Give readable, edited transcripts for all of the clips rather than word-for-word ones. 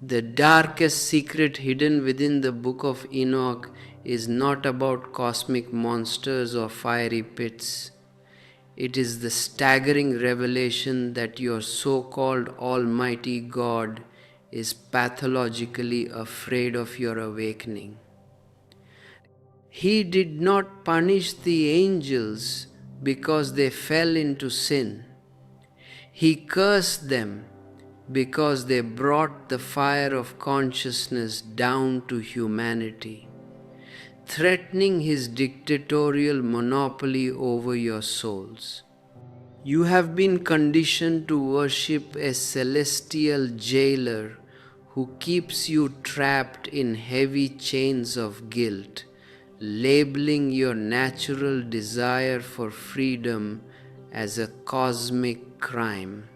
The darkest secret hidden within the book of Enoch is not about cosmic monsters or fiery pits. It is the staggering revelation that your so-called Almighty God is pathologically afraid of your awakening. He did not punish the angels because they fell into sin. He cursed them because they brought the fire of consciousness down to humanity, threatening his dictatorial monopoly over your souls. You have been conditioned to worship a celestial jailer who keeps you trapped in heavy chains of guilt, labeling your natural desire for freedom as a cosmic crime.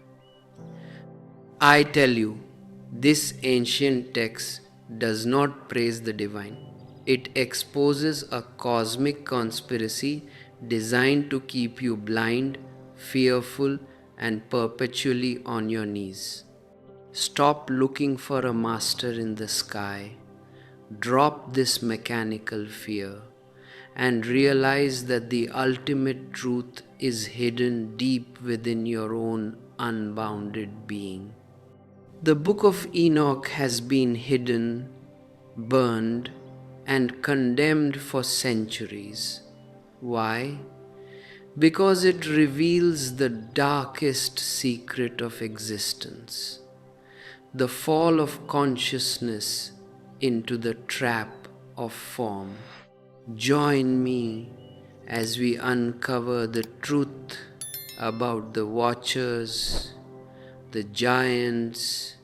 I tell you, this ancient text does not praise the divine. It exposes a cosmic conspiracy designed to keep you blind, fearful, and perpetually on your knees. Stop looking for a master in the sky. Drop this mechanical fear and realize that the ultimate truth is hidden deep within your own unbounded being. The book of Enoch has been hidden, burned, and condemned for centuries. Why? Because it reveals the darkest secret of existence, the fall of consciousness into the trap of form. Join me as we uncover the truth about the watchers, the giants,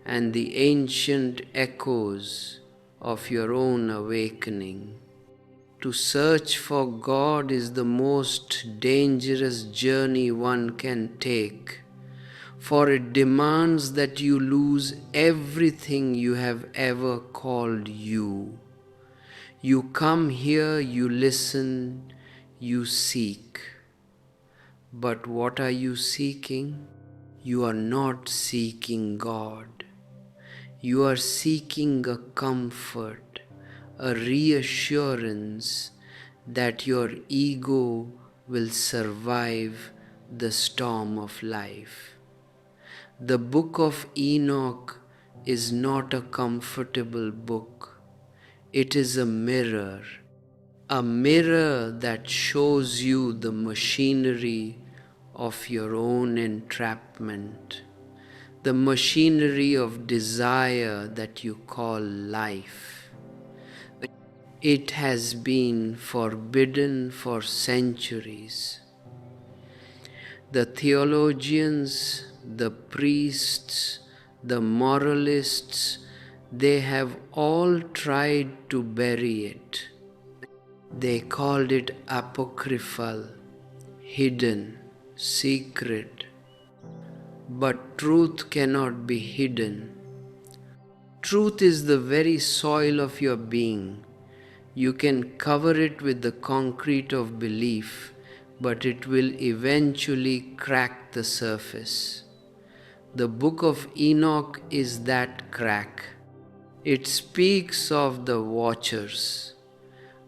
and the ancient echoes of your own awakening. To search for God is the most dangerous journey one can take, for it demands that you lose everything you have ever called you. You come here, you listen, you seek. But what are you seeking? You are not seeking God. You are seeking a comfort, a reassurance that your ego will survive the storm of life. The book of Enoch is not a comfortable book. It is a mirror that shows you the machinery of your own entrapment, the machinery of desire that you call life. It has been forbidden for centuries. The theologians, the priests, the moralists, they have all tried to bury it. They called it apocryphal, hidden, secret. But truth cannot be hidden. Truth is the very soil of your being. You can cover it with the concrete of belief, but it will eventually crack the surface. The book of Enoch is that crack. It speaks of the watchers,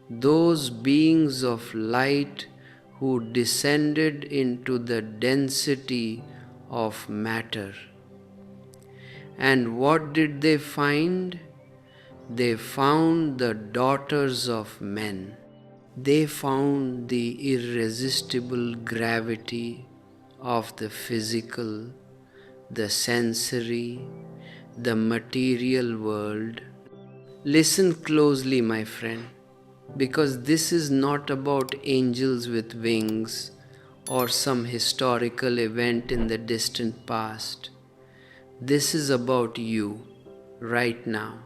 those beings of light who descended into the density of matter. And what did they find? They found the daughters of men. They found the irresistible gravity of the physical, the sensory, the material world. Listen closely, my friend, because this is not about angels with wings or some historical event in the distant past. This is about you, right now.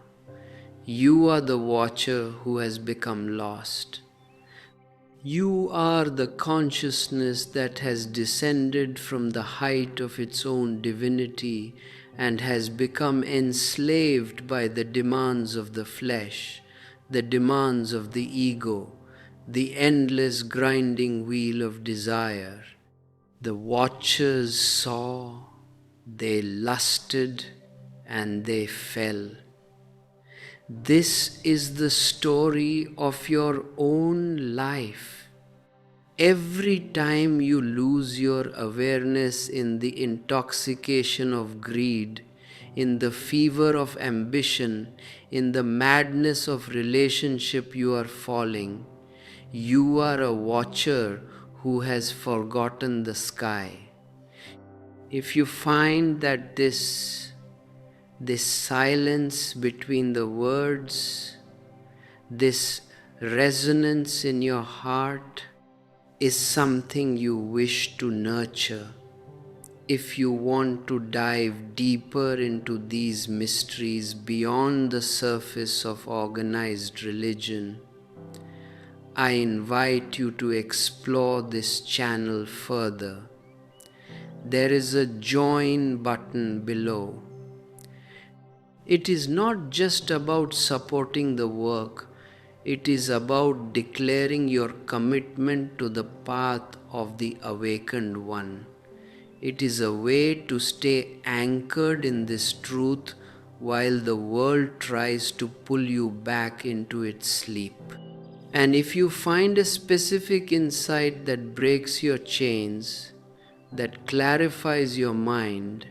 You are the watcher who has become lost. You are the consciousness that has descended from the height of its own divinity and has become enslaved by the demands of the flesh, the demands of the ego, the endless grinding wheel of desire. The watchers saw, they lusted, and they fell. This is the story of your own life. Every time you lose your awareness in the intoxication of greed, in the fever of ambition, in the madness of relationship, you are falling. You are a watcher who has forgotten the sky. If you find that this silence between the words, this resonance in your heart is something you wish to nurture, if you want to dive deeper into these mysteries beyond the surface of organized religion, I invite you to explore this channel further. There is a join button below. It is not just about supporting the work, it is about declaring your commitment to the path of the awakened one. It is a way to stay anchored in this truth while the world tries to pull you back into its sleep. And if you find a specific insight that breaks your chains, that clarifies your mind,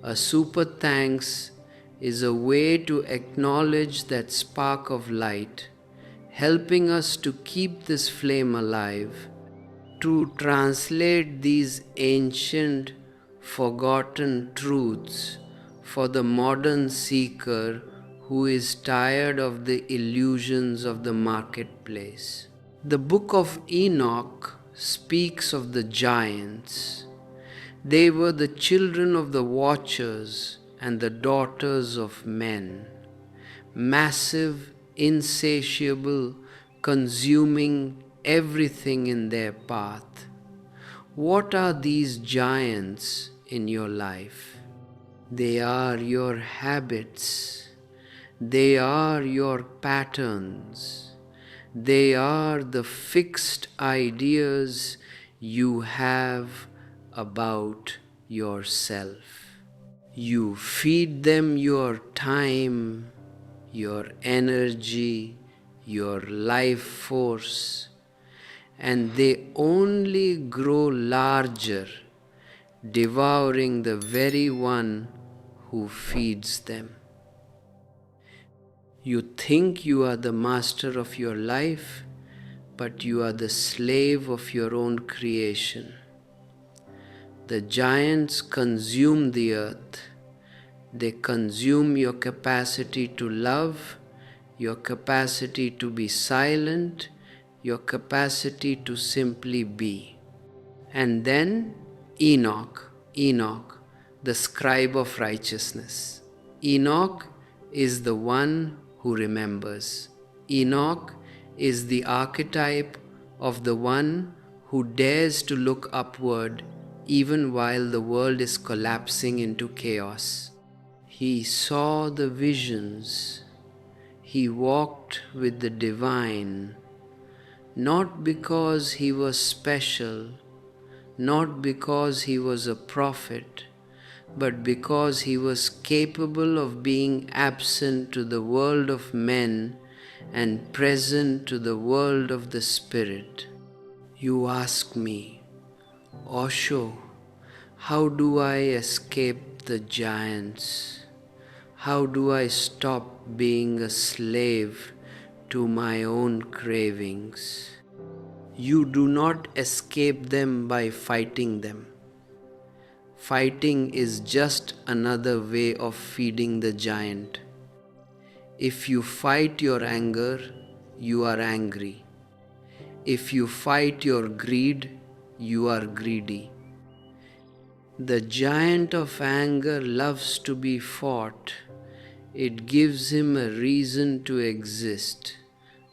a super thanks is a way to acknowledge that spark of light, helping us to keep this flame alive, to translate these ancient, forgotten truths for the modern seeker who is tired of the illusions of the marketplace. The book of Enoch speaks of the giants. They were the children of the watchers and the daughters of men, massive, insatiable, consuming everything in their path. What are these giants in your life? They are your habits. They are your patterns. They are the fixed ideas you have about yourself. You feed them your time, your energy, your life force, and they only grow larger, devouring the very one who feeds them. You think you are the master of your life, but you are the slave of your own creation. The giants consume the earth. They consume your capacity to love, your capacity to be silent, your capacity to simply be. And then Enoch, the scribe of righteousness. Enoch is the one who remembers. Enoch is the archetype of the one who dares to look upward even while the world is collapsing into chaos. He saw the visions. He walked with the divine, not because he was special, not because he was a prophet, but because he was capable of being absent to the world of men and present to the world of the spirit. You ask me, Osho, how do I escape the giants? How do I stop being a slave to my own cravings? You do not escape them by fighting them. Fighting is just another way of feeding the giant. If you fight your anger, you are angry. If you fight your greed, you are greedy. The giant of anger loves to be fought. It gives him a reason to exist.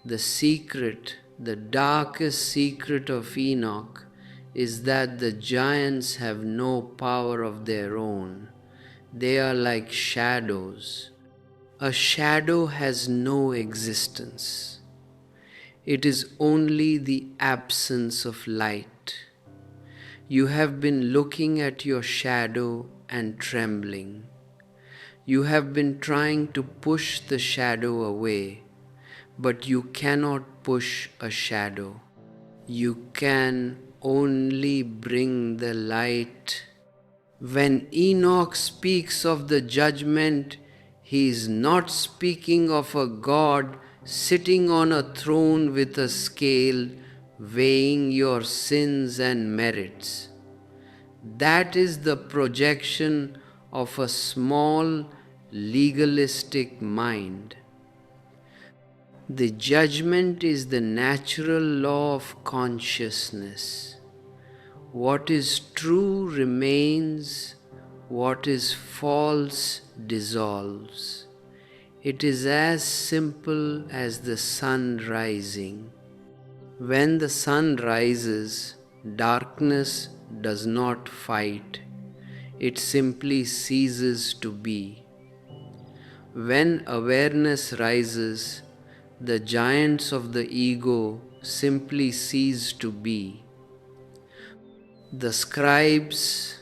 The secret, the darkest secret of Enoch is that the giants have no power of their own. They are like shadows. A shadow has no existence. It is only the absence of light. You have been looking at your shadow and trembling. You have been trying to push the shadow away, but you cannot push a shadow. You can only bring the light. When Enoch speaks of the judgment, he is not speaking of a God sitting on a throne with a scale, weighing your sins and merits. That is the projection of a small, legalistic mind. The judgment is the natural law of consciousness. What is true remains, what is false dissolves. It is as simple as the sun rising. When the sun rises, darkness does not fight, it simply ceases to be. When awareness rises, the giants of the ego simply cease to be. The scribes,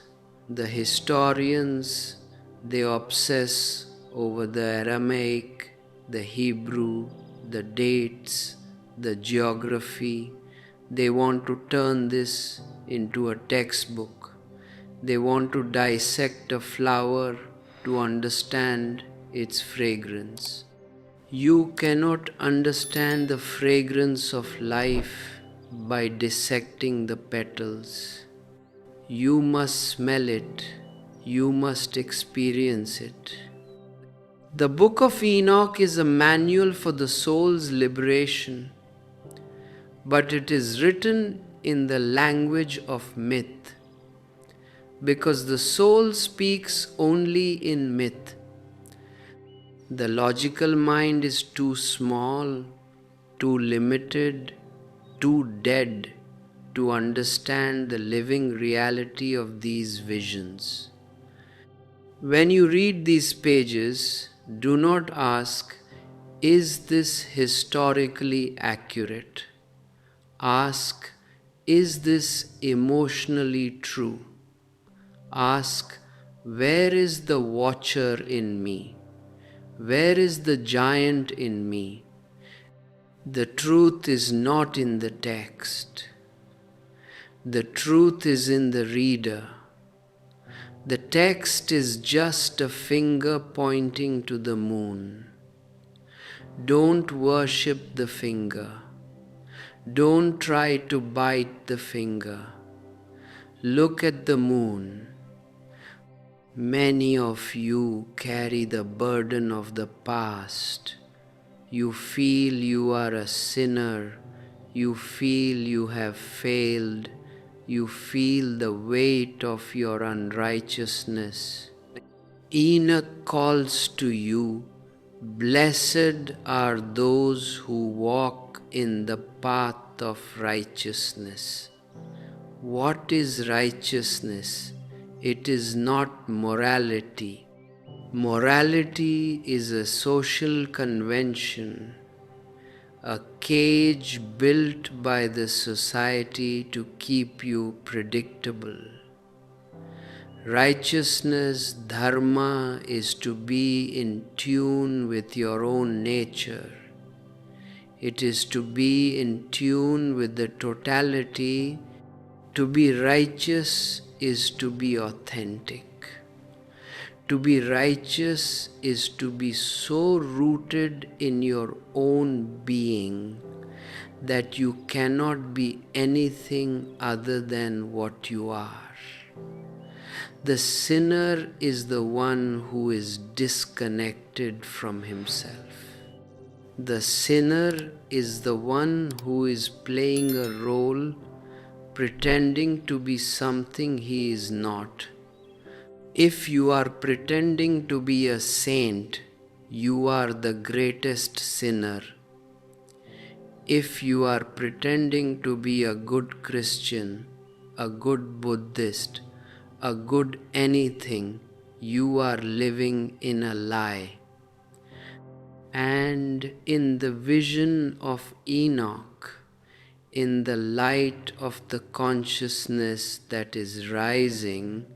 the historians, they obsess over the Aramaic, the Hebrew, the dates, the geography. They want to turn this into a textbook. They want to dissect a flower to understand its fragrance. You cannot understand the fragrance of life by dissecting the petals. You must smell it. You must experience it. The Book of Enoch is a manual for the soul's liberation, but it is written in the language of myth, because the soul speaks only in myth. The logical mind is too small, too limited, too dead to understand the living reality of these visions. When you read these pages, do not ask, is this historically accurate? Ask, is this emotionally true? Ask, where is the watcher in me? Where is the giant in me? The truth is not in the text. The truth is in the reader. The text is just a finger pointing to the moon. Don't worship the finger. Don't try to bite the finger. Look at the moon. Many of you carry the burden of the past. You feel you are a sinner. You feel you have failed. You feel the weight of your unrighteousness. Enoch calls to you, blessed are those who walk in the path of righteousness. What is righteousness? It is not morality. Morality is a social convention, a cage built by the society to keep you predictable. Righteousness, dharma, is to be in tune with your own nature. It is to be in tune with the totality. To be righteous is to be authentic. To be righteous is to be so rooted in your own being that you cannot be anything other than what you are. The sinner is the one who is disconnected from himself. The sinner is the one who is playing a role, pretending to be something he is not. If you are pretending to be a saint, you are the greatest sinner. If you are pretending to be a good Christian, a good Buddhist, a good anything, you are living in a lie. And in the vision of Enoch, in the light of the consciousness that is rising,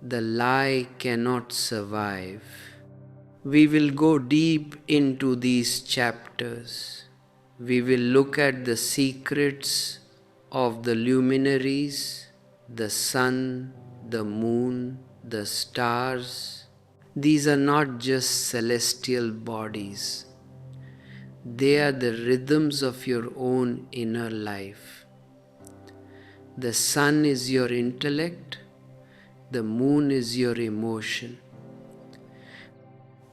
the lie cannot survive. We will go deep into these chapters. We will look at the secrets of the luminaries, the sun, the moon, the stars. These are not just celestial bodies. They are the rhythms of your own inner life. The sun is your intellect, the moon is your emotion.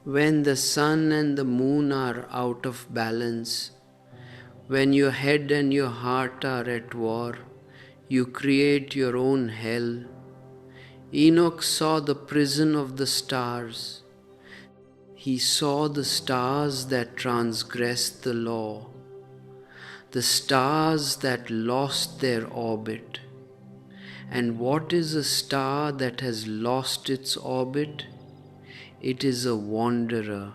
When the sun and the moon are out of balance, when your head and your heart are at war, you create your own hell. Enoch saw the prison of the stars. He saw the stars that transgressed the law, the stars that lost their orbit. And what is a star that has lost its orbit? It is a wanderer.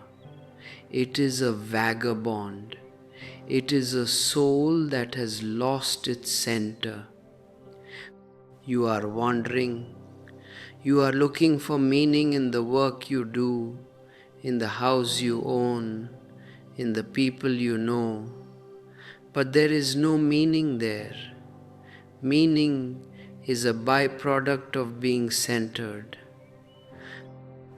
It is a vagabond. It is a soul that has lost its center. You are wandering. You are looking for meaning in the work you do, in the house you own, in the people you know. But there is no meaning there. Meaning is a byproduct of being centered.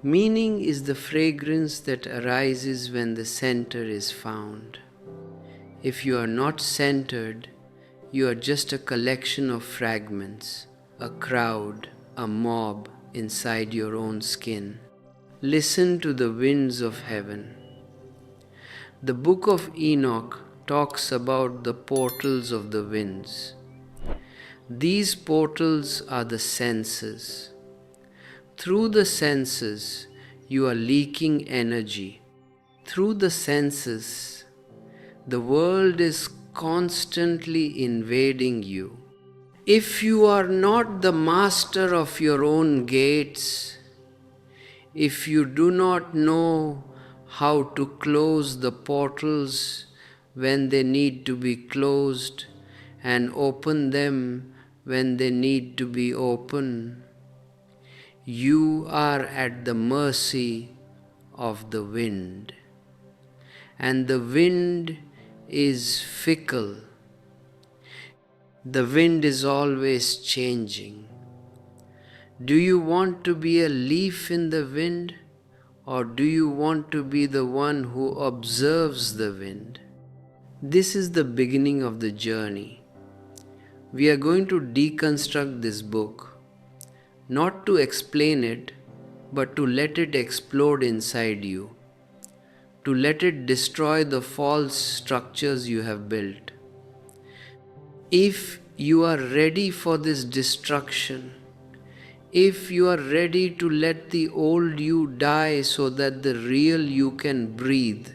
Meaning is the fragrance that arises when the center is found. If you are not centered, you are just a collection of fragments, a crowd, a mob inside your own skin. Listen to the winds of heaven. The book of Enoch talks about the portals of the winds. These portals are the senses. Through the senses, you are leaking energy. Through the senses, the world is constantly invading you. If you are not the master of your own gates, if you do not know how to close the portals when they need to be closed and open them when they need to be open, you are at the mercy of the wind. And the wind is fickle. The wind is always changing. Do you want to be a leaf in the wind, or do you want to be the one who observes the wind? This is the beginning of the journey. We are going to deconstruct this book, not to explain it, but to let it explode inside you, to let it destroy the false structures you have built. If you are ready for this destruction, if you are ready to let the old you die so that the real you can breathe,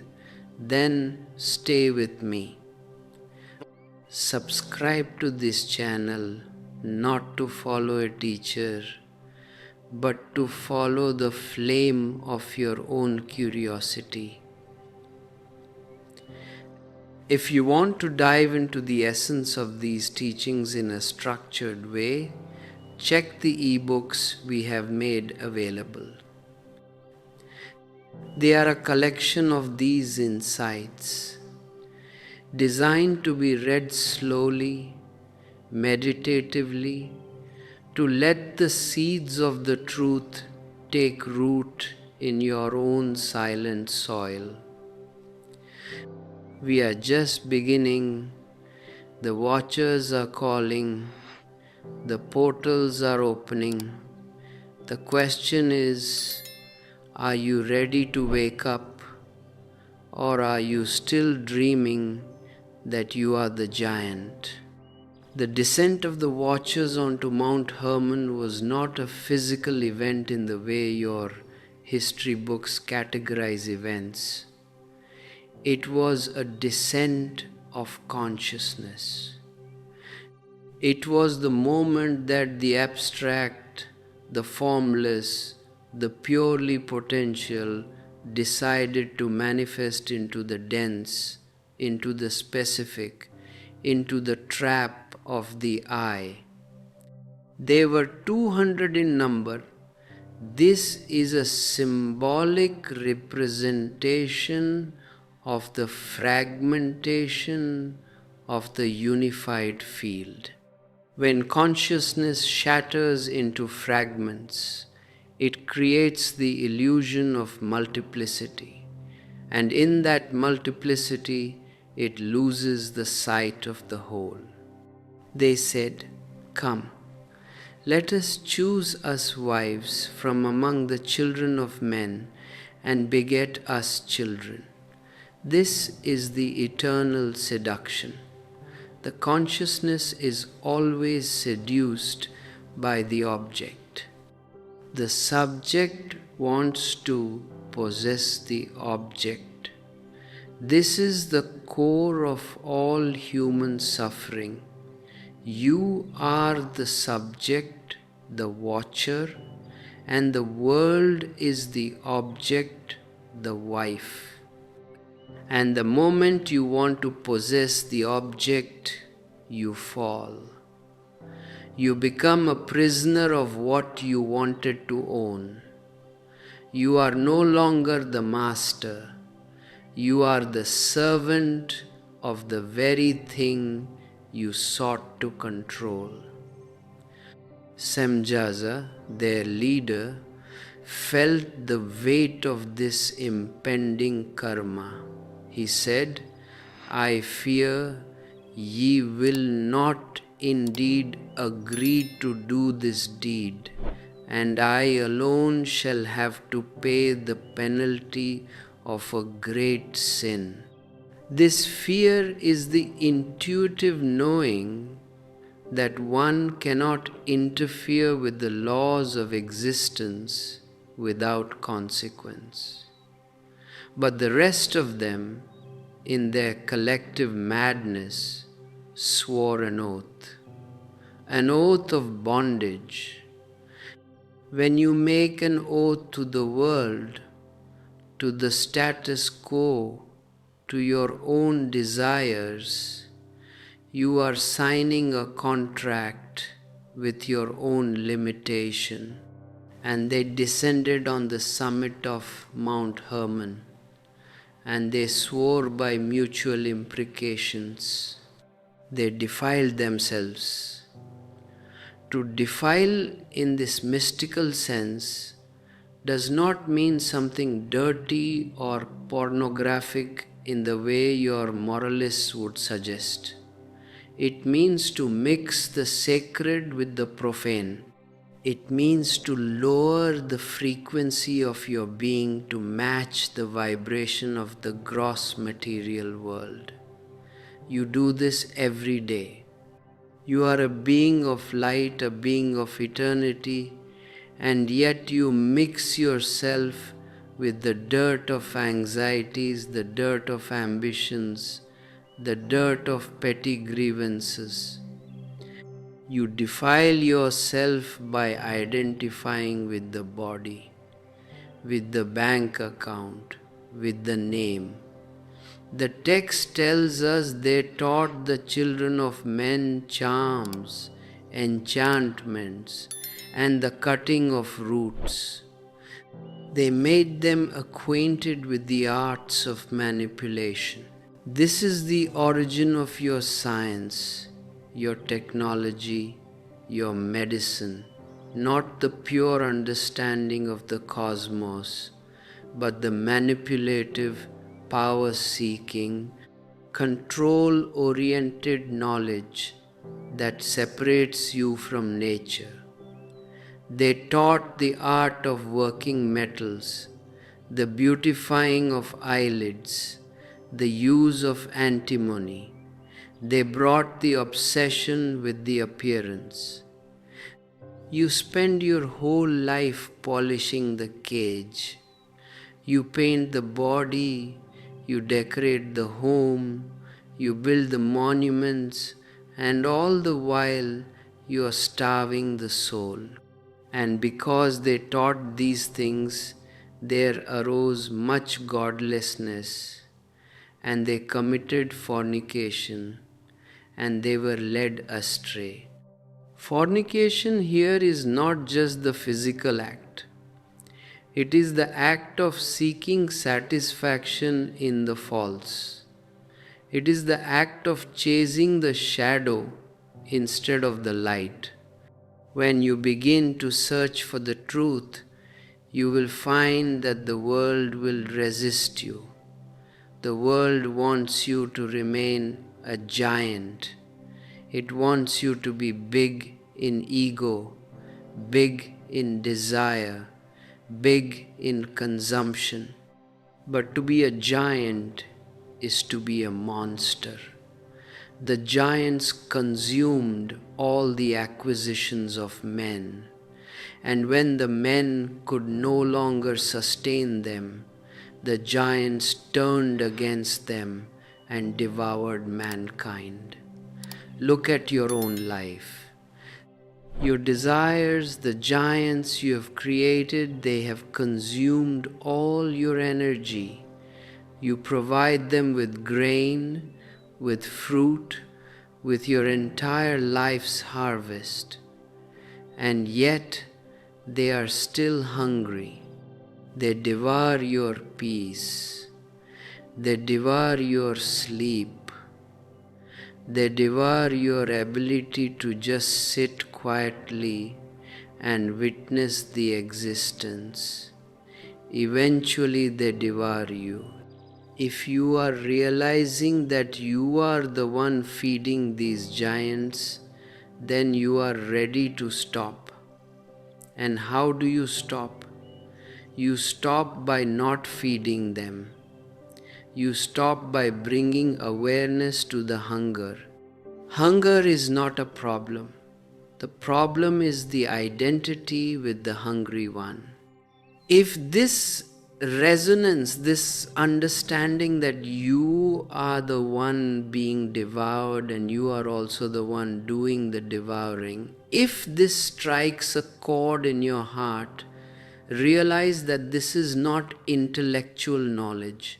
then stay with me. Subscribe to this channel, not to follow a teacher, but to follow the flame of your own curiosity. If you want to dive into the essence of these teachings in a structured way, check the ebooks we have made available. They are a collection of these insights, designed to be read slowly, meditatively, to let the seeds of the truth take root in your own silent soil. We are just beginning. The watchers are calling. The portals are opening. The question is, are you ready to wake up, or are you still dreaming that you are the giant? The descent of the watchers onto Mount Hermon was not a physical event in the way your history books categorize events. It was a descent of consciousness. It was the moment that the abstract, the formless, the purely potential decided to manifest into the dense, into the specific, into the trap of the I. They were 200 in number. This is a symbolic representation of the fragmentation of the unified field. When consciousness shatters into fragments, it creates the illusion of multiplicity, and in that multiplicity, it loses the sight of the whole. They said, "Come, let us choose us wives from among the children of men and beget us children." This is the eternal seduction. The consciousness is always seduced by the object. The subject wants to possess the object. This is the core of all human suffering. You are the subject, the watcher, and the world is the object, the wife. And the moment you want to possess the object, you fall. You become a prisoner of what you wanted to own. You are no longer the master. You are the servant of the very thing you sought to control. Semjaza, their leader, felt the weight of this impending karma. He said, "I fear ye will not indeed agree to do this deed, and I alone shall have to pay the penalty of a great sin." This fear is the intuitive knowing that one cannot interfere with the laws of existence without consequence. But the rest of them, in their collective madness, swore an oath of bondage. When you make an oath to the world, to the status quo, to your own desires, you are signing a contract with your own limitation. And they descended on the summit of Mount Hermon, and they swore by mutual imprecations. They defiled themselves. To defile in this mystical sense does not mean something dirty or pornographic in the way your moralists would suggest. It means to mix the sacred with the profane. It means to lower the frequency of your being to match the vibration of the gross material world. You do this every day. You are a being of light, a being of eternity, and yet you mix yourself with the dirt of anxieties, the dirt of ambitions, the dirt of petty grievances. You defile yourself by identifying with the body, with the bank account, with the name. The text tells us they taught the children of men charms, enchantments, and the cutting of roots. They made them acquainted with the arts of manipulation. This is the origin of your science, your technology, your medicine, not the pure understanding of the cosmos, but the manipulative, power-seeking, control-oriented knowledge that separates you from nature. They taught the art of working metals, the beautifying of eyelids, the use of antimony. They brought the obsession with the appearance. You spend your whole life polishing the cage. You paint the body, you decorate the home, you build the monuments, and all the while you are starving the soul. And because they taught these things, there arose much godlessness, and they committed fornication, and they were led astray. Fornication here is not just the physical act. It is the act of seeking satisfaction in the false. It is the act of chasing the shadow instead of the light. When you begin to search for the truth, you will find that the world will resist you. The world wants you to remain a giant. It wants you to be big in ego, big in desire, big in consumption. But to be a giant is to be a monster. The giants consumed all the acquisitions of men, and when the men could no longer sustain them, the giants turned against them and devoured mankind. Look at your own life. Your desires, the giants you have created, they have consumed all your energy. You provide them with grain, with fruit, with your entire life's harvest. And yet they are still hungry. They devour your peace. They devour your sleep. They devour your ability to just sit quietly and witness the existence. Eventually they devour you. If you are realizing that you are the one feeding these giants, then you are ready to stop. And how do you stop? You stop by not feeding them. You stop by bringing awareness to the hunger. Hunger is not a problem. The problem is the identity with the hungry one. If this resonance, this understanding that you are the one being devoured and you are also the one doing the devouring, if this strikes a chord in your heart, realize that this is not intellectual knowledge.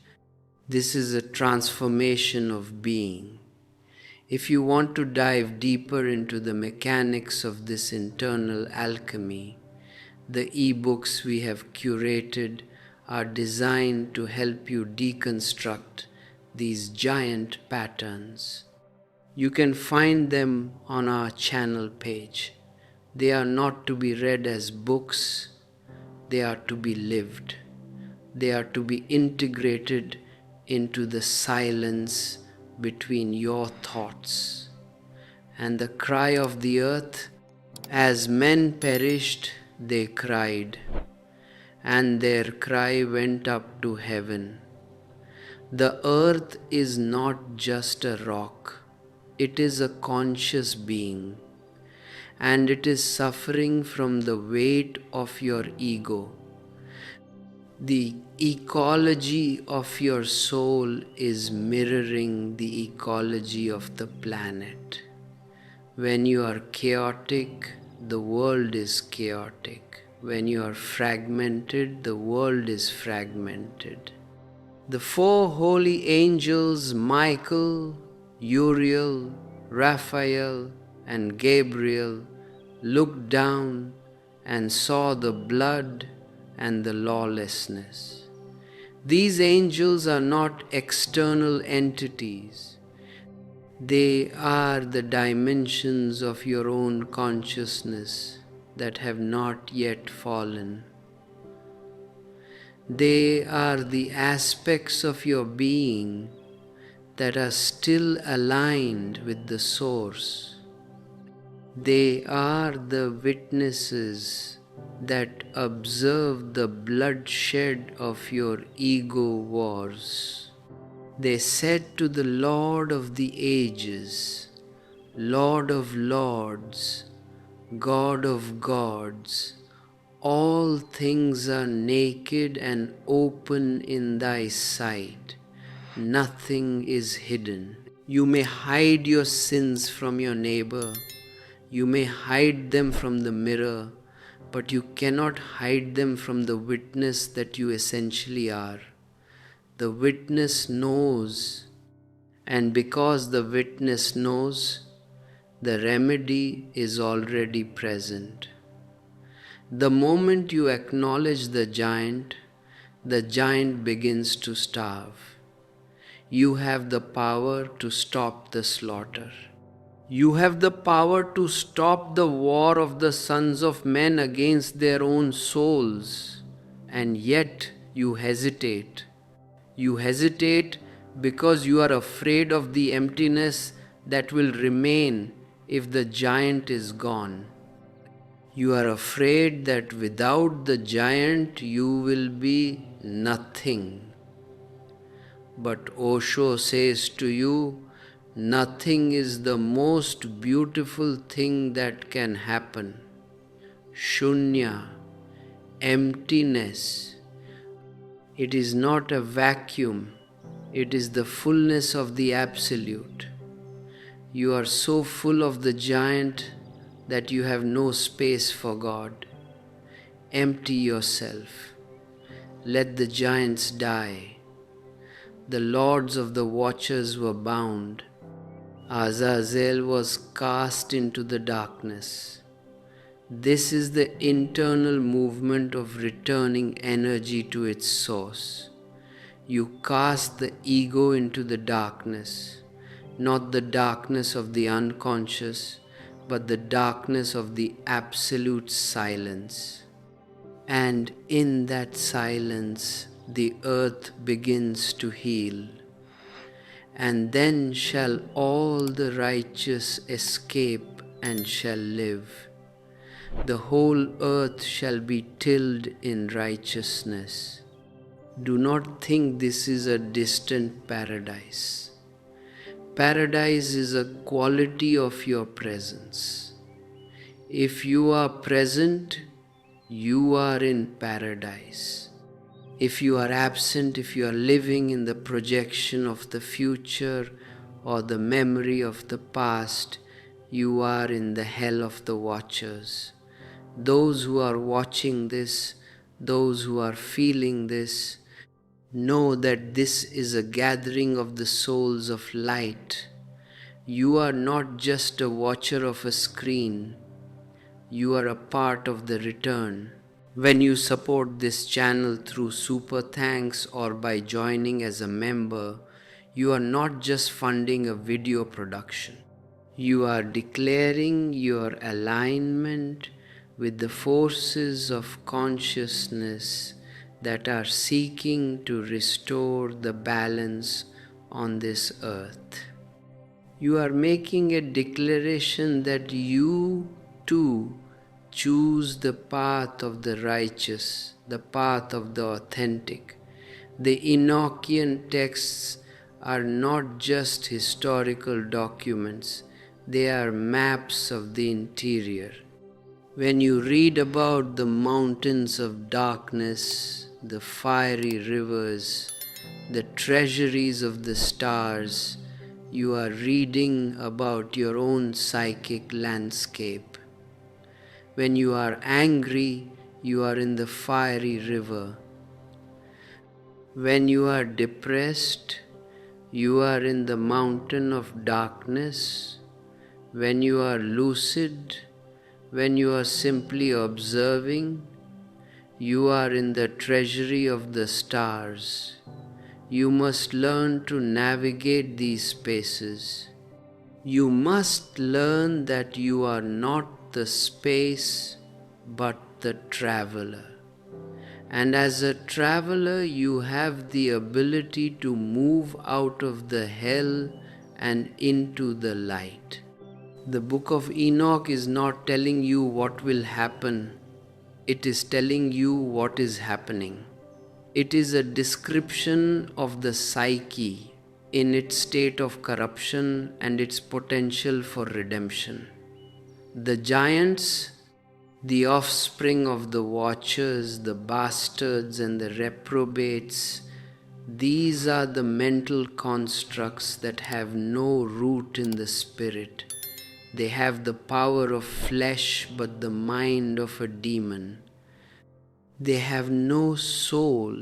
This is a transformation of being. If you want to dive deeper into the mechanics of this internal alchemy, the e-books we have curated are designed to help you deconstruct these giant patterns. You can find them on our channel page. They are not to be read as books, they are to be lived. They are to be integrated into the silence between your thoughts. And the cry of the earth, as men perished, they cried, and their cry went up to heaven. The earth is not just a rock, it is a conscious being, and it is suffering from the weight of your ego. The ecology of your soul is mirroring the ecology of the planet. When you are chaotic, the world is chaotic. When you are fragmented, the world is fragmented. The four holy angels, Michael, Uriel, Raphael, and Gabriel, looked down and saw the blood and the lawlessness. These angels are not external entities. They are the dimensions of your own consciousness that have not yet fallen. They are the aspects of your being that are still aligned with the Source. They are the witnesses that observe the bloodshed of your ego wars. They said to the Lord of the ages, Lord of lords, God of gods, all things are naked and open in thy sight. Nothing is hidden. You may hide your sins from your neighbor. You may hide them from the mirror, but you cannot hide them from the witness that you essentially are. The witness knows, and because the witness knows, the remedy is already present. The moment you acknowledge the giant begins to starve. You have the power to stop the slaughter. You have the power to stop the war of the sons of men against their own souls, and yet you hesitate. You hesitate because you are afraid of the emptiness that will remain if the giant is gone. You are afraid that without the giant you will be nothing. But Osho says to you, nothing is the most beautiful thing that can happen. Shunya, emptiness. It is not a vacuum, it is the fullness of the Absolute. You are so full of the giant that you have no space for God. Empty yourself. Let the giants die. The lords of the watchers were bound. Azazel was cast into the darkness. This is the internal movement of returning energy to its source. You cast the ego into the darkness, not the darkness of the unconscious, but the darkness of the absolute silence. And in that silence, the earth begins to heal. And then shall all the righteous escape and shall live. The whole earth shall be tilled in righteousness. Do not think this is a distant paradise. Paradise is a quality of your presence. If you are present, you are in paradise. If you are absent, if you are living in the projection of the future or the memory of the past, you are in the hell of the watchers. Those who are watching this, those who are feeling this, know that this is a gathering of the souls of light. You are not just a watcher of a screen, you are a part of the return. When you support this channel through super thanks or by joining as a member, you are not just funding a video production. You are declaring your alignment with the forces of consciousness that are seeking to restore the balance on this earth. You are making a declaration that you too choose the path of the righteous, the path of the authentic. The Enochian texts are not just historical documents, they are maps of the interior. When you read about the mountains of darkness, the fiery rivers, the treasuries of the stars, you are reading about your own psychic landscape. When you are angry, you are in the fiery river. When you are depressed, you are in the mountain of darkness. When you are lucid, when you are simply observing, you are in the treasury of the stars. You must learn to navigate these spaces. You must learn that you are not the space, but the traveler. And as a traveler, you have the ability to move out of the hell and into the light. The book of Enoch is not telling you what will happen. It is telling you what is happening. It is a description of the psyche in its state of corruption and its potential for redemption. The giants, the offspring of the watchers, the bastards and the reprobates, these are the mental constructs that have no root in the spirit. They have the power of flesh but the mind of a demon. They have no soul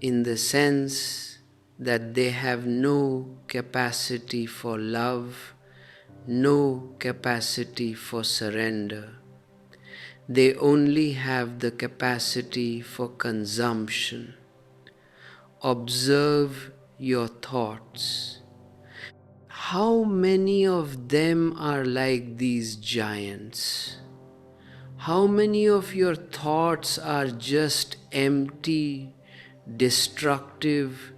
in the sense that they have no capacity for love, no capacity for surrender. They only have the capacity for consumption. Observe your thoughts. How many of them are like these giants? How many of your thoughts are just empty, destructive,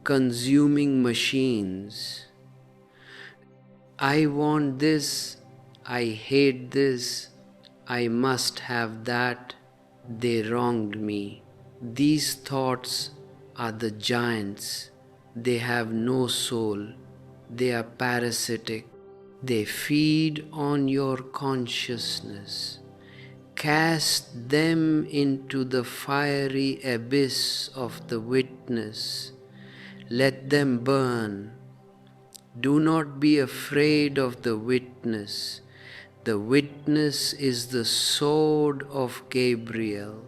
consuming machines? I want this, I hate this, I must have that, they wronged me. These thoughts are the giants. They have no soul. They are parasitic. They feed on your consciousness. Cast them into the fiery abyss of the witness. Let them burn. Do not be afraid of the witness. The witness is the sword of Gabriel.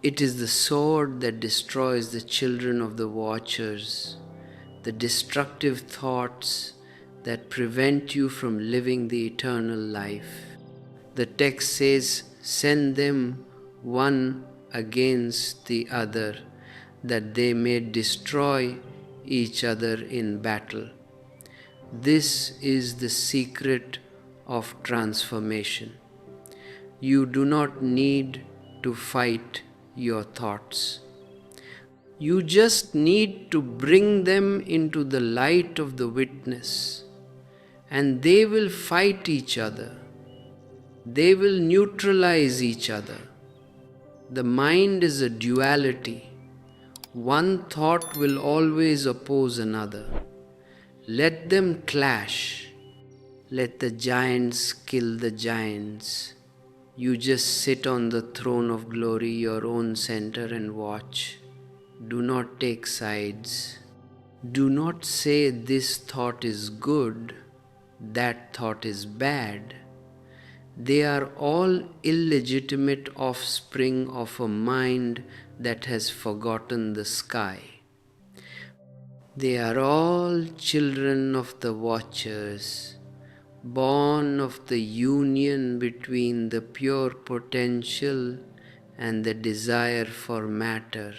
It is the sword that destroys the children of the watchers, the destructive thoughts that prevent you from living the eternal life. The text says, send them one against the other, that they may destroy each other in battle. This is the secret of transformation. You do not need to fight your thoughts. You just need to bring them into the light of the witness, and they will fight each other. They will neutralize each other. The mind is a duality. One thought will always oppose another. Let them clash. Let the giants kill the giants. You just sit on the throne of glory, your own center, and watch. Do not take sides. Do not say this thought is good, that thought is bad. They are all illegitimate offspring of a mind that has forgotten the sky. They are all children of the watchers, born of the union between the pure potential and the desire for matter.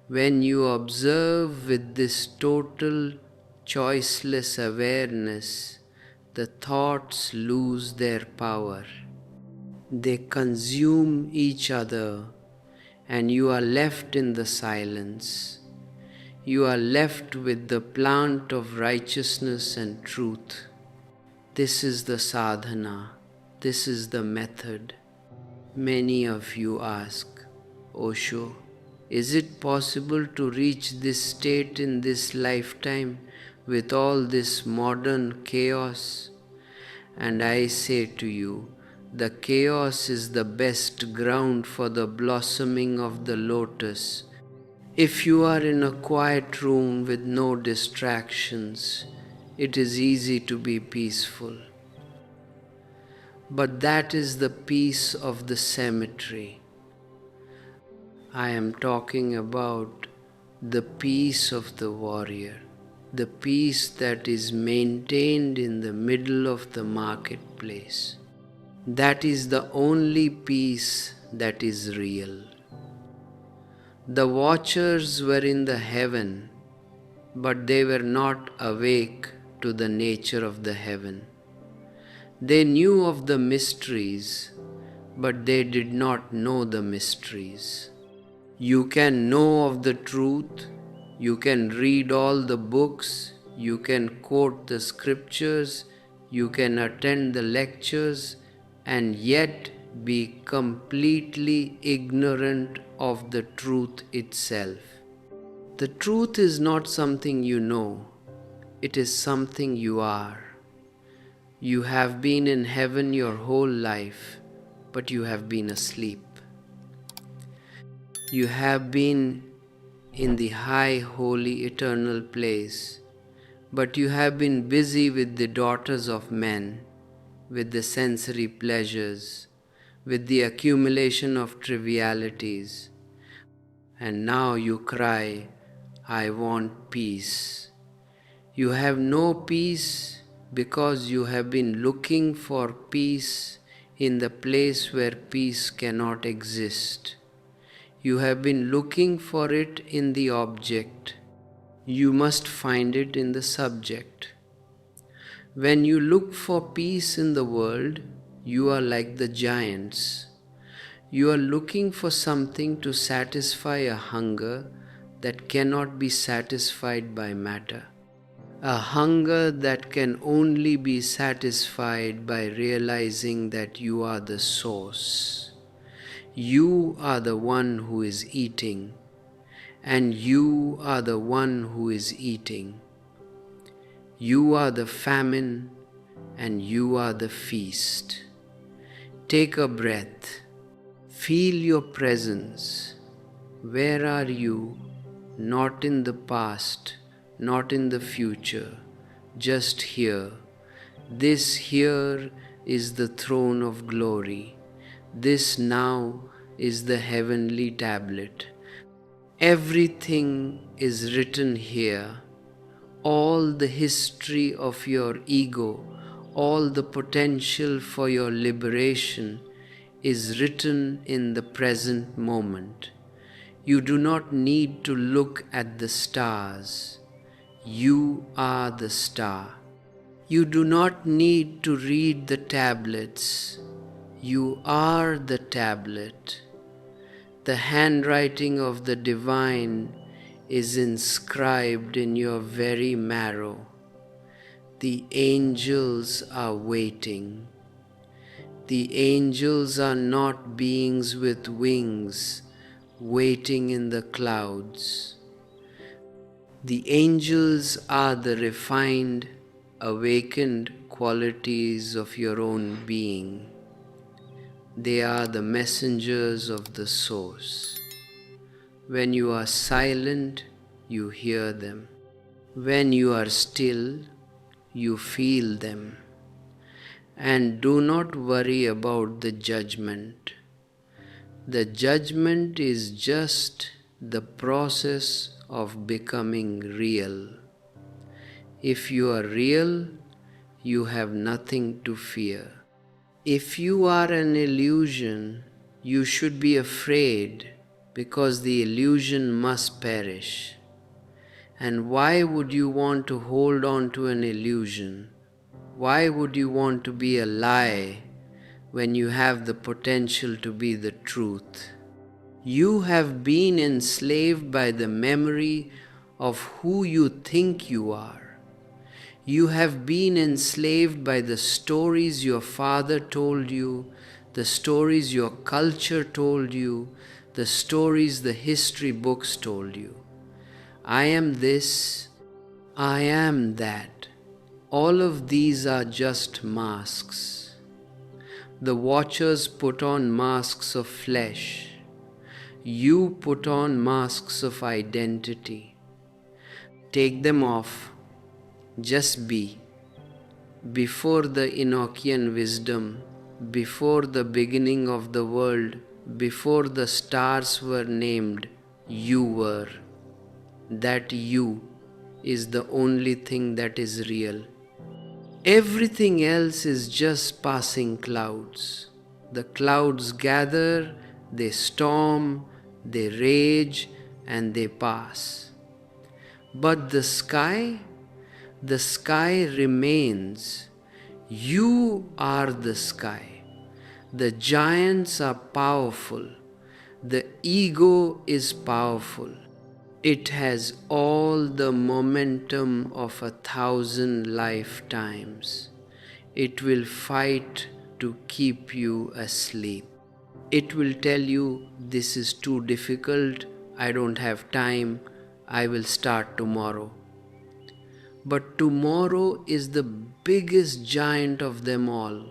When you observe with this total, choiceless awareness, the thoughts lose their power. They consume each other, and you are left in the silence. You are left with the plant of righteousness and truth. This is the sadhana. This is the method. Many of you ask, Osho, is it possible to reach this state in this lifetime with all this modern chaos? And I say to you, the chaos is the best ground for the blossoming of the lotus. If you are in a quiet room with no distractions, it is easy to be peaceful. But that is the peace of the cemetery. I am talking about the peace of the warrior, the peace that is maintained in the middle of the marketplace. That is the only peace that is real. The watchers were in the heaven, but they were not awake to the nature of the heaven. They knew of the mysteries, but they did not know the mysteries. You can know of the truth, you can read all the books, you can quote the scriptures, you can attend the lectures, and yet be completely ignorant of the truth itself. The truth is not something you know, it is something you are. You have been in heaven your whole life, but you have been asleep. You have been in the high, holy, eternal place, but you have been busy with the daughters of men, with the sensory pleasures, with the accumulation of trivialities. And now you cry, I want peace. You have no peace because you have been looking for peace in the place where peace cannot exist. You have been looking for it in the object. You must find it in the subject. When you look for peace in the world, you are like the giants. You are looking for something to satisfy a hunger that cannot be satisfied by matter. A hunger that can only be satisfied by realizing that you are the source. You are the one who is eating, and you are the one who is eating. You are the famine, and you are the feast. Take a breath. Feel your presence. Where are you? Not in the past, not in the future, just here. This here is the throne of glory. This now is the heavenly tablet. Everything is written here. All the history of your ego, all the potential for your liberation is written in the present moment. You do not need to look at the stars. You are the star. You do not need to read the tablets. You are the tablet. The handwriting of the divine is inscribed in your very marrow. The angels are waiting. The angels are not beings with wings waiting in the clouds. The angels are the refined, awakened qualities of your own being. They are the messengers of the source. When you are silent, you hear them. When you are still, you feel them. And do not worry about the judgment. The judgment is just the process of becoming real. If you are real, you have nothing to fear. If you are an illusion, you should be afraid because the illusion must perish. And why would you want to hold on to an illusion? Why would you want to be a lie when you have the potential to be the truth? You have been enslaved by the memory of who you think you are. You have been enslaved by the stories your father told you, the stories your culture told you, the stories the history books told you. I am this, I am that. All of these are just masks. The watchers put on masks of flesh. You put on masks of identity. Take them off. Just be. Before the Enochian wisdom, before the beginning of the world, before the stars were named, you were. That you is the only thing that is real. Everything else is just passing clouds. The clouds gather, they storm, they rage, and they pass. But the sky remains. You are the sky. The giants are powerful. The ego is powerful. It has all the momentum of 1,000 lifetimes. It will fight to keep you asleep. It will tell you, this is too difficult, I don't have time, I will start tomorrow. But tomorrow is the biggest giant of them all.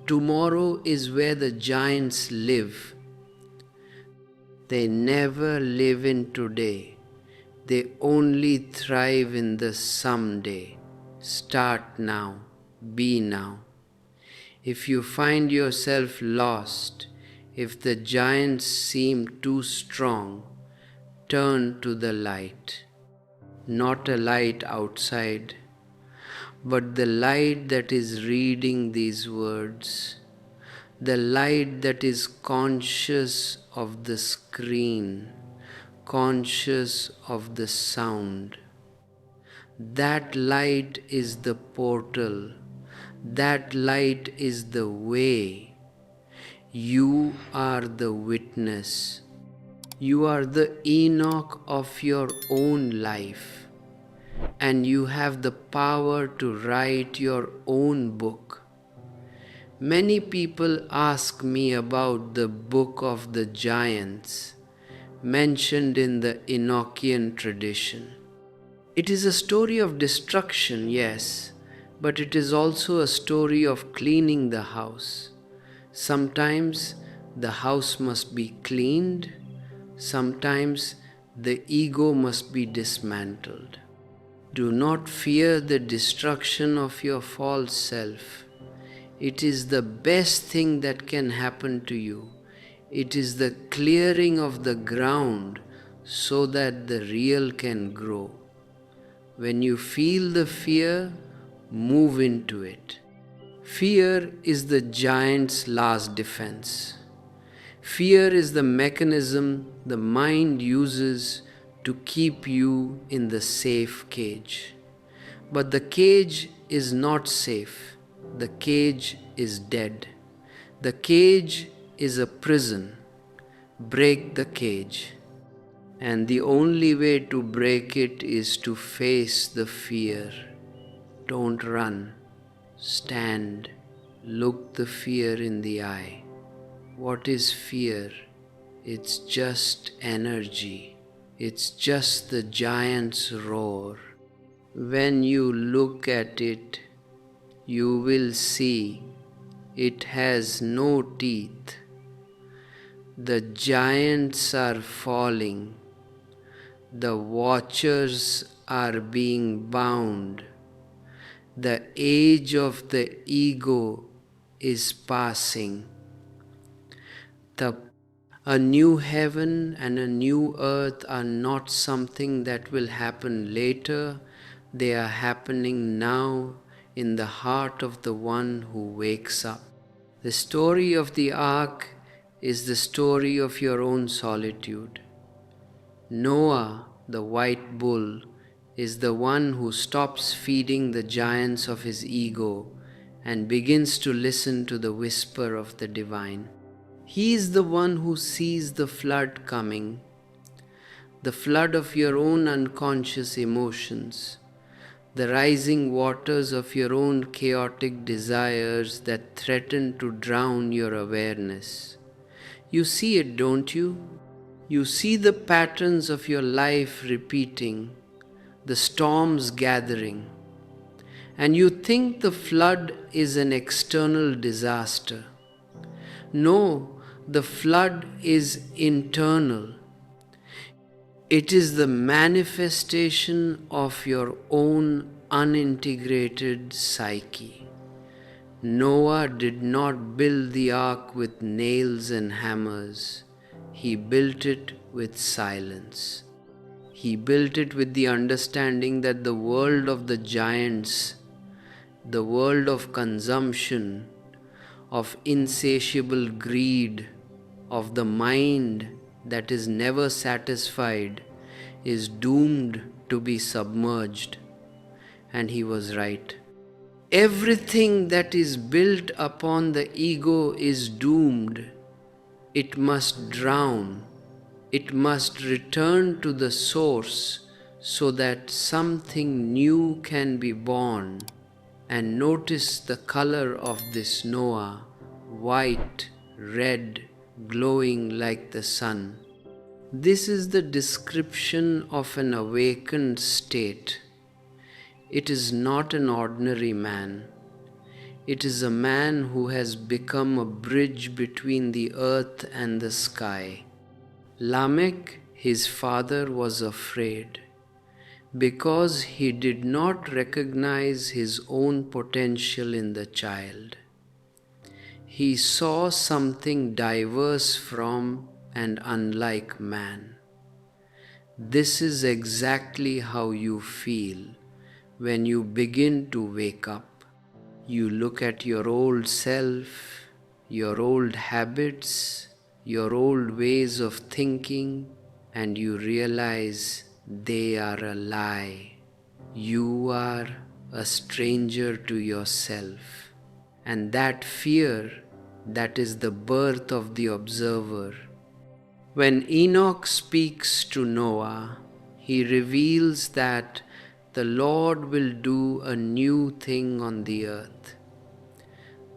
Tomorrow is where the giants live. They never live in today. They only thrive in the someday. Start now. Be now. If you find yourself lost, if the giants seem too strong, turn to the light. Not a light outside, but the light that is reading these words. the light that is conscious of the screen, conscious of the sound. That light is the portal. That light is the way. You are the witness. You are the Enoch of your own life, and you have the power to write your own book. Many people ask me about the book of the giants mentioned in the Enochian tradition. It is a story of destruction, yes, but it is also a story of cleaning the house. Sometimes the house must be cleaned, sometimes the ego must be dismantled. Do not fear the destruction of your false self. It is the best thing that can happen to you. It is the clearing of the ground so that the real can grow. When you feel the fear, move into it. Fear is the giant's last defense. Fear is the mechanism the mind uses to keep you in the safe cage. But the cage is not safe. The cage is dead. The cage is a prison. Break the cage. And the only way to break it is to face the fear. Don't run. Stand. Look the fear in the eye. What is fear? It's just energy. It's just the giant's roar. When you look at it, you will see it has no teeth. The giants are falling. The watchers are being bound. The age of the ego is passing. A new heaven and a new earth are not something that will happen later. They are happening now in the heart of the one who wakes up. The story of the ark is the story of your own solitude. Noah, the white bull, is the one who stops feeding the giants of his ego and begins to listen to the whisper of the divine. He is the one who sees the flood coming, the flood of your own unconscious emotions, the rising waters of your own chaotic desires that threaten to drown your awareness. You see it, don't you? You see the patterns of your life repeating, the storms gathering, and you think the flood is an external disaster. No, the flood is internal. It is the manifestation of your own unintegrated psyche. Noah did not build the ark with nails and hammers. He built it with silence. He built it with the understanding that the world of the giants, the world of consumption, of insatiable greed, of the mind that is never satisfied, is doomed to be submerged. And he was right. Everything that is built upon the ego is doomed. It must drown. It must return to the source so that something new can be born. And notice the color of this Noah, white, red, glowing like the sun. This is the description of an awakened state. It is not an ordinary man. It is a man who has become a bridge between the earth and the sky. Lamech, his father, was afraid because he did not recognize his own potential in the child. He saw something diverse from and unlike man. This is exactly how you feel when you begin to wake up. You look at your old self, your old habits, your old ways of thinking, and you realize they are a lie. You are a stranger to yourself. And that fear, that is the birth of the observer. When Enoch speaks to Noah, he reveals that the Lord will do a new thing on the earth.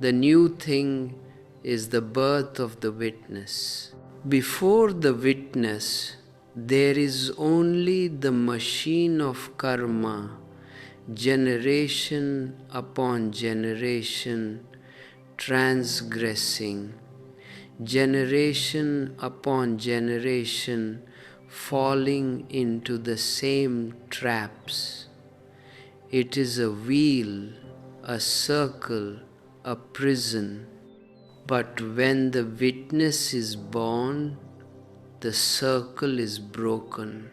The new thing is the birth of the witness. Before the witness, there is only the machine of karma, generation upon generation, transgressing, generation upon generation, falling into the same traps. It is a wheel, a circle, a prison. But when the witness is born, the circle is broken.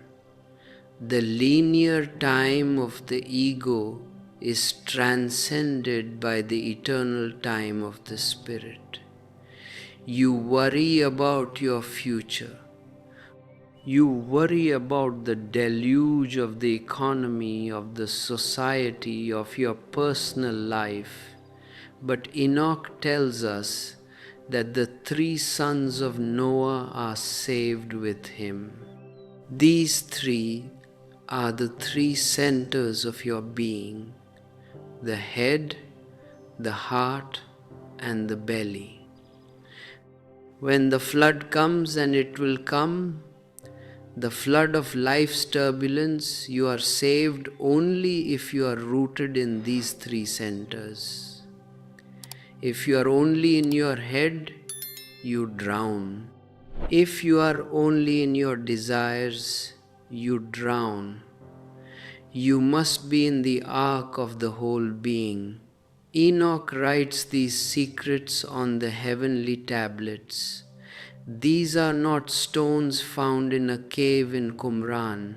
The linear time of the ego is transcended by the eternal time of the spirit. You worry about your future. You worry about the deluge of the economy, of the society, of your personal life. But Enoch tells us that the 3 sons of Noah are saved with him. These 3 are the 3 centers of your being: the head, the heart, and the belly. When the flood comes, and it will come, the flood of life's turbulence, you are saved only if you are rooted in these 3 centers. If you are only in your head, you drown. If you are only in your desires, you drown. You must be in the ark of the whole being. Enoch writes these secrets on the heavenly tablets. These are not stones found in a cave in Qumran.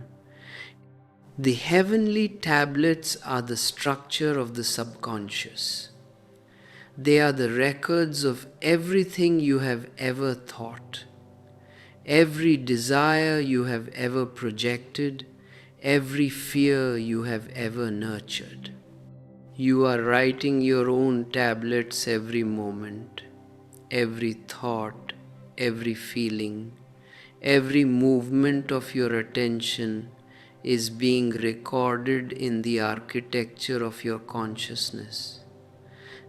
The heavenly tablets are the structure of the subconscious. They are the records of everything you have ever thought, every desire you have ever projected, every fear you have ever nurtured. You are writing your own tablets every moment, every thought, every feeling, every movement of your attention is being recorded in the architecture of your consciousness.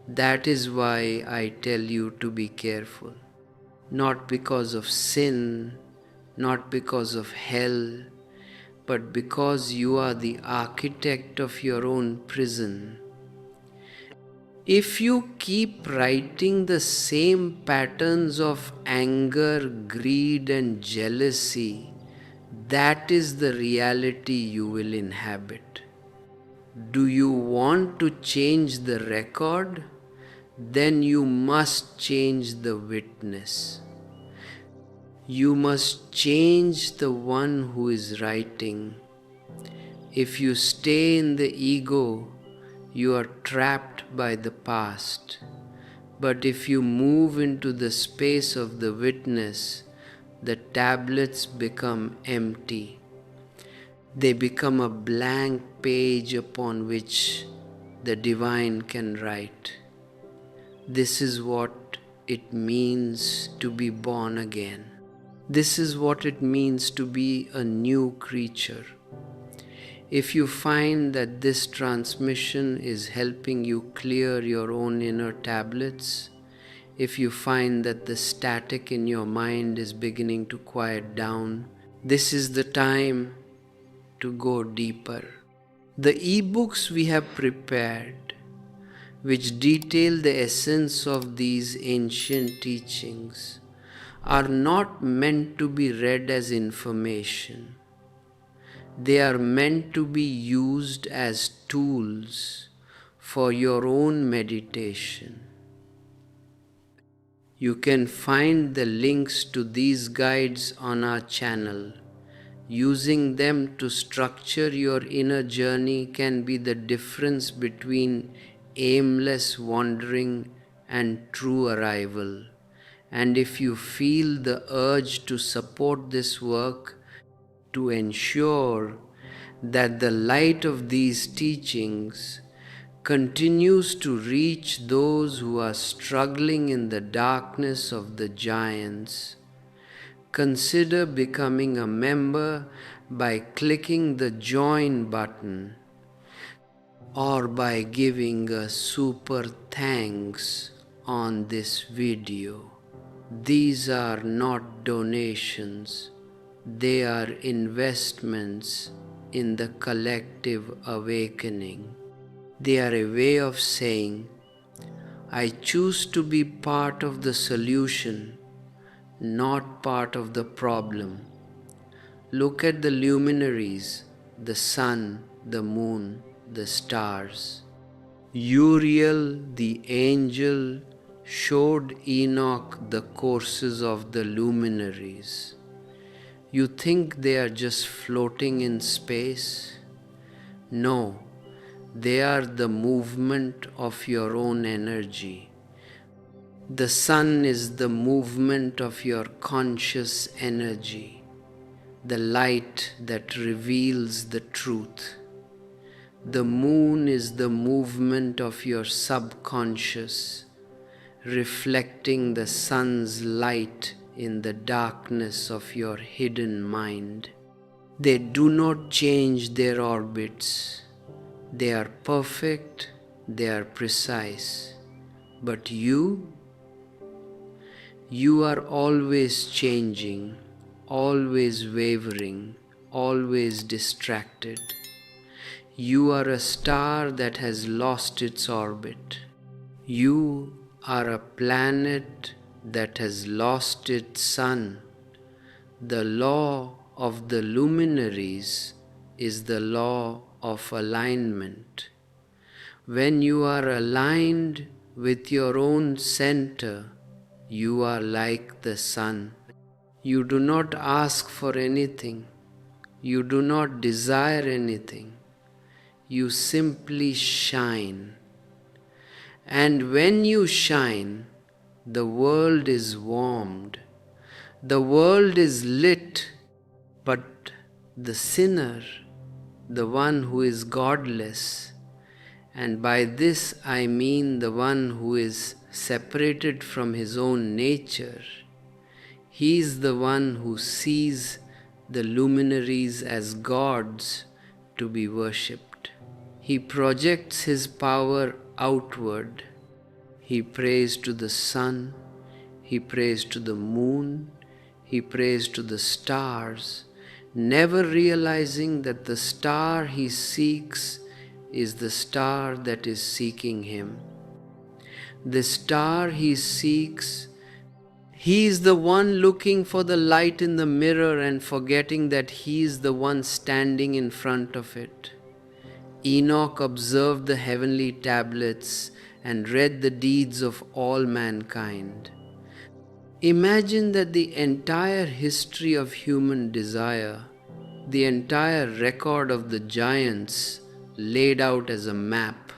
That is why I tell you to be careful. Not because of sin, not because of hell, but because you are the architect of your own prison. If you keep writing the same patterns of anger, greed, and jealousy, that is the reality you will inhabit. Do you want to change the record? Then you must change the witness. You must change the one who is writing. If you stay in the ego, you are trapped by the past. But if you move into the space of the witness, the tablets become empty. They become a blank page upon which the divine can write. This is what it means to be born again. This is what it means to be a new creature. If you find that this transmission is helping you clear your own inner tablets, if you find that the static in your mind is beginning to quiet down, this is the time to go deeper. The e-books we have prepared, which detail the essence of these ancient teachings, are not meant to be read as information. They are meant to be used as tools for your own meditation. You can find the links to these guides on our channel. Using them to structure your inner journey can be the difference between aimless wandering and true arrival. And if you feel the urge to support this work, to ensure that the light of these teachings continues to reach those who are struggling in the darkness of the giants, consider becoming a member by clicking the join button or by giving a super thanks on this video. These are not donations, they are investments in the collective awakening. They are a way of saying, I choose to be part of the solution, not part of the problem. Look at the luminaries, the sun, the moon, the stars. Uriel the angel showed Enoch the courses of the luminaries. You think they are just floating in space? No, they are the movement of your own energy. The sun is the movement of your conscious energy, the light that reveals the truth. The moon is the movement of your subconscious, reflecting the sun's light in the darkness of your hidden mind. They do not change their orbits. They are perfect, they are precise. But you are always changing, always wavering, always distracted. You are a star that has lost its orbit. You are a planet that has lost its sun. The law of the luminaries is the law of alignment. When you are aligned with your own center, you are like the sun. You do not ask for anything. You do not desire anything. You simply shine. And when you shine, the world is warmed. The world is lit, but the sinner, the one who is godless, and by this I mean the one who is separated from his own nature, he is the one who sees the luminaries as gods to be worshipped. He projects his power outward. He prays to the sun, he prays to the moon, he prays to the stars, never realizing that the star he seeks is the star that is seeking him. The star he seeks, he is the one looking for the light in the mirror and forgetting that he is the one standing in front of it. Enoch observed the heavenly tablets and read the deeds of all mankind. Imagine that the entire history of human desire, the entire record of the giants laid out as a map.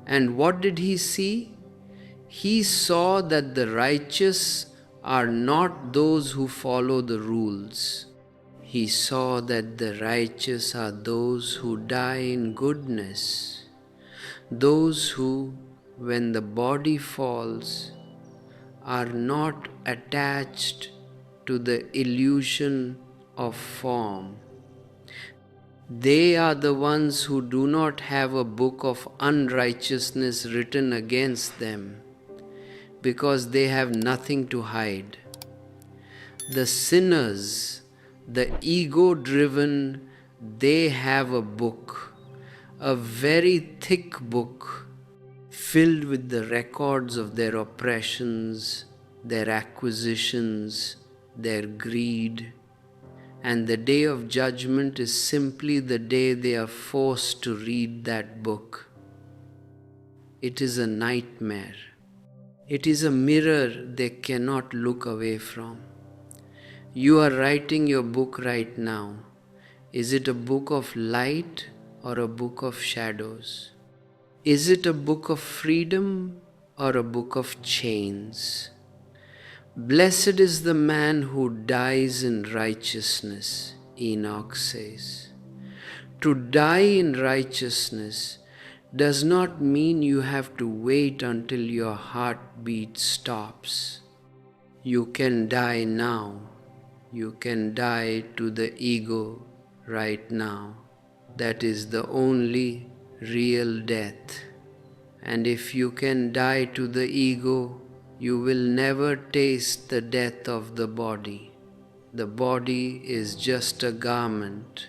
And what did he see? He saw that the righteous are not those who follow the rules. He saw that the righteous are those who die in goodness, those who, when the body falls, are not attached to the illusion of form. They are the ones who do not have a book of unrighteousness written against them, because they have nothing to hide. The sinners, the ego-driven, they have a book, a very thick book, filled with the records of their oppressions, their acquisitions, their greed. And the day of judgment is simply the day they are forced to read that book. It is a nightmare. It is a mirror they cannot look away from. You are writing your book right now. Is it a book of light or a book of shadows? Is it a book of freedom or a book of chains. Blessed is the man who dies in righteousness, Enoch says. To die in righteousness does not mean you have to wait until your heartbeat stops. You can die now. You can die to the ego right now. That is the only real death. And if you can die to the ego, you will never taste the death of the body. The body is just a garment.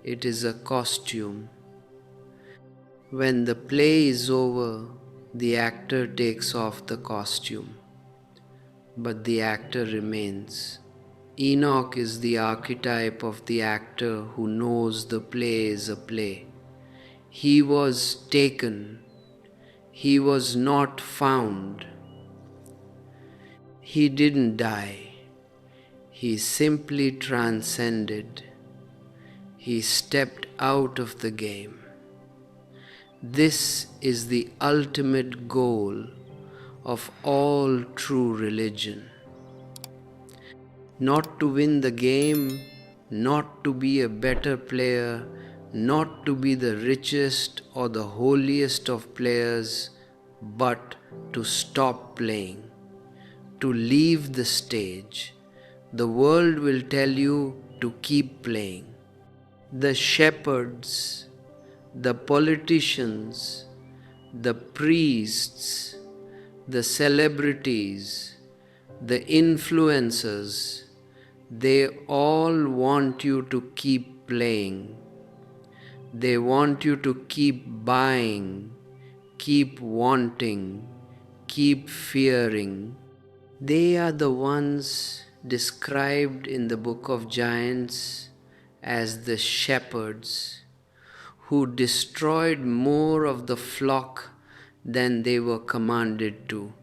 It is a costume. When the play is over, the actor takes off the costume, but the actor remains. Enoch is the archetype of the actor who knows the play is a play. He was taken. He was not found. He didn't die. He simply transcended. He stepped out of the game. This is the ultimate goal of all true religion. Not to win the game, not to be a better player, not to be the richest or the holiest of players, but to stop playing, to leave the stage. The world will tell you to keep playing. The shepherds, the politicians, the priests, the celebrities, the influencers, they all want you to keep playing. They want you to keep buying, keep wanting, keep fearing. They are the ones described in the book of Giants as the shepherds who destroyed more of the flock than they were commanded to.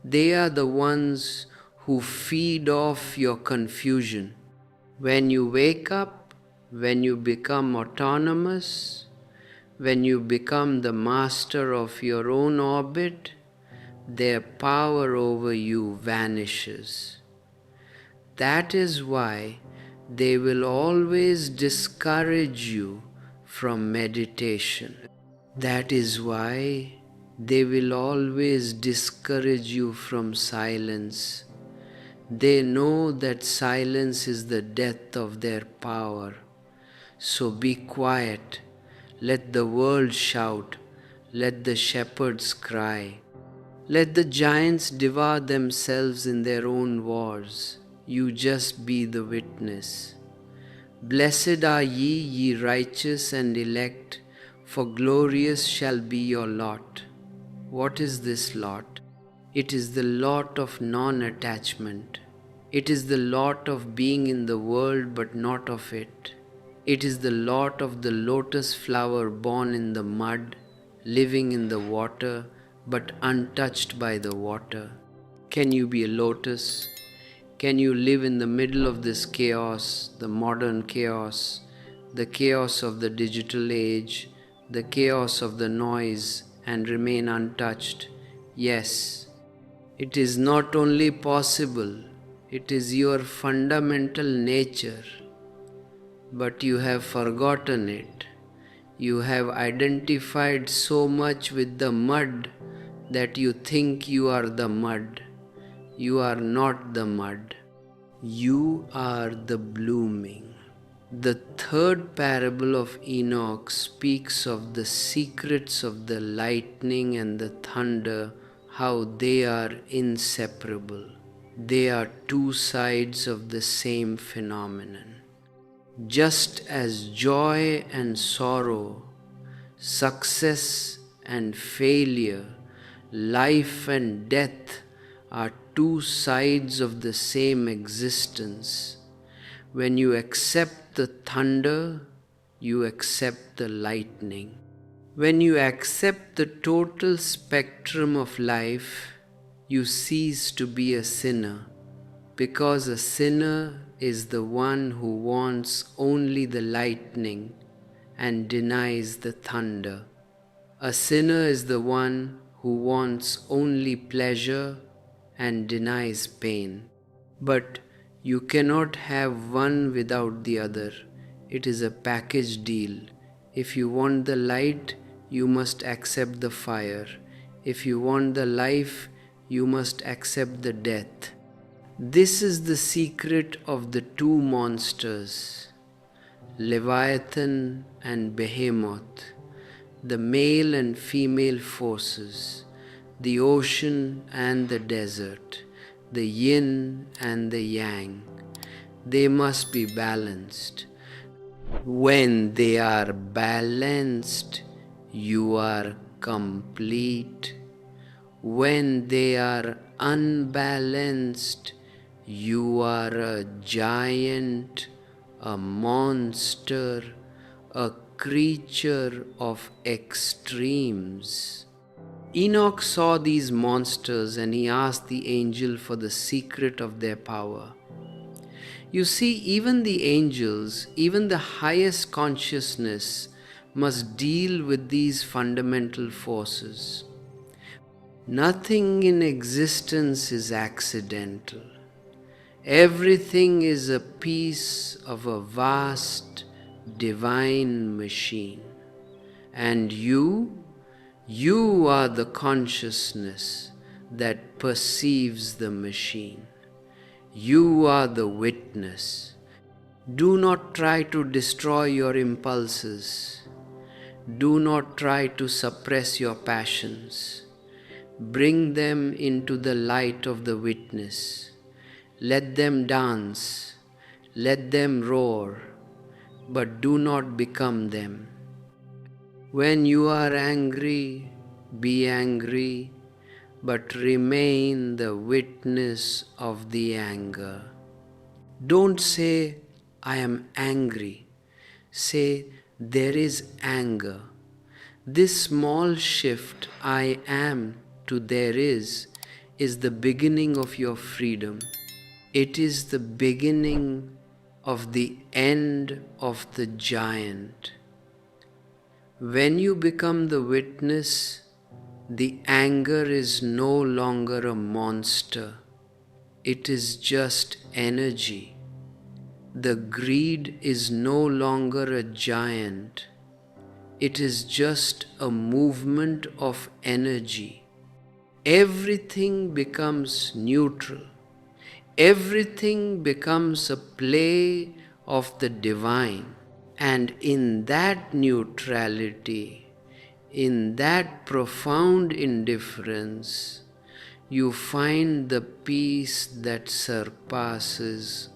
They are the ones who feed off your confusion. When you wake up, when you become autonomous, when you become the master of your own orbit, their power over you vanishes. That is why they will always discourage you from meditation. That is why they will always discourage you from silence. They know that silence is the death of their power. So be quiet. Let the world shout. Let the shepherds cry. Let the giants devour themselves in their own wars. You just be the witness. Blessed are ye, ye righteous and elect, for glorious shall be your lot. What is this lot? It is the lot of non-attachment. It is the lot of being in the world but not of it. It is the lot of the lotus flower born in the mud, living in the water but untouched by the water. Can you be a lotus? Can you live in the middle of this chaos, the modern chaos, the chaos of the digital age, the chaos of the noise, and remain untouched? Yes. It is not only possible, it is your fundamental nature, but you have forgotten it. You have identified so much with the mud that you think you are the mud. You are not the mud. You are the blooming. The third parable of Enoch speaks of the secrets of the lightning and the thunder, how they are inseparable. They are two sides of the same phenomenon. Just as joy and sorrow, success and failure, life and death are two sides of the same existence. When you accept the thunder, you accept the lightning. When you accept the total spectrum of life, you cease to be a sinner, because a sinner is the one who wants only the lightning and denies the thunder. A sinner is the one who wants only pleasure and denies pain. But you cannot have one without the other. It is a package deal. If you want the light, you must accept the fire. If you want the life, you must accept the death. This is the secret of the two monsters, Leviathan and Behemoth, the male and female forces, the ocean and the desert, the yin and the yang. They must be balanced. When they are balanced, you are complete. When they are unbalanced, you are a giant, a monster, a creature of extremes. Enoch saw these monsters and he asked the angel for the secret of their power. You see, even the angels, even the highest consciousness, must deal with these fundamental forces. Nothing in existence is accidental. Everything is a piece of a vast divine machine. And you are the consciousness that perceives the machine. You are the witness. Do not try to destroy your impulses. Do not try to suppress your passions. Bring them into the light of the witness. Let them dance. Let them roar. But do not become them. When you are angry, be angry, but remain the witness of the anger. Don't say, I am angry. Say, there is anger. This small shift, I am to there is the beginning of your freedom. It is the beginning of the end of the giant. When you become the witness, the anger is no longer a monster. It is just energy. The greed is no longer a giant. It is just a movement of energy. Everything becomes neutral. Everything becomes a play of the divine. And in that neutrality, in that profound indifference, you find the peace that surpasses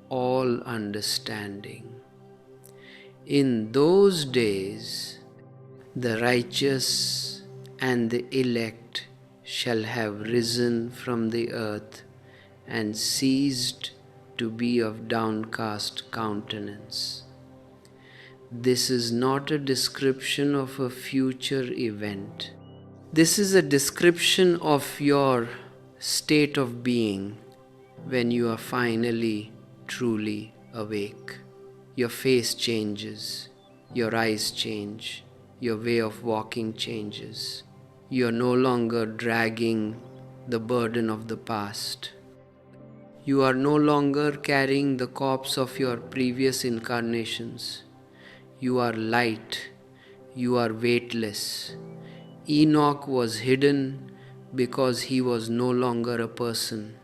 all understanding. In those days, the righteous and the elect shall have risen from the earth and ceased to be of downcast countenance. This is not a description of a future event. This is a description of your state of being when you are finally truly awake. Your face changes, your eyes change, your way of walking changes. You are no longer dragging the burden of the past. You are no longer carrying the corpse of your previous incarnations. You are light. You are weightless. Enoch was hidden because he was no longer a person.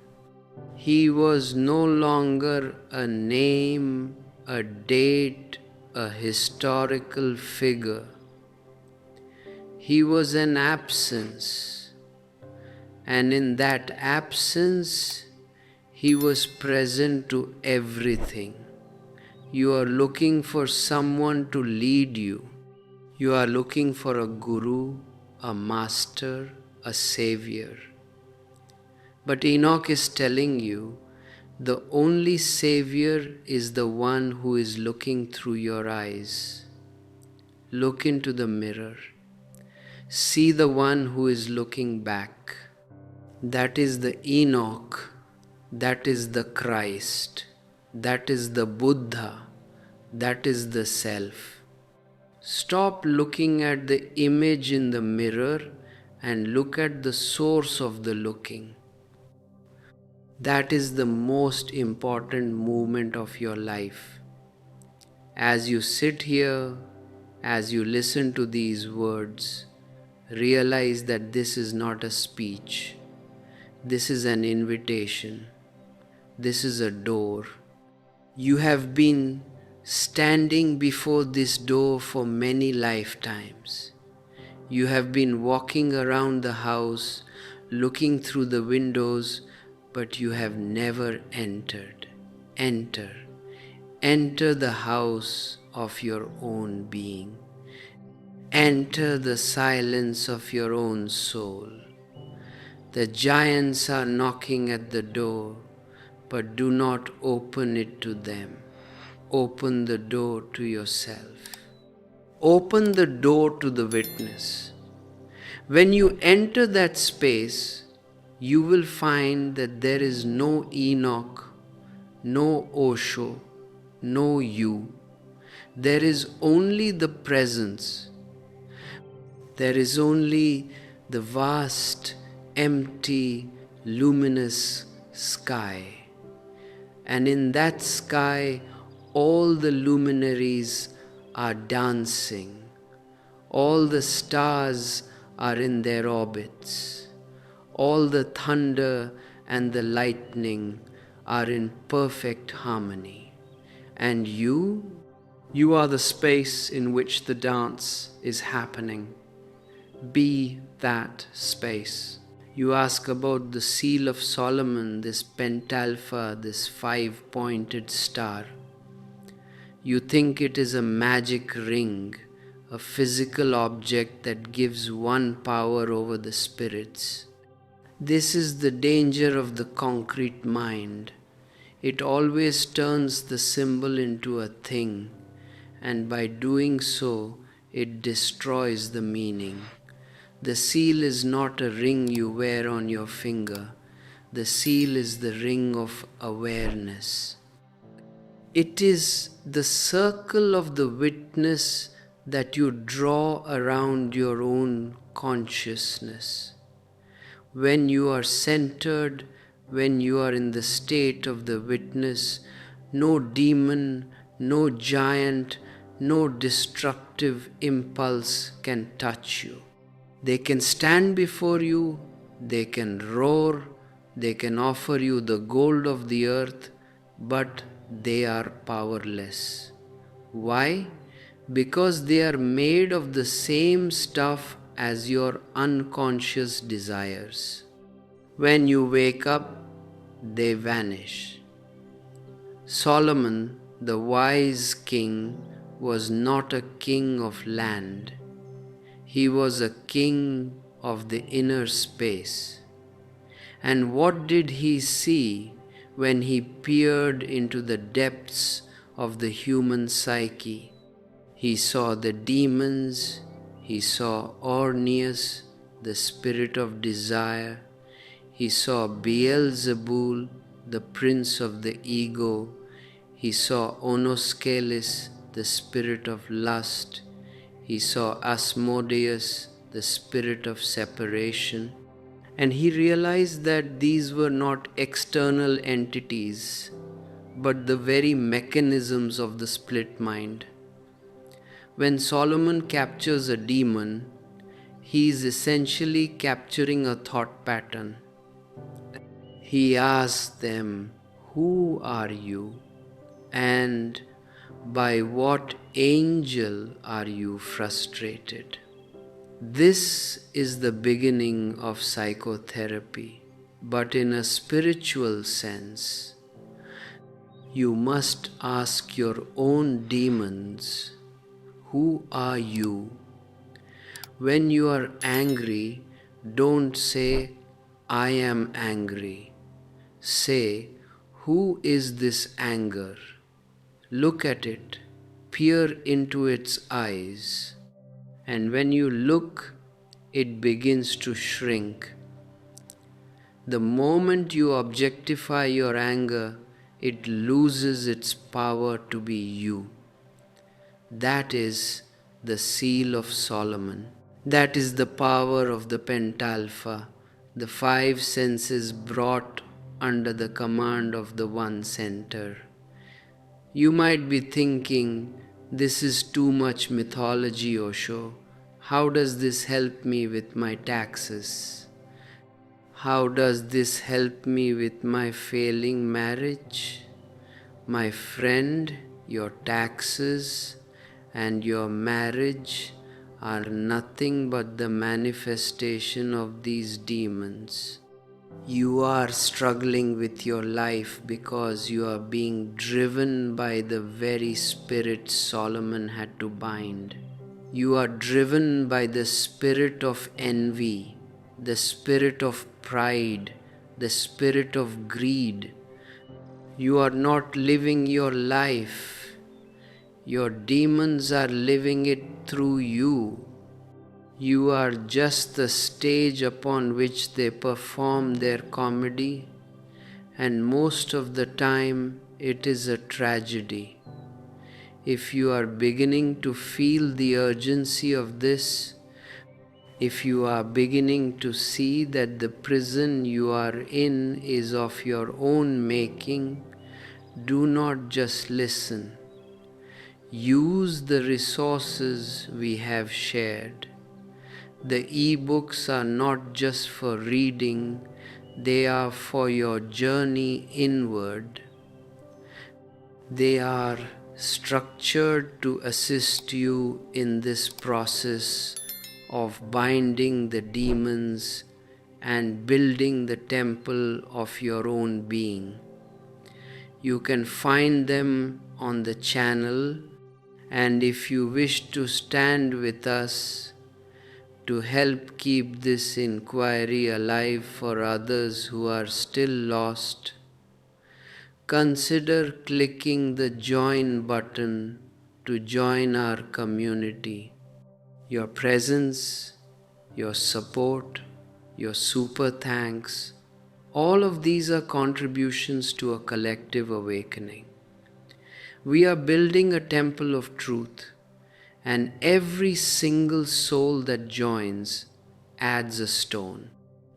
He was no longer a name, a date, a historical figure. He was an absence. And in that absence, he was present to everything. You are looking for someone to lead you. You are looking for a guru, a master, a savior. But Enoch is telling you, the only savior is the one who is looking through your eyes. Look into the mirror. See the one who is looking back. That is the Enoch. That is the Christ. That is the Buddha. That is the Self. Stop looking at the image in the mirror and look at the source of the looking. That is the most important movement of your life. As you sit here, as you listen to these words, realize that this is not a speech. This is an invitation. This is a door. You have been standing before this door for many lifetimes. You have been walking around the house, looking through the windows, but you have never entered. Enter. Enter the house of your own being. Enter the silence of your own soul. The giants are knocking at the door, but do not open it to them. Open the door to yourself. Open the door to the witness. When you enter that space, you will find that there is no Enoch, no Osho, no you. There is only the presence. There is only the vast, empty, luminous sky. And in that sky, all the luminaries are dancing. All the stars are in their orbits. All the thunder and the lightning are in perfect harmony. And you are the space in which the dance is happening. Be that space. You ask about the seal of Solomon, this pentalpha, this 5-pointed star. You think it is a magic ring, a physical object that gives one power over the spirits. This is the danger of the concrete mind. It always turns the symbol into a thing, and by doing so, it destroys the meaning. The seal is not a ring you wear on your finger. The seal is the ring of awareness. It is the circle of the witness that you draw around your own consciousness. When you are centered, when you are in the state of the witness, no demon, no giant, no destructive impulse can touch you. They can stand before you, they can roar, they can offer you the gold of the earth, but they are powerless. Why? Because they are made of the same stuff as your unconscious desires. When you wake up, they vanish. Solomon, the wise king, was not a king of land. He was a king of the inner space. And what did he see when he peered into the depths of the human psyche? He saw the demons, he saw Orneus, the spirit of desire, he saw Beelzebul, the prince of the ego, he saw Onoscalis, the spirit of lust, he saw Asmodeus, the spirit of separation, and he realized that these were not external entities, but the very mechanisms of the split mind. When Solomon captures a demon, he is essentially capturing a thought pattern. He asks them, "Who are you? And by what angel are you frustrated?" This is the beginning of psychotherapy, but in a spiritual sense. You must ask your own demons, "Who are you?" When you are angry, don't say, "I am angry." Say, "Who is this anger?" Look at it, peer into its eyes, and when you look, it begins to shrink. The moment you objectify your anger, it loses its power to be you. That is the seal of Solomon. That is the power of the pentalpha, the five senses brought under the command of the one center. You might be thinking, this is too much mythology, Osho. How does this help me with my taxes? How does this help me with my failing marriage? My friend, your taxes and your marriage are nothing but the manifestation of these demons. You are struggling with your life because you are being driven by the very spirit Solomon had to bind. You are driven by the spirit of envy, the spirit of pride, the spirit of greed. You are not living your life. Your demons are living it through you. You are just the stage upon which they perform their comedy, and most of the time it is a tragedy. If you are beginning to feel the urgency of this, if you are beginning to see that the prison you are in is of your own making, do not just listen. Use the resources we have shared. The e-books are not just for reading, they are for your journey inward. They are structured to assist you in this process of binding the demons and building the temple of your own being. You can find them on the channel, and if you wish to stand with us to help keep this inquiry alive for others who are still lost, consider clicking the join button to join our community. Your presence, your support, your super thanks, all of these are contributions to a collective awakening. We are building a temple of truth, and every single soul that joins adds a stone.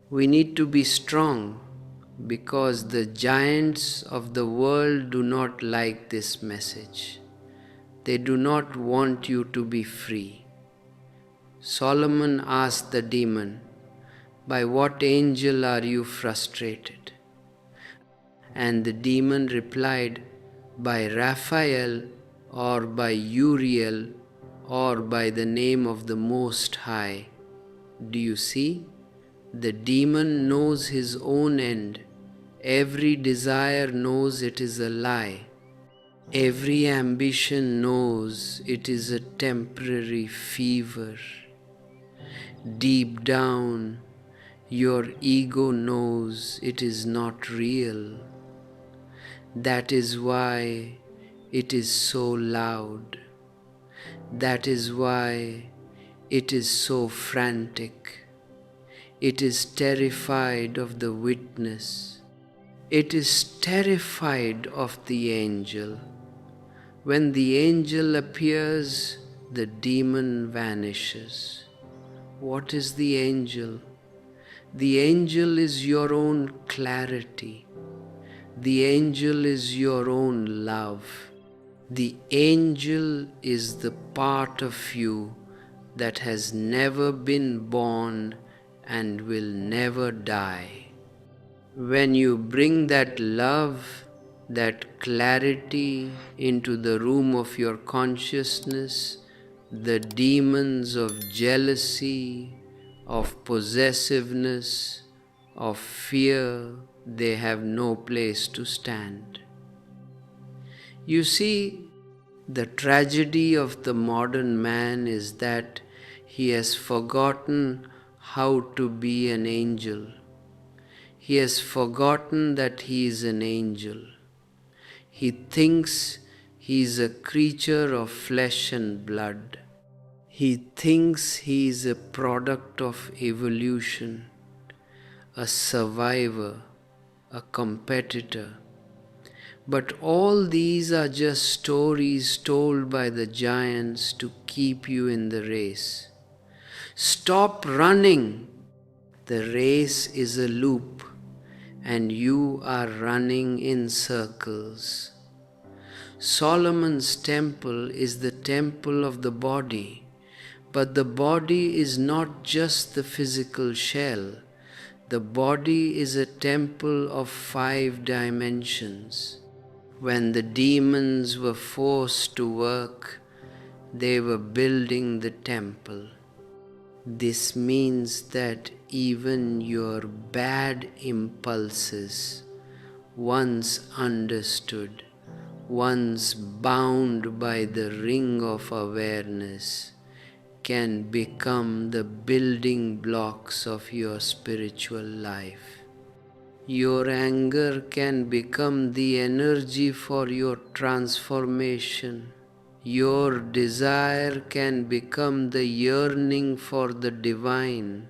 We need to be strong because the giants of the world do not like this message. They do not want you to be free. Solomon asked the demon, "By what angel are you frustrated?" And the demon replied, "By Raphael, or by Uriel, or by the name of the Most High." Do you see? The demon knows his own end. Every desire knows it is a lie. Every ambition knows it is a temporary fever. Deep down, your ego knows it is not real. That is why it is so loud. That is why it is so frantic. It is terrified of the witness. It is terrified of the angel. When the angel appears, the demon vanishes. What is the angel? The angel is your own clarity. The angel is your own love. The angel is the part of you that has never been born and will never die. When you bring that love, that clarity into the room of your consciousness, the demons of jealousy, of possessiveness, of fear, they have no place to stand. You see, the tragedy of the modern man is that he has forgotten how to be an angel. He has forgotten that he is an angel. He thinks he is a creature of flesh and blood. He thinks he is a product of evolution, a survivor, a competitor. But all these are just stories told by the giants to keep you in the race. Stop running. The race is a loop, and you are running in circles. Solomon's temple is the temple of the body, but the body is not just the physical shell. The body is a temple of 5 dimensions. When the demons were forced to work, they were building the temple. This means that even your bad impulses, once understood, once bound by the ring of awareness, can become the building blocks of your spiritual life. Your anger can become the energy for your transformation. Your desire can become the yearning for the divine.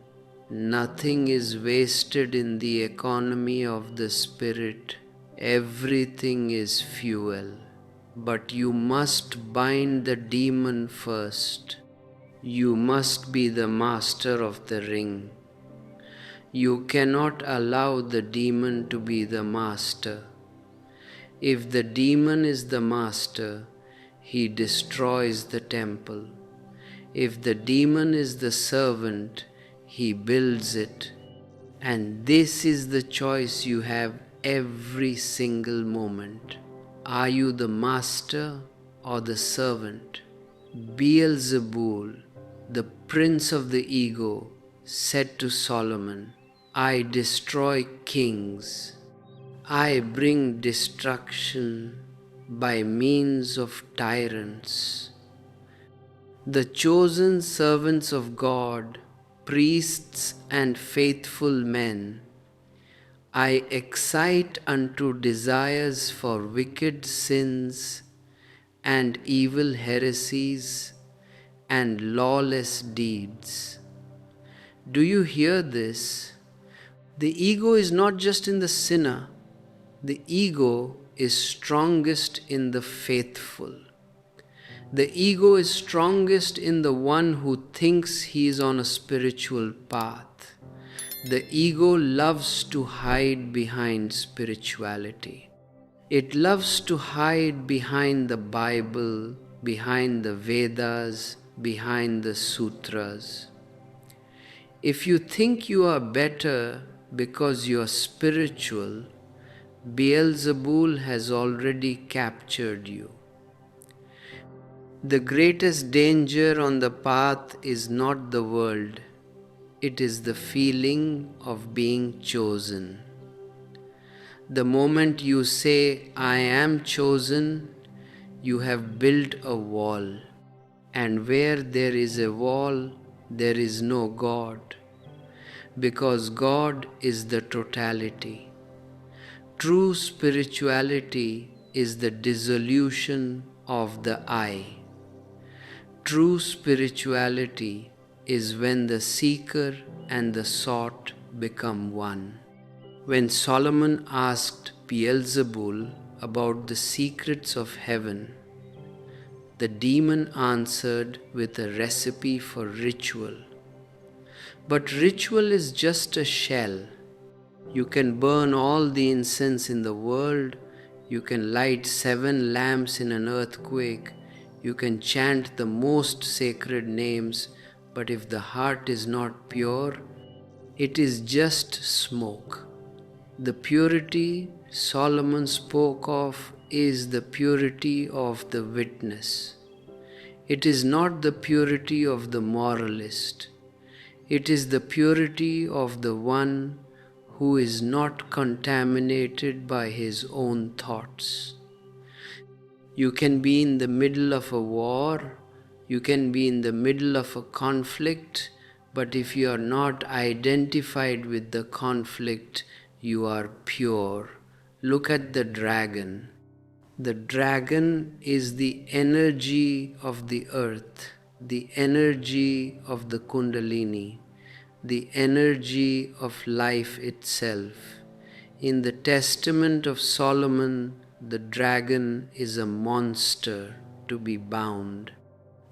Nothing is wasted in the economy of the spirit. Everything is fuel. But you must bind the demon first. You must be the master of the ring. You cannot allow the demon to be the master. If the demon is the master, he destroys the temple. If the demon is the servant, he builds it. And this is the choice you have every single moment. Are you the master or the servant? Beelzebul, the prince of the ego, said to Solomon, I destroy kings. I bring destruction by means of tyrants. The chosen servants of God, priests and faithful men, I excite unto desires for wicked sins and evil heresies and lawless deeds. Do you hear this? The ego is not just in the sinner. The ego is strongest in the faithful. The ego is strongest in the one who thinks he is on a spiritual path. The ego loves to hide behind spirituality. It loves to hide behind the Bible, behind the Vedas, behind the sutras. If you think you are better because you are spiritual, Beelzebul has already captured you. The greatest danger on the path is not the world, it is the feeling of being chosen. The moment you say, I am chosen, you have built a wall. And where there is a wall, there is no God, because God is the totality. True spirituality is the dissolution of the I. True spirituality is when the seeker and the sought become one. When Solomon asked Beelzebul about the secrets of heaven, the demon answered with a recipe for ritual. But ritual is just a shell. You can burn all the incense in the world, you can light 7 lamps in an earthquake, you can chant the most sacred names, but if the heart is not pure, it is just smoke. The purity Solomon spoke of is the purity of the witness. It is not the purity of the moralist. It is the purity of the one who is not contaminated by his own thoughts. You can be in the middle of a war, you can be in the middle of a conflict, but if you are not identified with the conflict, you are pure. Look at the dragon. The dragon is the energy of the earth, the energy of the Kundalini, the energy of life itself. In the Testament of Solomon, the dragon is a monster to be bound.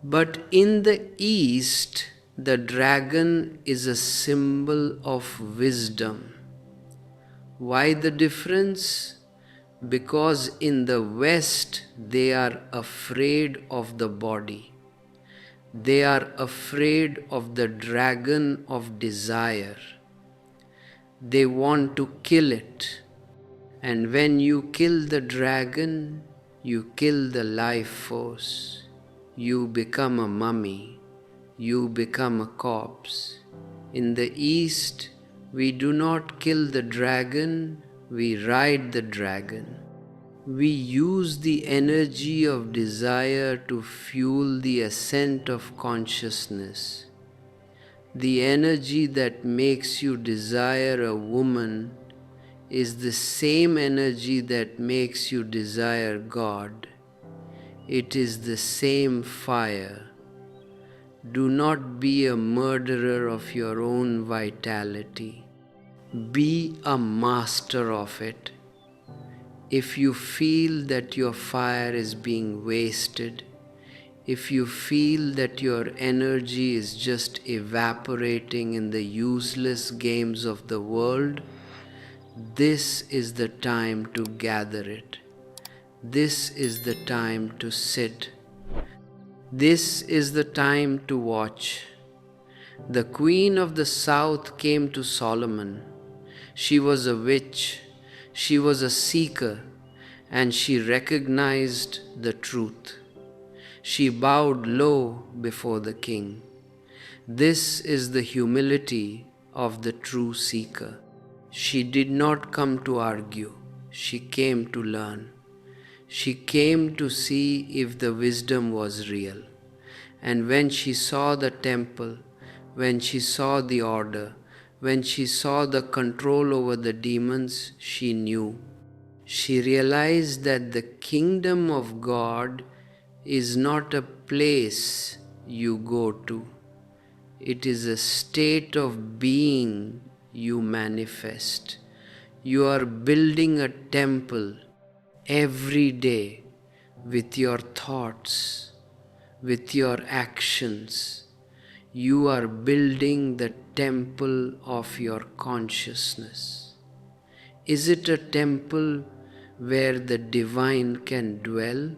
But in the East, The dragon is a symbol of wisdom. Why the difference? Because in the West they are afraid of the body. They are afraid of the dragon of desire. They want to kill it. And when you kill the dragon, you kill the life force. You become a mummy. You become a corpse. In the East, we do not kill the dragon, we ride the dragon. We use the energy of desire to fuel the ascent of consciousness. The energy that makes you desire a woman is the same energy that makes you desire God. It is the same fire. Do not be a murderer of your own vitality. Be a master of it. If you feel that your fire is being wasted, if you feel that your energy is just evaporating in the useless games of the world, this is the time to gather it. This is the time to sit. This is the time to watch. The queen of the south came to Solomon. She was a witch. She was a seeker, and she recognized the truth. She bowed low before the king. This is the humility of the true seeker. She did not come to argue. She came to learn. She came to see if the wisdom was real. And when she saw the temple, when she saw the order, when she saw the control over the demons, she knew. She realized that the kingdom of God is not a place you go to. It is a state of being you manifest. You are building a temple every day with your thoughts, with your actions. You are building the temple of your consciousness. Is it a temple where the divine can dwell?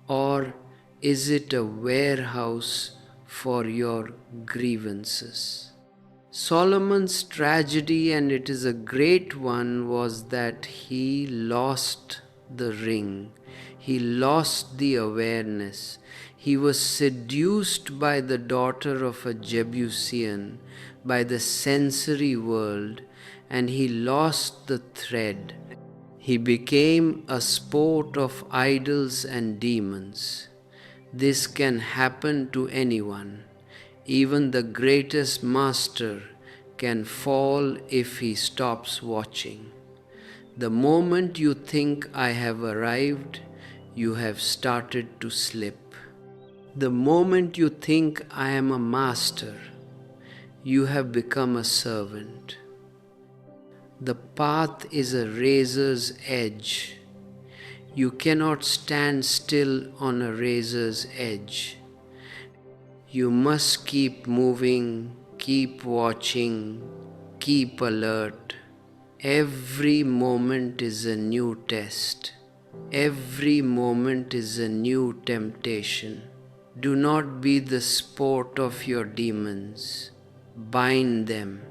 Or is it a warehouse for your grievances? Solomon's tragedy, and it is a great one, was that he lost the ring. He lost the awareness. He was seduced by the daughter of a Jebusian, by the sensory world, and he lost the thread. He became a sport of idols and demons. This can happen to anyone. Even the greatest master can fall if he stops watching. The moment you think I have arrived, you have started to slip. The moment you think I am a master, you have become a servant. The path is a razor's edge. You cannot stand still on a razor's edge. You must keep moving, keep watching, keep alert. Every moment is a new test. Every moment is a new temptation. Do not be the sport of your demons. Bind them.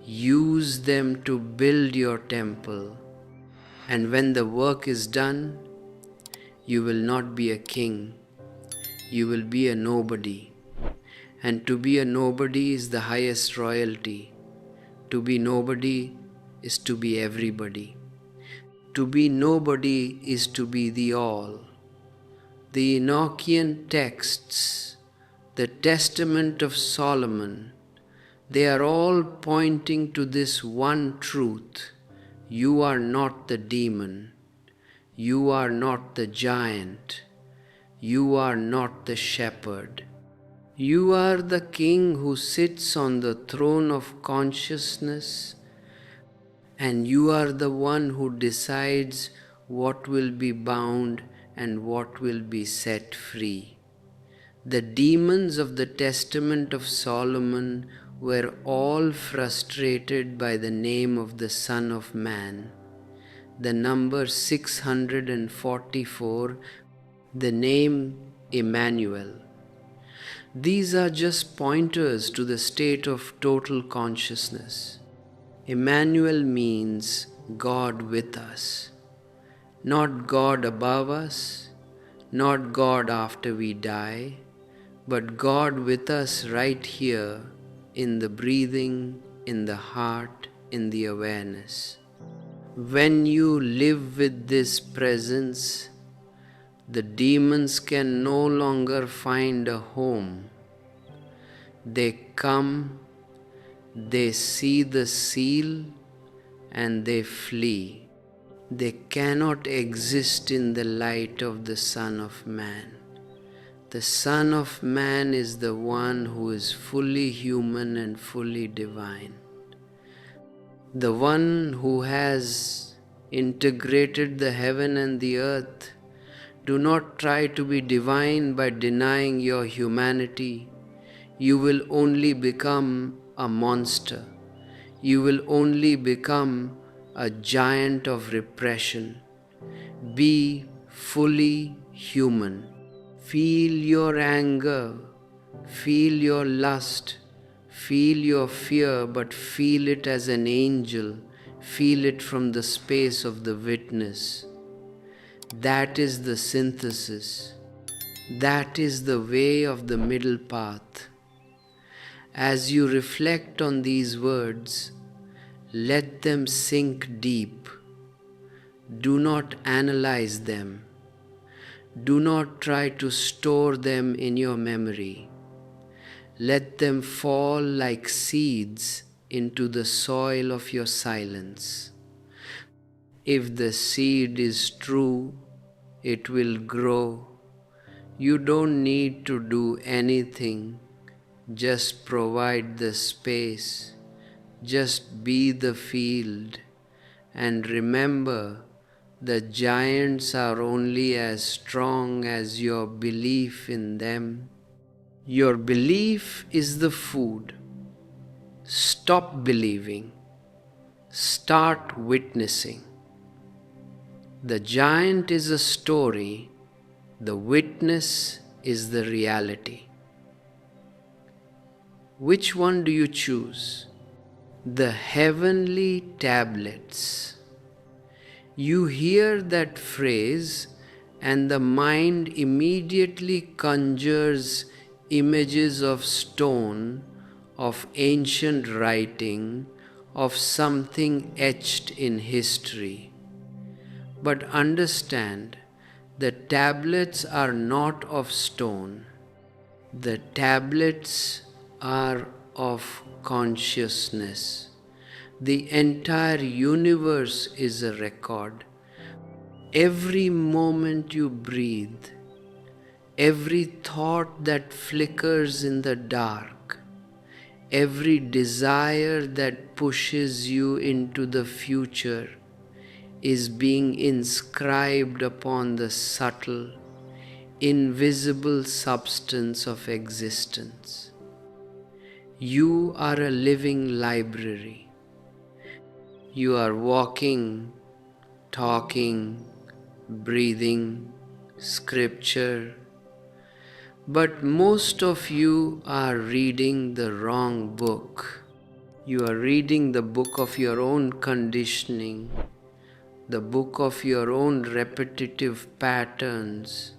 Use them to build your temple. And when the work is done, you will not be a king. You will be a nobody. And to be a nobody is the highest royalty. To be nobody is to be everybody. To be nobody is to be the all. The Enochian texts, the Testament of Solomon, they are all pointing to this one truth. You are not the demon. You are not the giant. You are not the shepherd. You are the king who sits on the throne of consciousness, and you are the one who decides what will be bound and what will be set free. The demons of the Testament of Solomon were all frustrated by the name of the Son of Man. The number 644, the name Emmanuel. These are just pointers to the state of total consciousness. Emmanuel means God with us, not God above us, not God after we die, but God with us right here in the breathing, in the heart, in the awareness. When you live with this presence, the demons can no longer find a home. They come, they see the seal, and they flee. They cannot exist in the light of the Son of Man. The Son of Man is the one who is fully human and fully divine. The one who has integrated the heaven and the earth. Do not try to be divine by denying your humanity. You will only become a monster. You will only become a giant of repression. Be fully human. Feel your anger, feel your lust, feel your fear, but feel it as an angel. Feel it from the space of the witness. That is the synthesis. That is the way of the middle path. As you reflect on these words, let them sink deep. Do not analyze them. Do not try to store them in your memory. Let them fall like seeds into the soil of your silence. If the seed is true, it will grow. You don't need to do anything. Just provide the space. Just be the field. And remember, the giants are only as strong as your belief in them. Your belief is the food. Stop believing. Start witnessing. The giant is a story. The witness is the reality. Which one do you choose? The heavenly tablets. You hear that phrase and the mind immediately conjures images of stone, of ancient writing, of something etched in history. But understand, the tablets are not of stone. The tablets are of consciousness. The entire universe is a record. Every moment you breathe, every thought that flickers in the dark, every desire that pushes you into the future is being inscribed upon the subtle, invisible substance of existence. You are a living library. You are walking, talking, breathing, scripture, but most of you are reading the wrong book. You are reading the book of your own conditioning, the book of your own repetitive patterns,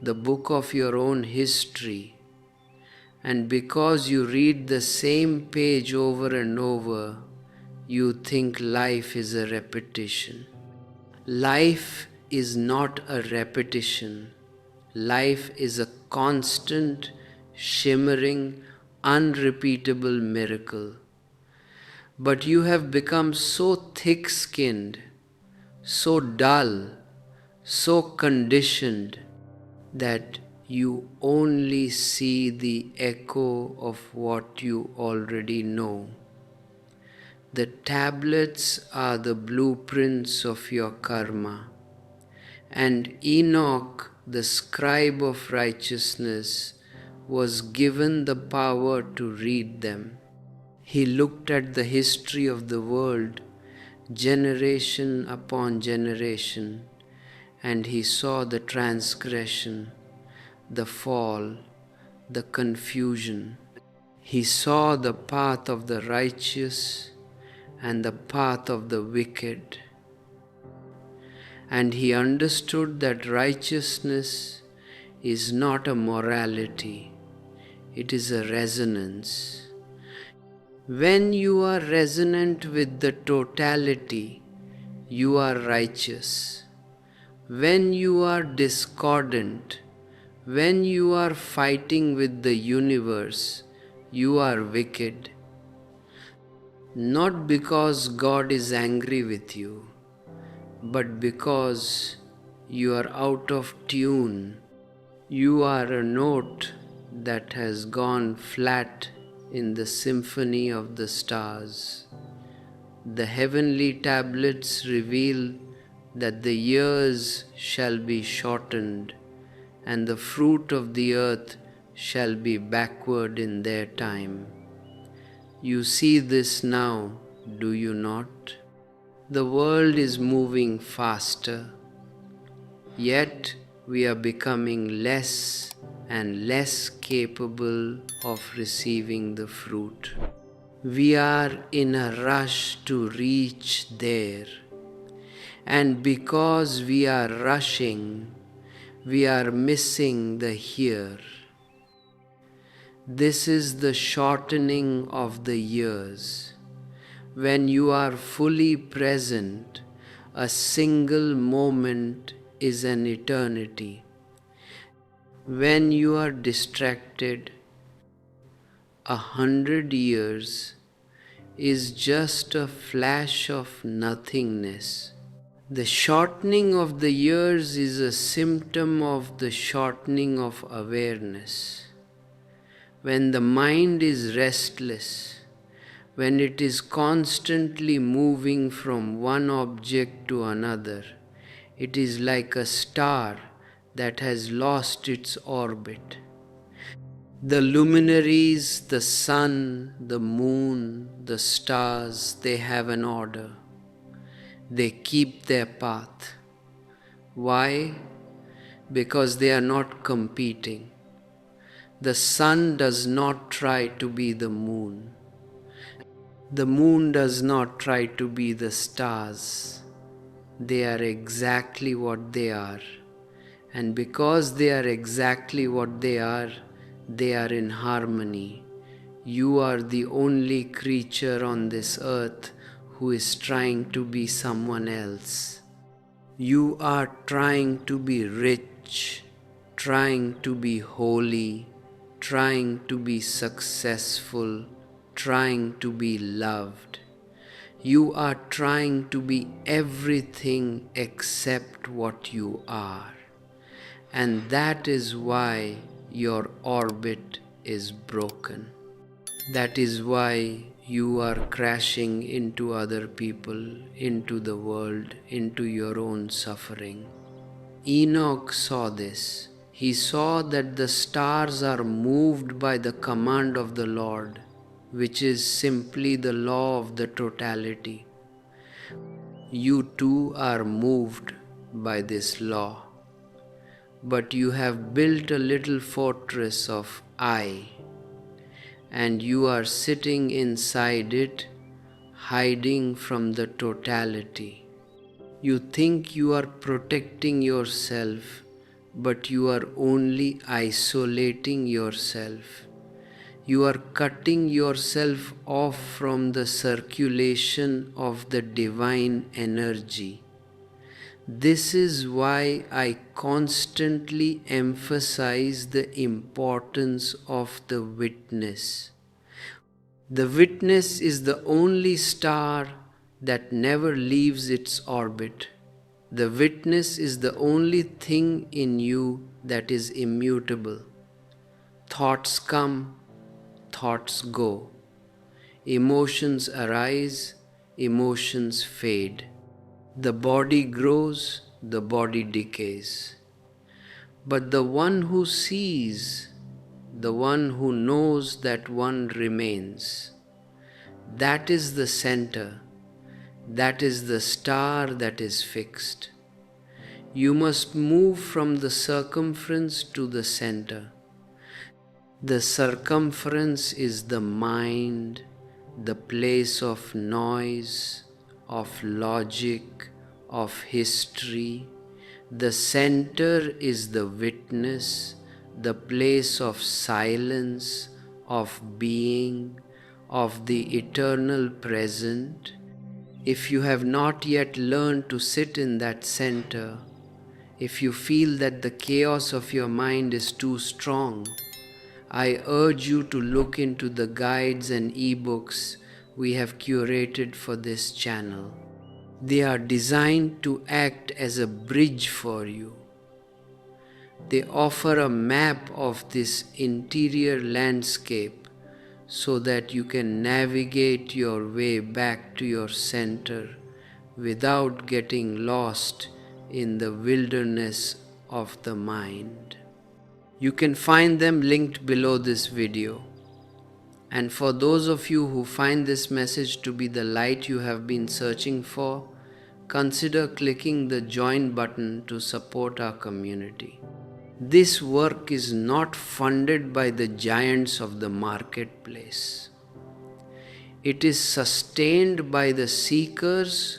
the book of your own history. And because you read the same page over and over, you think life is a repetition. Life is not a repetition. Life is a constant, shimmering, unrepeatable miracle. But you have become so thick-skinned, so dull, so conditioned that you only see the echo of what you already know. The tablets are the blueprints of your karma. And Enoch, the scribe of righteousness, was given the power to read them. He looked at the history of the world, generation upon generation, and he saw the transgression, the fall, the confusion. He saw the path of the righteous and the path of the wicked. And he understood that righteousness is not a morality, it is a resonance. When you are resonant with the totality, you are righteous. When you are discordant, when you are fighting with the universe, you are wicked. Not because God is angry with you, but because you are out of tune. You are a note that has gone flat in the symphony of the stars. The heavenly tablets reveal that the years shall be shortened, and the fruit of the earth shall be backward in their time. You see this now, do you not? The world is moving faster, yet we are becoming less and less capable of receiving the fruit. We are in a rush to reach there, and because we are rushing, we are missing the here. This is the shortening of the years. When you are fully present, a single moment is an eternity. When you are distracted, 100 years is just a flash of nothingness. The shortening of the years is a symptom of the shortening of awareness. When the mind is restless, when it is constantly moving from one object to another, it is like a star that has lost its orbit. The luminaries, the sun, the moon, the stars, they have an order. They keep their path. Why? Because they are not competing. The sun does not try to be the moon. The moon does not try to be the stars. They are exactly what they are. And because they are exactly what they are in harmony. You are the only creature on this earth who is trying to be someone else. You are trying to be rich, trying to be holy, trying to be successful, trying to be loved. You are trying to be everything except what you are. And that is why your orbit is broken. That is why you are crashing into other people, into the world, into your own suffering. Enoch saw this. He saw that the stars are moved by the command of the Lord, which is simply the law of the totality. You too are moved by this law. But you have built a little fortress of I, and you are sitting inside it, hiding from the totality. You think you are protecting yourself, but you are only isolating yourself. You are cutting yourself off from the circulation of the divine energy. This is why I constantly emphasize the importance of the witness. The witness is the only star that never leaves its orbit. The witness is the only thing in you that is immutable. Thoughts come, thoughts go. Emotions arise, emotions fade. The body grows, the body decays. But the one who sees the one who knows that one remains. That is the center. That is the star that is fixed. You must move from the circumference to the center. The circumference is the mind, the place of noise, of logic, of history. The center is the witness, the place of silence, of being, of the eternal present. If you have not yet learned to sit in that center, if you feel that the chaos of your mind is too strong, I urge you to look into the guides and ebooks we have curated for this channel. They are designed to act as a bridge for you. They offer a map of this interior landscape so that you can navigate your way back to your center without getting lost in the wilderness of the mind. You can find them linked below this video. And for those of you who find this message to be the light you have been searching for, consider clicking the join button to support our community. This work is not funded by the giants of the marketplace. It is sustained by the seekers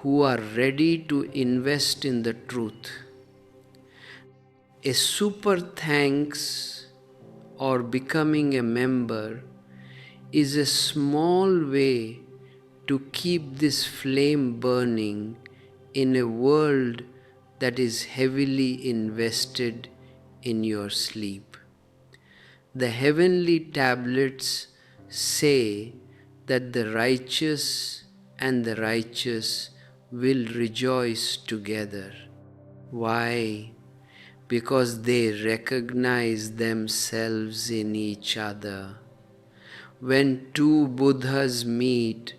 who are ready to invest in the truth. A super thanks or becoming a member is a small way to keep this flame burning in a world that is heavily invested in your sleep. The heavenly tablets say that the righteous and the righteous will rejoice together. Why? Because they recognize themselves in each other. When two Buddhas meet,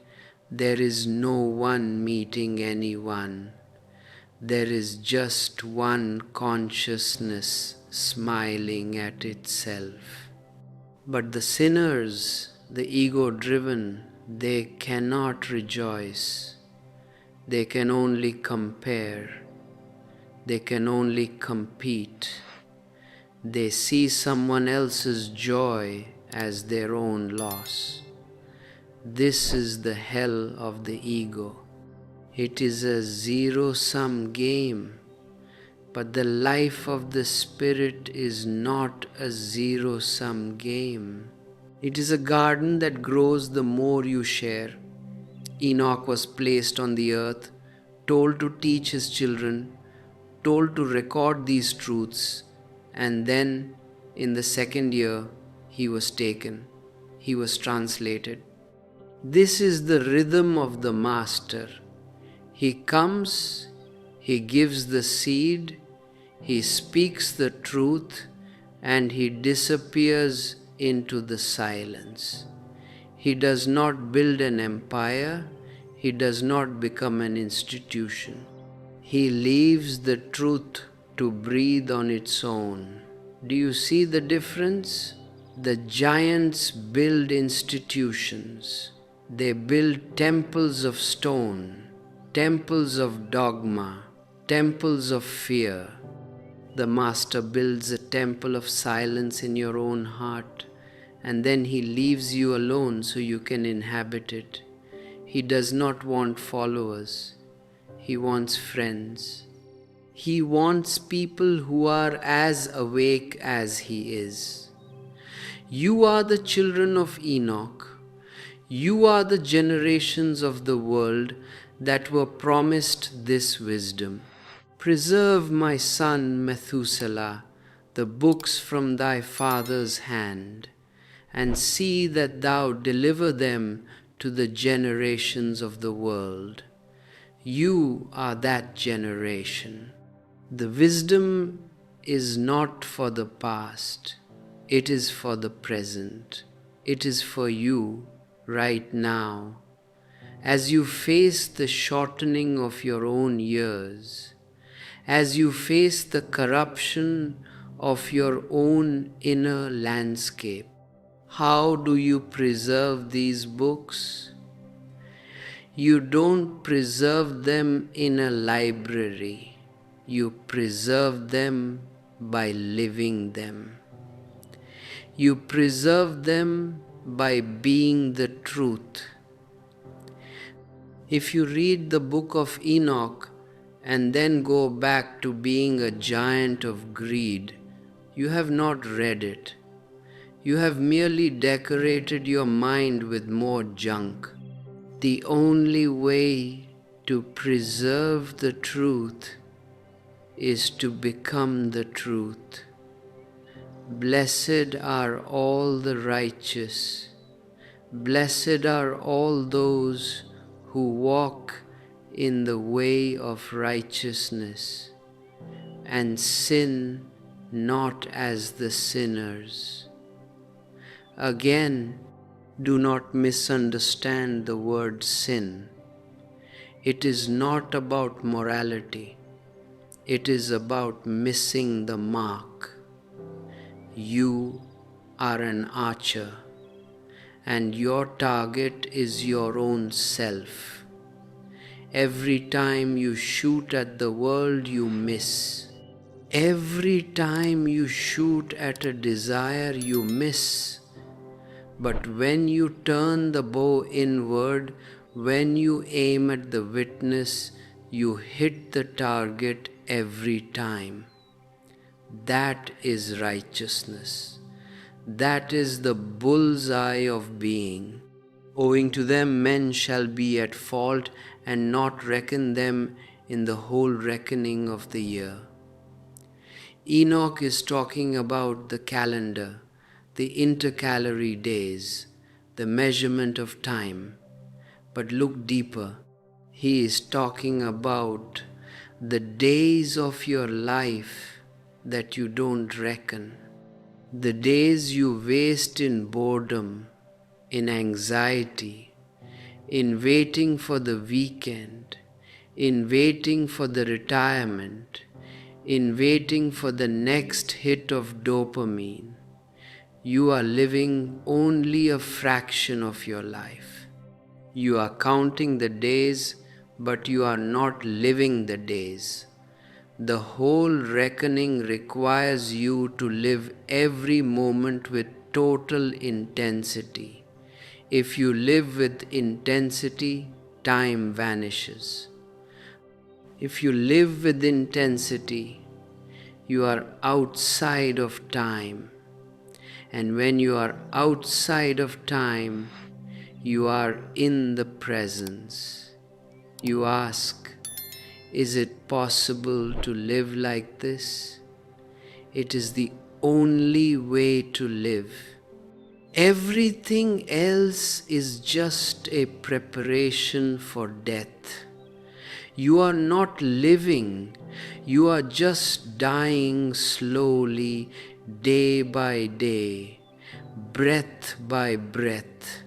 there is no one meeting anyone. There is just one consciousness smiling at itself. But the sinners, the ego-driven, they cannot rejoice. They can only compare. They can only compete. They see someone else's joy as their own loss. This is the hell of the ego. It is a zero-sum game, but the life of the spirit is not a zero-sum game. It is a garden that grows the more you share. Enoch was placed on the earth, told to teach his children, told to record these truths, and then in the second year he was taken. He was translated. This is the rhythm of the master. He comes, he gives the seed, he speaks the truth, and he disappears into the silence. He does not build an empire, he does not become an institution. He leaves the truth to breathe on its own. Do you see the difference? The giants build institutions. They build temples of stone, temples of dogma, temples of fear. The Master builds a temple of silence in your own heart, and then he leaves you alone so you can inhabit it. He does not want followers. He wants friends. He wants people who are as awake as he is. You are the children of Enoch. You are the generations of the world that were promised this wisdom. Preserve, my son Methuselah, the books from thy father's hand, and see that thou deliver them to the generations of the world. You are that generation. The wisdom is not for the past. It is for the present. It is for you right now. As you face the shortening of your own years, as you face the corruption of your own inner landscape. How do you preserve these books? You don't preserve them in a library. You preserve them by living them. You preserve them by being the truth. If you read the book of Enoch and then go back to being a giant of greed, you have not read it. You have merely decorated your mind with more junk. The only way to preserve the truth is to become the truth. Blessed are all the righteous. Blessed are all those who walk in the way of righteousness and sin not as the sinners. Again, do not misunderstand the word sin. It is not about morality. It is about missing the mark. You are an archer, and your target is your own self. Every time you shoot at the world, you miss. Every time you shoot at a desire, you miss. But when you turn the bow inward, when you aim at the witness, you hit the target every time. That is righteousness. That is the bull's-eye of being. Owing to them men shall be at fault, and not reckon them in the whole reckoning of the year. Enoch is talking about the calendar, the intercalary days, the measurement of time. But look deeper. He is talking about the days of your life that you don't reckon. The days you waste in boredom, in anxiety, in waiting for the weekend, in waiting for the retirement, in waiting for the next hit of dopamine. You are living only a fraction of your life. You are counting the days, but you are not living the days. The whole reckoning requires you to live every moment with total intensity. If you live with intensity, time vanishes. If you live with intensity, you are outside of time. And when you are outside of time, you are in the presence. You ask, is it possible to live like this? It is the only way to live. Everything else is just a preparation for death. You are not living, you are just dying slowly, day by day, breath by breath,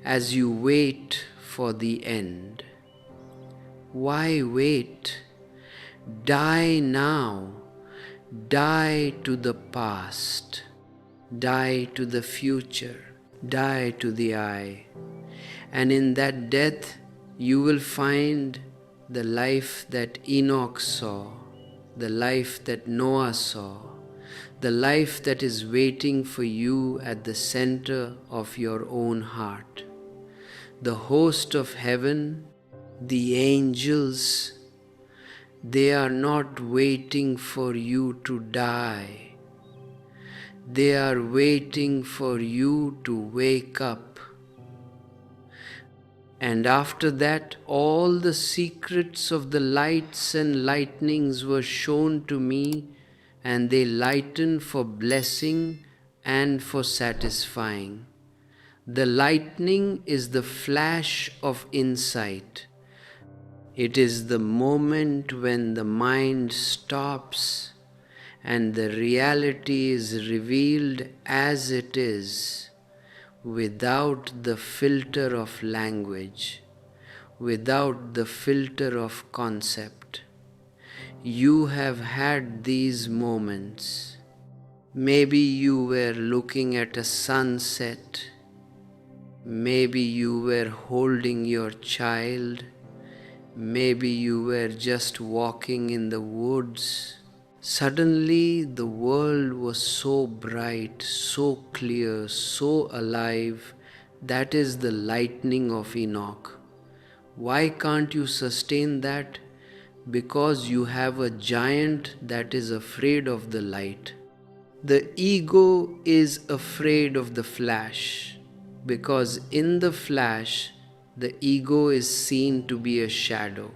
as you wait for the end. Why wait? Die now. Die to the past. Die to the future. Die to the I. And in that death, you will find the life that Enoch saw, the life that Noah saw, the life that is waiting for you at the center of your own heart. The host of heaven, the angels, they are not waiting for you to die. They are waiting for you to wake up. And after that, all the secrets of the lights and lightnings were shown to me, and they lighten for blessing and for satisfying. The lightning is the flash of insight. It is the moment when the mind stops and the reality is revealed as it is, without the filter of language, without the filter of concept. You have had these moments. Maybe you were looking at a sunset. Maybe you were holding your child. Maybe you were just walking in the woods. Suddenly, the world was so bright, so clear, so alive. That is the lightning of Enoch. Why can't you sustain that? Because you have a giant that is afraid of the light. The ego is afraid of the flash, because in the flash, the ego is seen to be a shadow.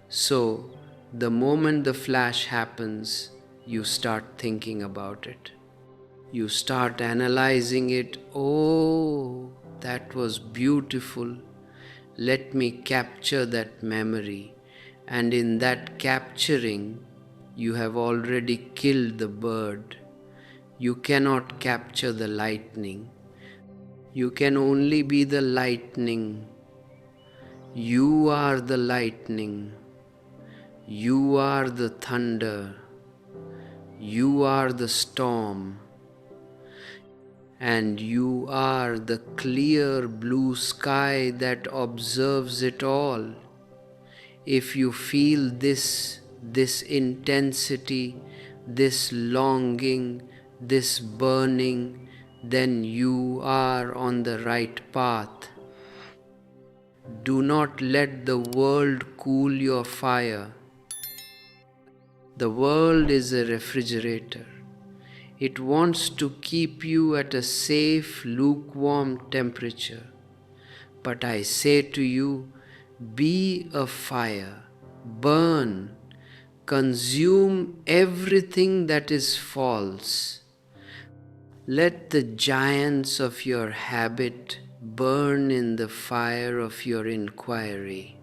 So, the moment the flash happens, you start thinking about it. You start analyzing it. Oh, that was beautiful. Let me capture that memory. And in that capturing, you have already killed the bird. You cannot capture the lightning. You can only be the lightning. You are the lightning. You are the thunder. You are the storm. And you are the clear blue sky that observes it all. If you feel this intensity, this longing, this burning, then you are on the right path. Do not let the world cool your fire. The world is a refrigerator. It wants to keep you at a safe, lukewarm temperature. But I say to you, be a fire, burn, consume everything that is false. Let the giants of your habit burn in the fire of your inquiry.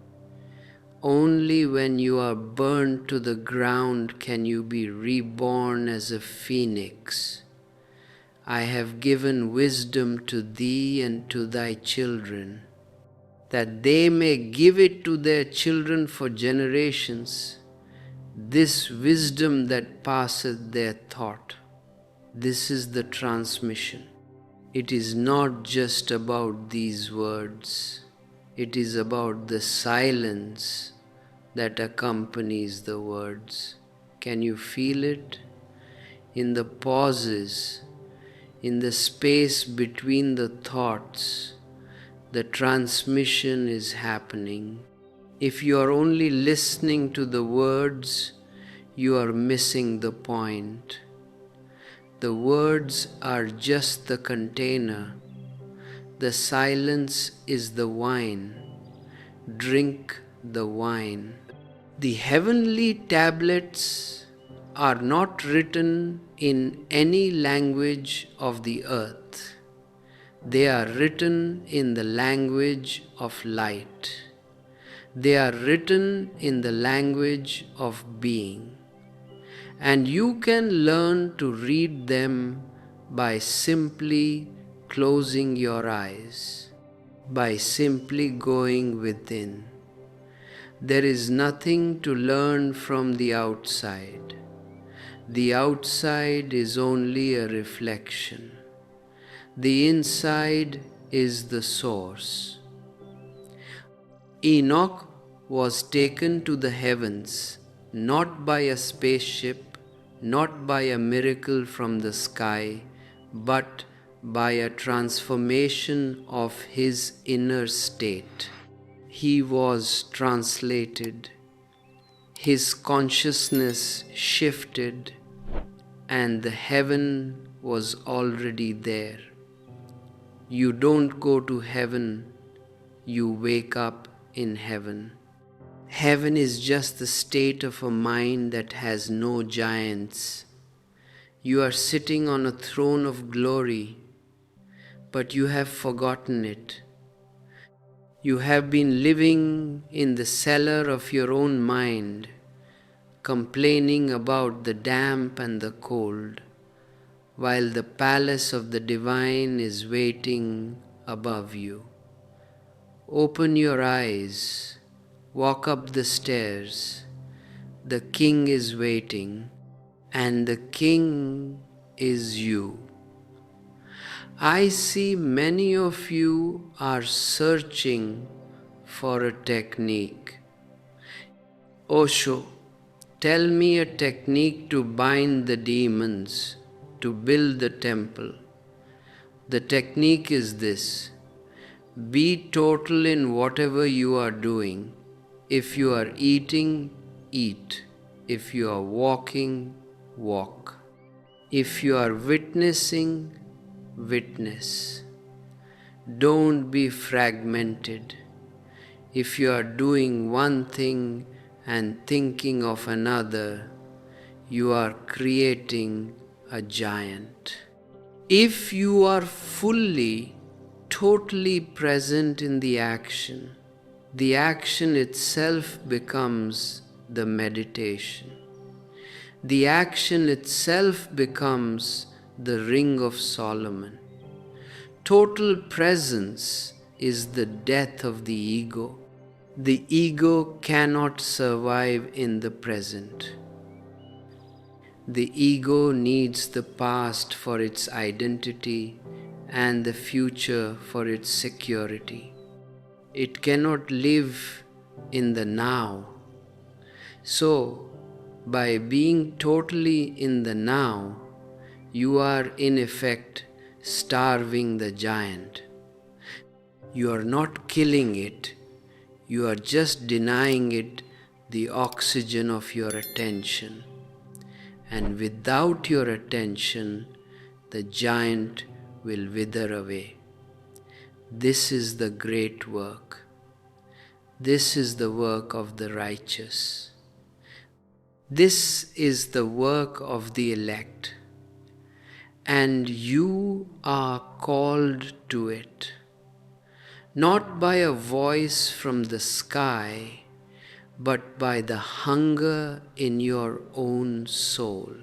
Only when you are burned to the ground can you be reborn as a phoenix. I have given wisdom to thee and to thy children, that they may give it to their children for generations, this wisdom that passeth their thought. This is the transmission. It is not just about these words. It is about the silence that accompanies the words. Can you feel it? In the pauses, in the space between the thoughts, the transmission is happening. If you are only listening to the words, you are missing the point. The words are just the container. The silence is the wine. Drink the wine. The heavenly tablets are not written in any language of the earth. They are written in the language of light. They are written in the language of being. And you can learn to read them by simply closing your eyes, by simply going within. There is nothing to learn from the outside. The outside is only a reflection. The inside is the source. Enoch was taken to the heavens, not by a spaceship, not by a miracle from the sky, but by a transformation of his inner state. He was translated, his consciousness shifted, and the heaven was already there. You don't go to heaven, you wake up in heaven. Heaven is just the state of a mind that has no giants. You are sitting on a throne of glory, but you have forgotten it. You have been living in the cellar of your own mind, complaining about the damp and the cold, while the palace of the divine is waiting above you. Open your eyes, walk up the stairs. The king is waiting, and the king is you. I see many of you are searching for a technique. Osho, tell me a technique to bind the demons, to build the temple. The technique is this: be total in whatever you are doing. If you are eating, eat. If you are walking, walk. If you are witnessing, witness. Don't be fragmented. If you are doing one thing and thinking of another, you are creating a giant. If you are fully, totally present in the action itself becomes the meditation. The action itself becomes the Ring of Solomon. Total presence is the death of the ego. The ego cannot survive in the present. The ego needs the past for its identity and the future for its security. It cannot live in the now. So, by being totally in the now, you are in effect starving the giant. You are not killing it, you are just denying it the oxygen of your attention. And without your attention, the giant will wither away. This is the great work. This is the work of the righteous. This is the work of the elect. And you are called to it, not by a voice from the sky, but by the hunger in your own soul.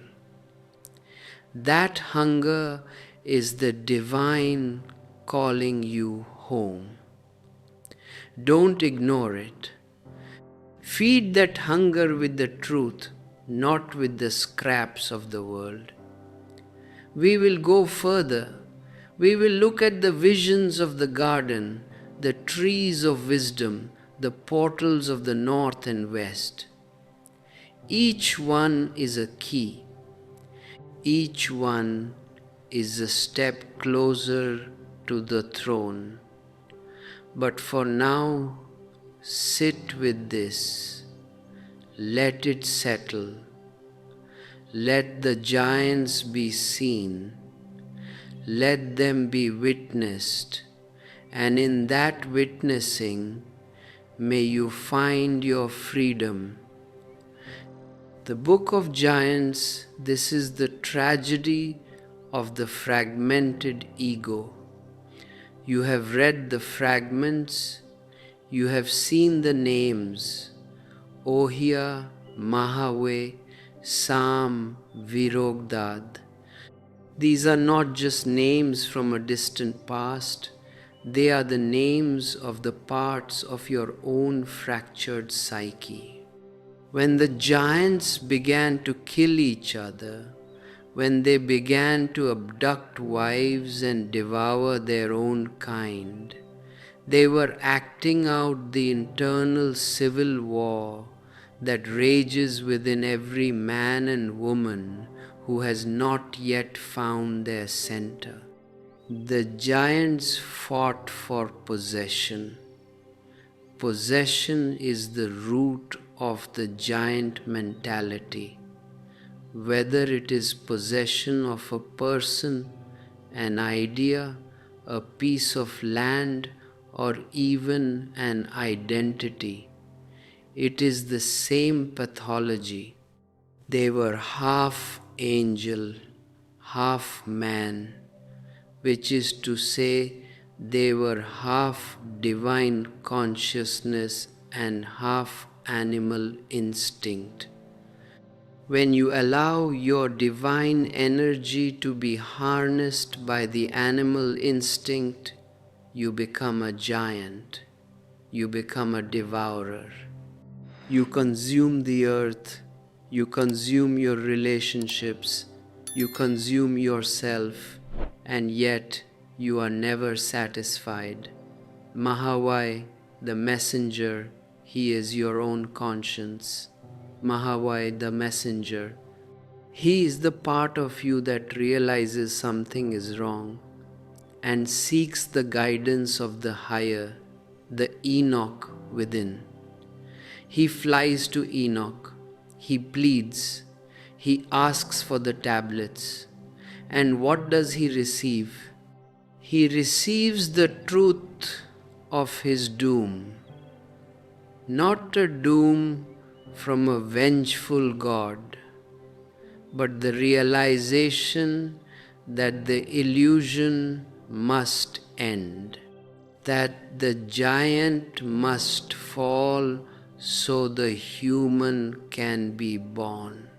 That hunger is the divine calling you home. Don't ignore it. Feed that hunger with the truth, not with the scraps of the world. We will go further. We will look at the visions of the garden, the trees of wisdom, the portals of the north and west. Each one is a key. Each one is a step closer to the throne. But for now, sit with this. Let it settle. Let the giants be seen. Let them be witnessed. And in that witnessing, may you find your freedom. The Book of Giants, this is the tragedy of the fragmented ego. You have read the fragments, you have seen the names, Ohia, Mahave, Sam, Virogdad. These are not just names from a distant past, they are the names of the parts of your own fractured psyche. When the giants began to kill each other, when they began to abduct wives and devour their own kind, they were acting out the internal civil war that rages within every man and woman who has not yet found their center. The giants fought for possession. Possession is the root of the giant mentality. Whether it is possession of a person, an idea, a piece of land, or even an identity, it is the same pathology. They were half angel, half man, which is to say, they were half divine consciousness and half animal instinct. When you allow your divine energy to be harnessed by the animal instinct, you become a giant. You become a devourer. You consume the earth. You consume your relationships. You consume yourself, and yet you are never satisfied. Mahavai, the messenger, he is your own conscience. Mahavai, the messenger, he is the part of you that realizes something is wrong and seeks the guidance of the higher, the Enoch within. He flies to Enoch, he pleads, he asks for the tablets. And what does he receive? He receives the truth of his doom, not a doom from a vengeful God, but the realization that the illusion must end, that the giant must fall so the human can be born.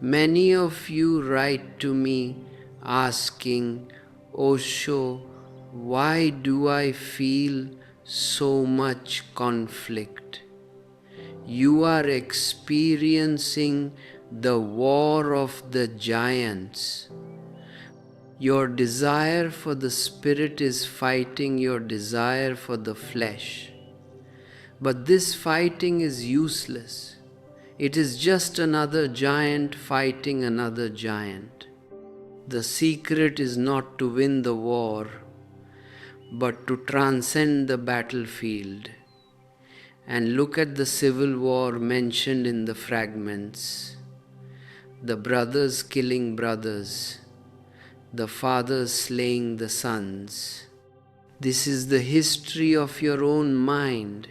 Many of you write to me asking, Osho, why do I feel so much conflict? You are experiencing the war of the giants. Your desire for the spirit is fighting your desire for the flesh. But this fighting is useless. It is just another giant fighting another giant. The secret is not to win the war, but to transcend the battlefield. And look at the civil war mentioned in the fragments. The brothers killing brothers, the fathers slaying the sons. This is the history of your own mind.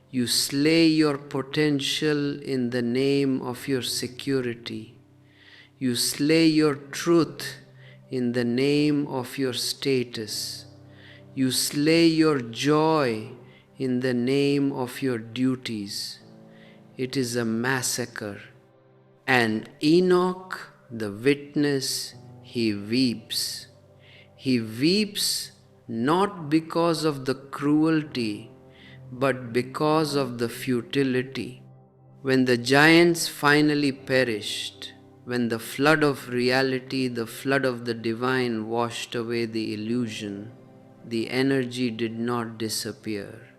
You slay your potential in the name of your security. You slay your truth in the name of your status. You slay your joy in the name of your duties. It is a massacre. And Enoch, the witness, he weeps. He weeps not because of the cruelty, but because of the futility. When the giants finally perished, when the flood of reality, the flood of the divine washed away the illusion, the energy did not disappear.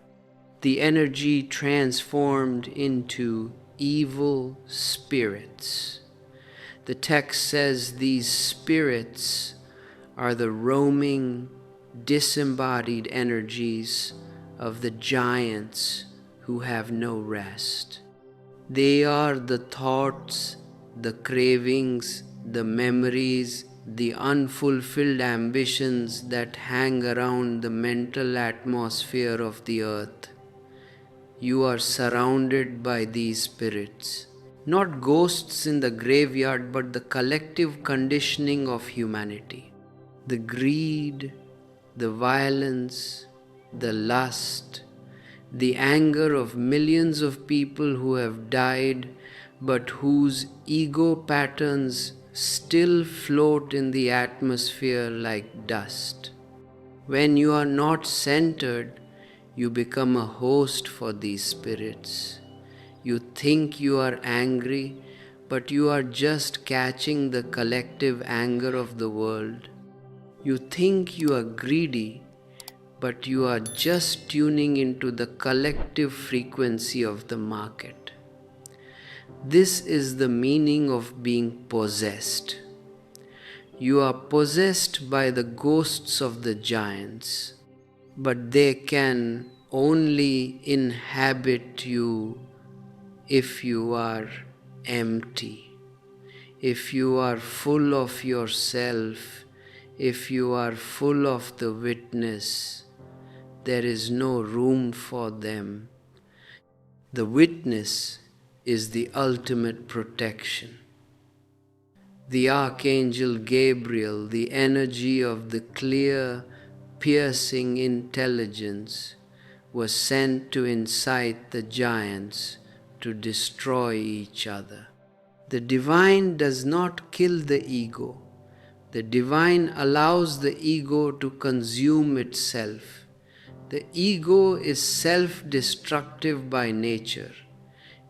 The energy transformed into evil spirits. The text says these spirits are the roaming, disembodied energies of the giants who have no rest. They are the thoughts, the cravings, the memories, the unfulfilled ambitions that hang around the mental atmosphere of the earth. You are surrounded by these spirits, not ghosts in the graveyard, but the collective conditioning of humanity. The greed, the violence, the lust, the anger of millions of people who have died, but whose ego patterns still float in the atmosphere like dust. When you are not centered, you become a host for these spirits. You think you are angry, but you are just catching the collective anger of the world. You think you are greedy, but you are just tuning into the collective frequency of the market. This is the meaning of being possessed. You are possessed by the ghosts of the giants, but they can only inhabit you if you are empty, if you are full of yourself, if you are full of the witness. There is no room for them. The witness is the ultimate protection. The Archangel Gabriel, the energy of the clear, piercing intelligence, was sent to incite the giants to destroy each other. The divine does not kill the ego. The divine allows the ego to consume itself. The ego is self-destructive by nature.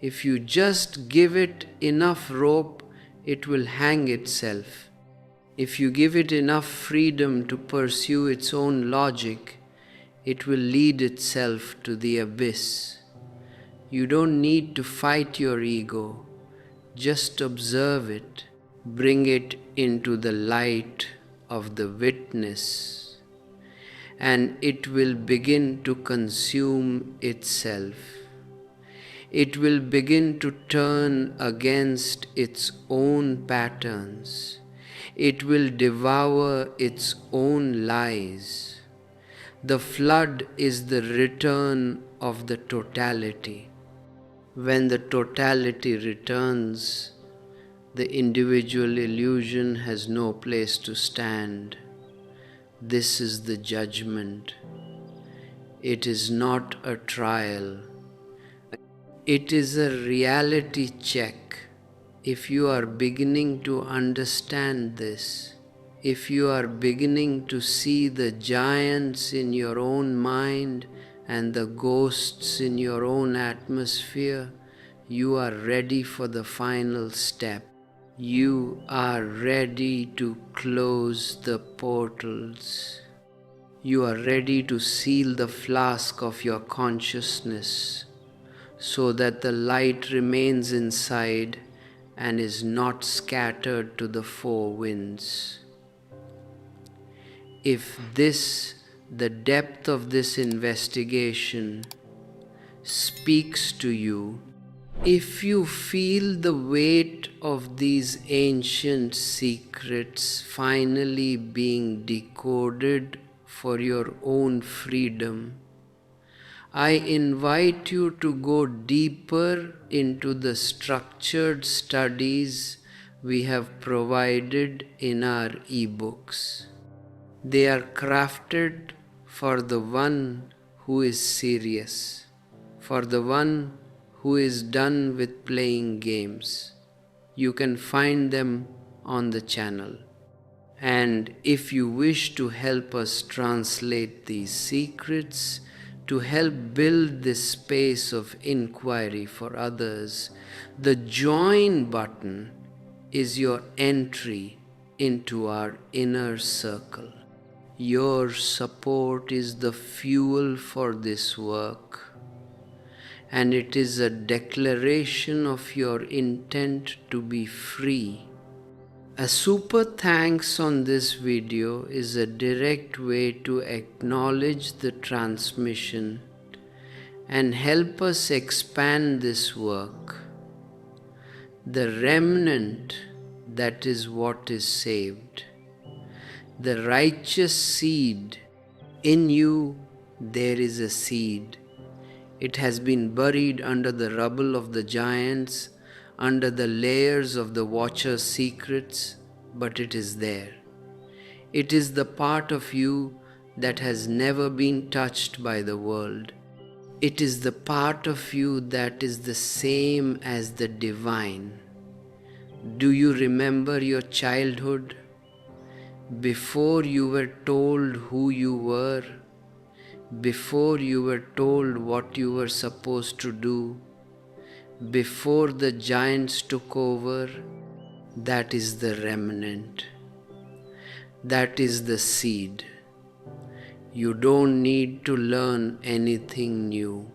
If you just give it enough rope, it will hang itself. If you give it enough freedom to pursue its own logic, it will lead itself to the abyss. You don't need to fight your ego, just observe it, bring it into the light of the witness, and it will begin to consume itself. It will begin to turn against its own patterns. It will devour its own lies. The flood is the return of the totality. When the totality returns, the individual illusion has no place to stand. This is the judgment. It is not a trial. It is a reality check. If you are beginning to understand this, if you are beginning to see the giants in your own mind and the ghosts in your own atmosphere, you are ready for the final step. You are ready to close the portals. You are ready to seal the flask of your consciousness so that the light remains inside and is not scattered to the four winds. If this, the depth of this investigation, speaks to you, if you feel the weight of these ancient secrets finally being decoded for your own freedom, I invite you to go deeper into the structured studies we have provided in our ebooks. They are crafted for the one who is serious, for the one who is done with playing games. You can find them on the channel. And if you wish to help us translate these secrets, to help build this space of inquiry for others, the join button is your entry into our inner circle. Your support is the fuel for this work, and it is a declaration of your intent to be free. A super thanks on this video is a direct way to acknowledge the transmission and help us expand this work. The remnant, that is what is saved. The righteous seed, in you there is a seed. It has been buried under the rubble of the giants, under the layers of the Watcher's secrets, but it is there. It is the part of you that has never been touched by the world. It is the part of you that is the same as the divine. Do you remember your childhood? Before you were told who you were, before you were told what you were supposed to do, before the giants took over, that is the remnant. That is the seed. You don't need to learn anything new.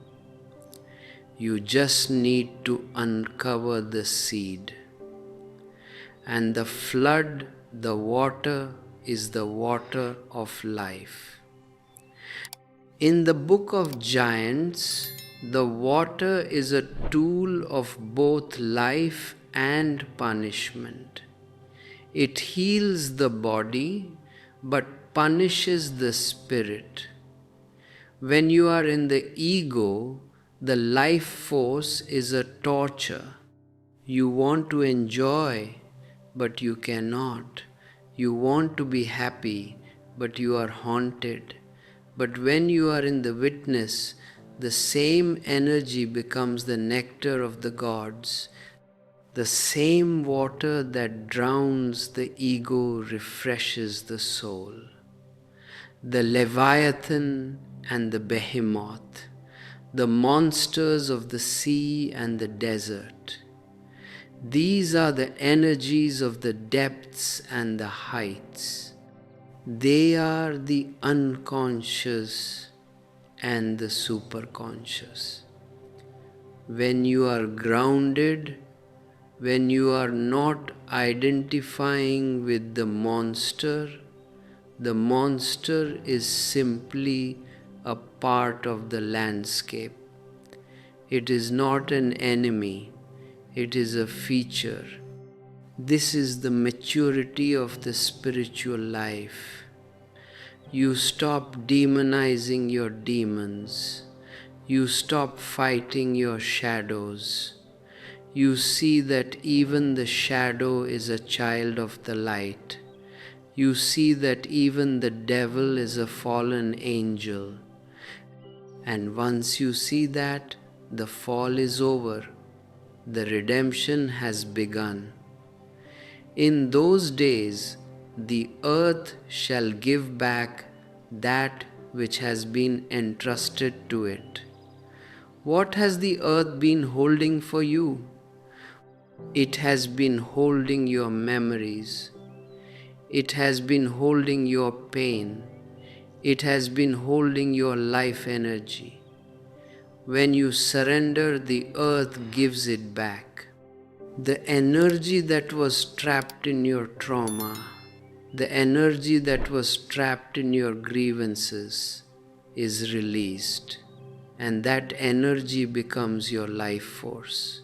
You just need to uncover the seed. And the flood, the water, is the water of life. In the book of Giants, the water is a tool of both life and punishment. It heals the body, but punishes the spirit. When you are in the ego, the life force is a torture. You want to enjoy, but you cannot. You want to be happy, but you are haunted. But when you are in the witness, the same energy becomes the nectar of the gods. The same water that drowns the ego refreshes the soul. The Leviathan and the Behemoth, the monsters of the sea and the desert, These are the energies of the depths and the heights. They are the unconscious and the superconscious. When you are grounded, when you are not identifying with the monster is simply a part of the landscape. It is not an enemy, it is a feature. This is the maturity of the spiritual life. You stop demonizing your demons. You stop fighting your shadows. You see that even the shadow is a child of the light. You see that even the devil is a fallen angel. And once you see that, the fall is over. The redemption has begun. In those days, the earth shall give back that which has been entrusted to it. What has the earth been holding for you? It has been holding your memories. It has been holding your pain. It has been holding your life energy. When you surrender, the earth gives it back. The energy that was trapped in your trauma, the energy that was trapped in your grievances is released, and that energy becomes your life force.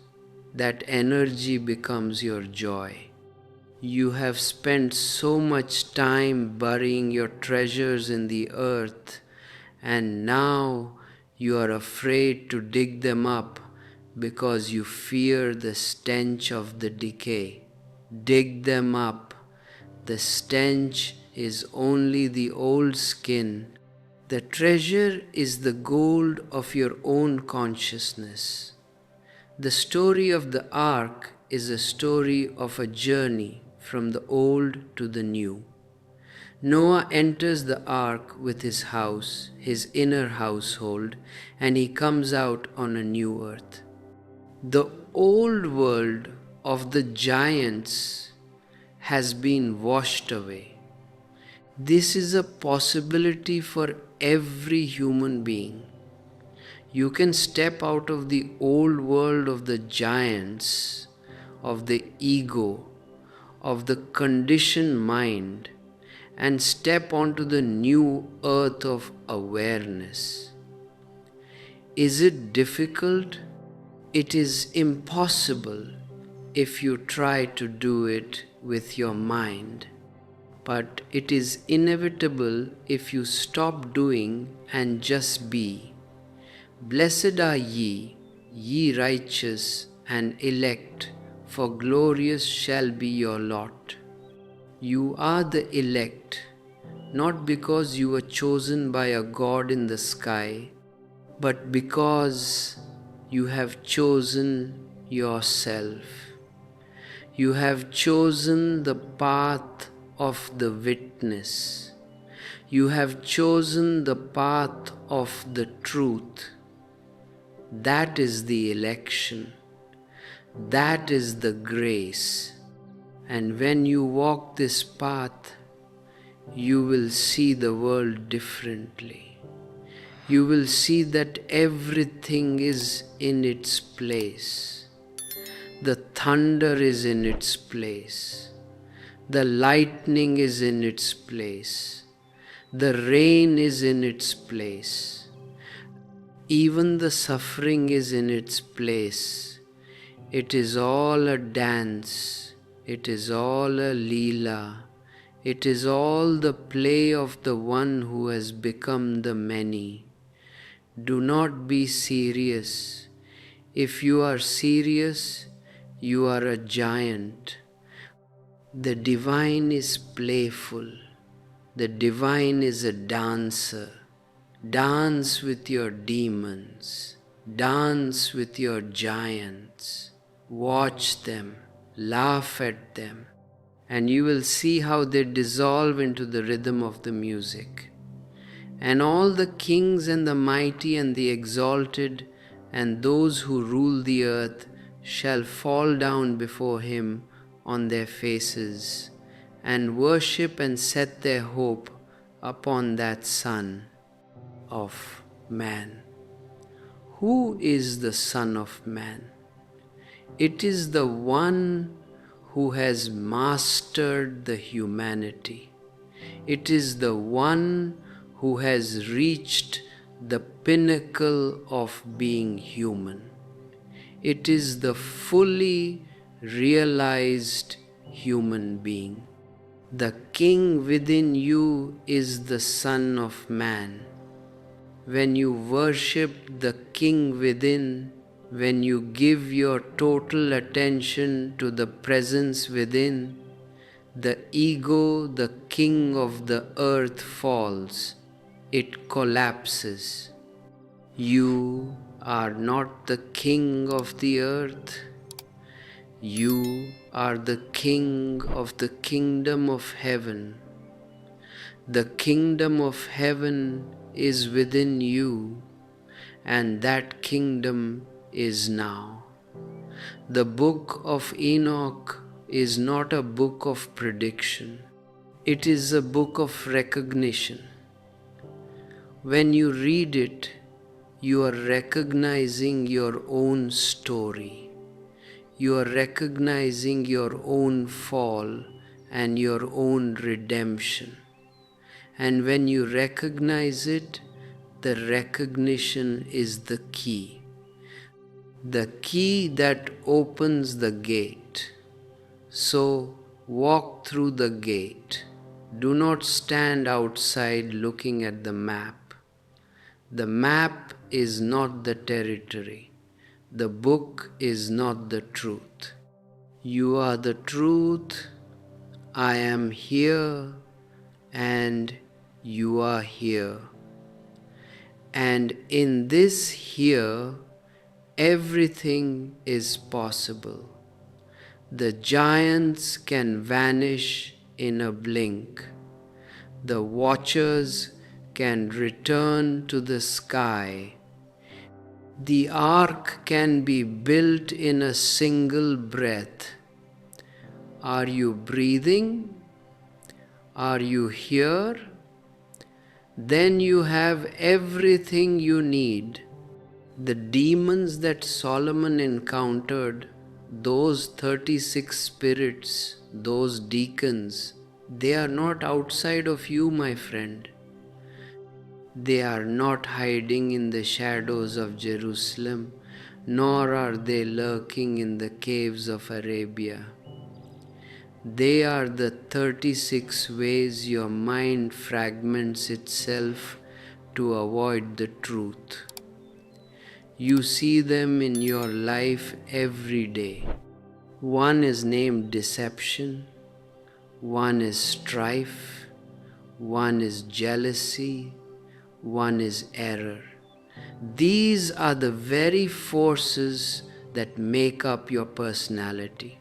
That energy becomes your joy. You have spent so much time burying your treasures in the earth, and now you are afraid to dig them up because you fear the stench of the decay. Dig them up. The stench is only the old skin. The treasure is the gold of your own consciousness. The story of the ark is a story of a journey from the old to the new. Noah enters the ark with his house, his inner household, and he comes out on a new earth. The old world of the giants has been washed away. This is a possibility for every human being. You can step out of the old world of the giants, of the ego, of the conditioned mind, and step onto the new earth of awareness. Is it difficult? It is impossible if you try to do it with your mind. But it is inevitable if you stop doing and just be. Blessed are ye, ye righteous and elect, for glorious shall be your lot. You are the elect, not because you were chosen by a God in the sky, but because you have chosen yourself. You have chosen the path of the witness. You have chosen the path of the truth. That is the election. That is the grace. And when you walk this path, you will see the world differently. You will see that everything is in its place. The thunder is in its place. The lightning is in its place. The rain is in its place. Even the suffering is in its place. It is all a dance. It is all a leela. It is all the play of the one who has become the many. Do not be serious. If you are serious, you are a giant. The divine is playful. The divine is a dancer. Dance with your demons. Dance with your giants. Watch them. Laugh at them. And you will see how they dissolve into the rhythm of the music. And all the kings and the mighty and the exalted and those who rule the earth shall fall down before him on their faces and worship and set their hope upon that Son of Man. Who is the Son of Man? It is the one who has mastered the humanity. It is the one who has reached the pinnacle of being human. It is the fully realized human being. The King within you is the Son of Man. When you worship the King within, when you give your total attention to the presence within, the ego, the king of the earth, falls. It collapses. You are not the king of the earth. You are the king of the kingdom of heaven. The kingdom of heaven is within you, and that kingdom is now. The book of Enoch is not a book of prediction. It is a book of recognition. When you read it, you are recognizing your own story. You are recognizing your own fall and your own redemption. And when you recognize it, the recognition is the key. The key that opens the gate. So walk through the gate. Do not stand outside looking at the map. The map is not the territory. The book is not the truth. You are the truth. I am here and you are here. And in this here, everything is possible. The giants can vanish in a blink. The watchers can return to the sky. The ark can be built in a single breath. Are you breathing? Are you here? Then you have everything you need. The demons that Solomon encountered, those 36 spirits, those deacons, they are not outside of you, my friend. They are not hiding in the shadows of Jerusalem, nor are they lurking in the caves of Arabia. They are the 36 ways your mind fragments itself to avoid the truth. You see them in your life every day. One is named deception, one is strife, one is jealousy, one is error. These are the very forces that make up your personality.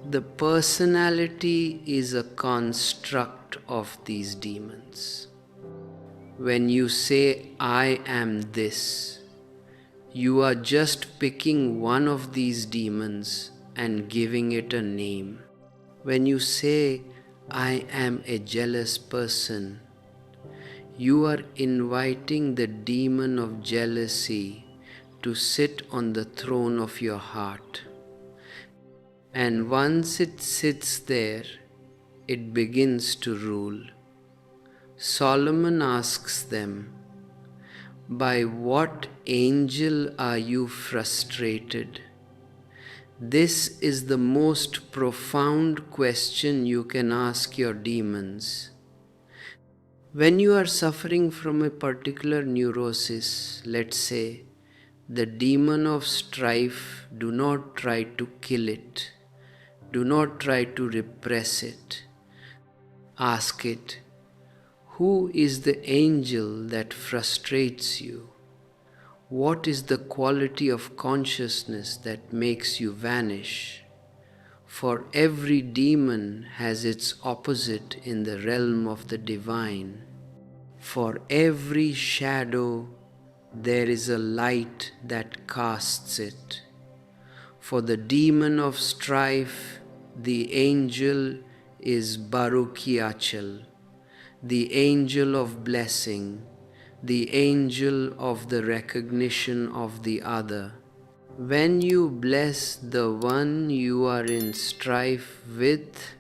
The personality is a construct of these demons. When you say, I am this, you are just picking one of these demons and giving it a name. When you say, I am a jealous person, you are inviting the demon of jealousy to sit on the throne of your heart. And once it sits there, it begins to rule. Solomon asks them, by what angel are you frustrated? This is the most profound question you can ask your demons. When you are suffering from a particular neurosis, let's say, the demon of strife, do not try to kill it. Do not try to repress it. Ask it, who is the angel that frustrates you? What is the quality of consciousness that makes you vanish? For every demon has its opposite in the realm of the divine. For every shadow there is a light that casts it. For the demon of strife, the angel is Baruchiachal, the angel of blessing, the angel of the recognition of the other. When you bless the one you are in strife with,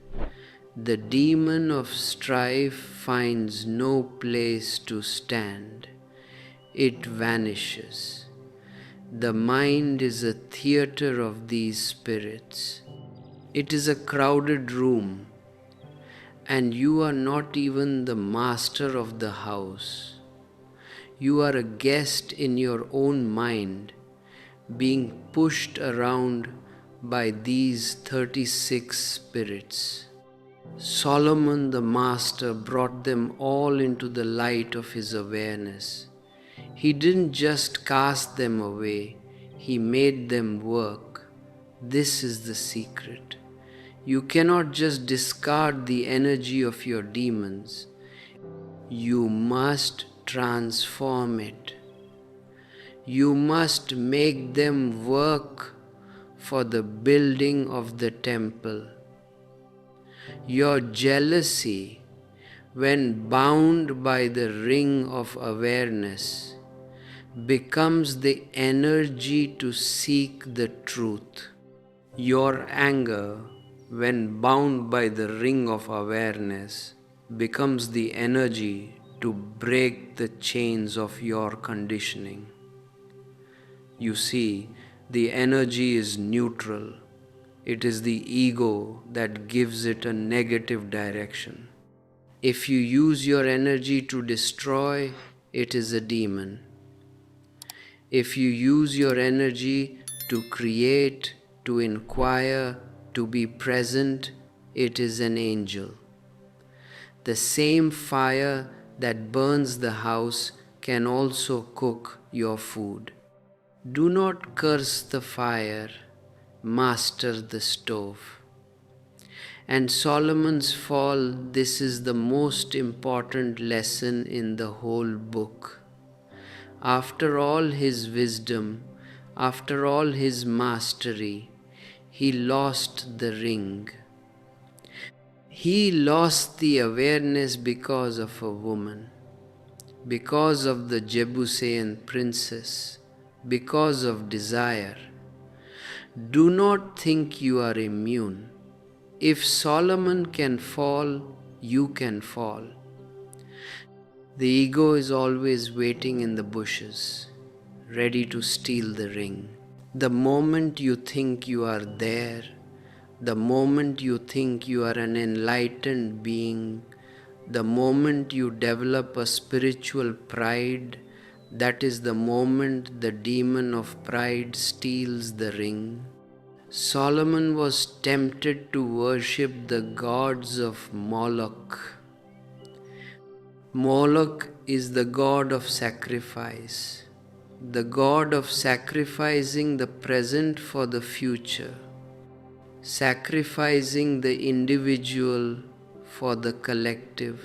the demon of strife finds no place to stand. It vanishes. The mind is a theater of these spirits. It is a crowded room, and you are not even the master of the house. You are a guest in your own mind, being pushed around by these 36 spirits. Solomon the Master brought them all into the light of his awareness. He didn't just cast them away, he made them work. This is the secret. You cannot just discard the energy of your demons. You must transform it. You must make them work for the building of the temple. Your jealousy, when bound by the ring of awareness, becomes the energy to seek the truth. Your anger, when bound by the ring of awareness, becomes the energy to break the chains of your conditioning. You see, the energy is neutral. It is the ego that gives it a negative direction. If you use your energy to destroy, it is a demon. If you use your energy to create, to inquire, to be present, it is an angel. The same fire that burns the house can also cook your food. Do not curse the fire, master the stove. And Solomon's fall, this is the most important lesson in the whole book. After all his wisdom, after all his mastery, he lost the ring. He lost the awareness because of a woman, because of the Jebusean princess, because of desire. Do not think you are immune. If Solomon can fall, you can fall. The ego is always waiting in the bushes, ready to steal the ring. The moment you think you are there, the moment you think you are an enlightened being, the moment you develop a spiritual pride, that is the moment the demon of pride steals the ring. Solomon was tempted to worship the gods of Moloch. Moloch is the god of sacrifice, the god of sacrificing the present for the future, sacrificing the individual for the collective,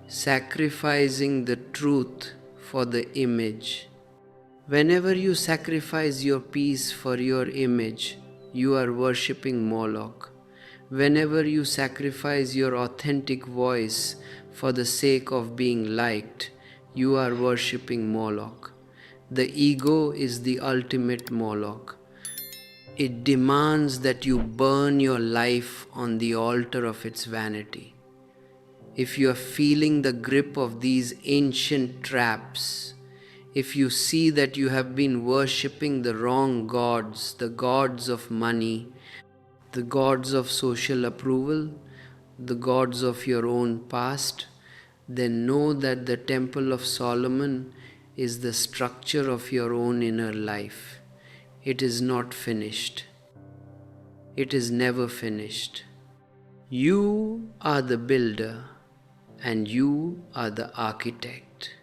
sacrificing the truth for the image. Whenever you sacrifice your peace for your image, you are worshipping Moloch. Whenever you sacrifice your authentic voice for the sake of being liked, you are worshipping Moloch. The ego is the ultimate Moloch. It demands that you burn your life on the altar of its vanity. If you are feeling the grip of these ancient traps, if you see that you have been worshipping the wrong gods, the gods of money, the gods of social approval, the gods of your own past, then know that the Temple of Solomon is the structure of your own inner life. It is not finished. It is never finished. You are the builder and you are the architect.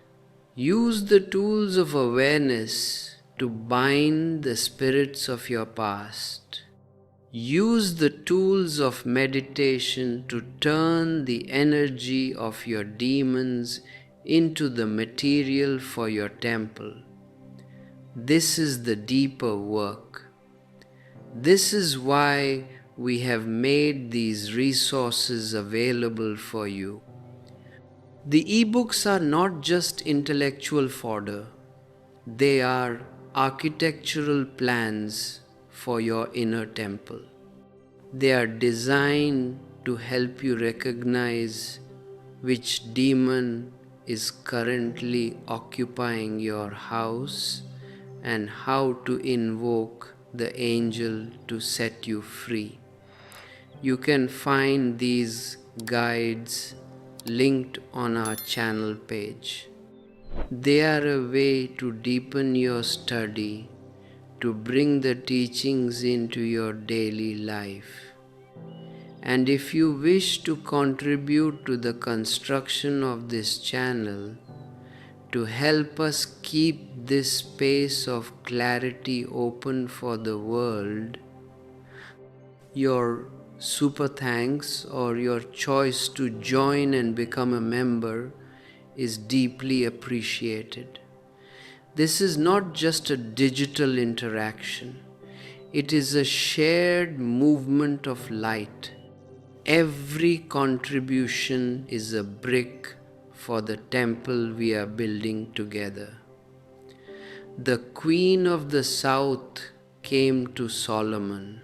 Use the tools of awareness to bind the spirits of your past. Use the tools of meditation to turn the energy of your demons into the material for your temple. This is the deeper work. This is why we have made these resources available for you. The ebooks are not just intellectual fodder, they are architectural plans for your inner temple. They are designed to help you recognize which demon is currently occupying your house and how to invoke the angel to set you free. You can find these guides linked on our channel page. They are a way to deepen your study, to bring the teachings into your daily life. And if you wish to contribute to the construction of this channel, to help us keep this space of clarity open for the world, your super thanks or your choice to join and become a member is deeply appreciated. This is not just a digital interaction, it is a shared movement of light. Every contribution is a brick for the temple we are building together. The Queen of the South came to Solomon.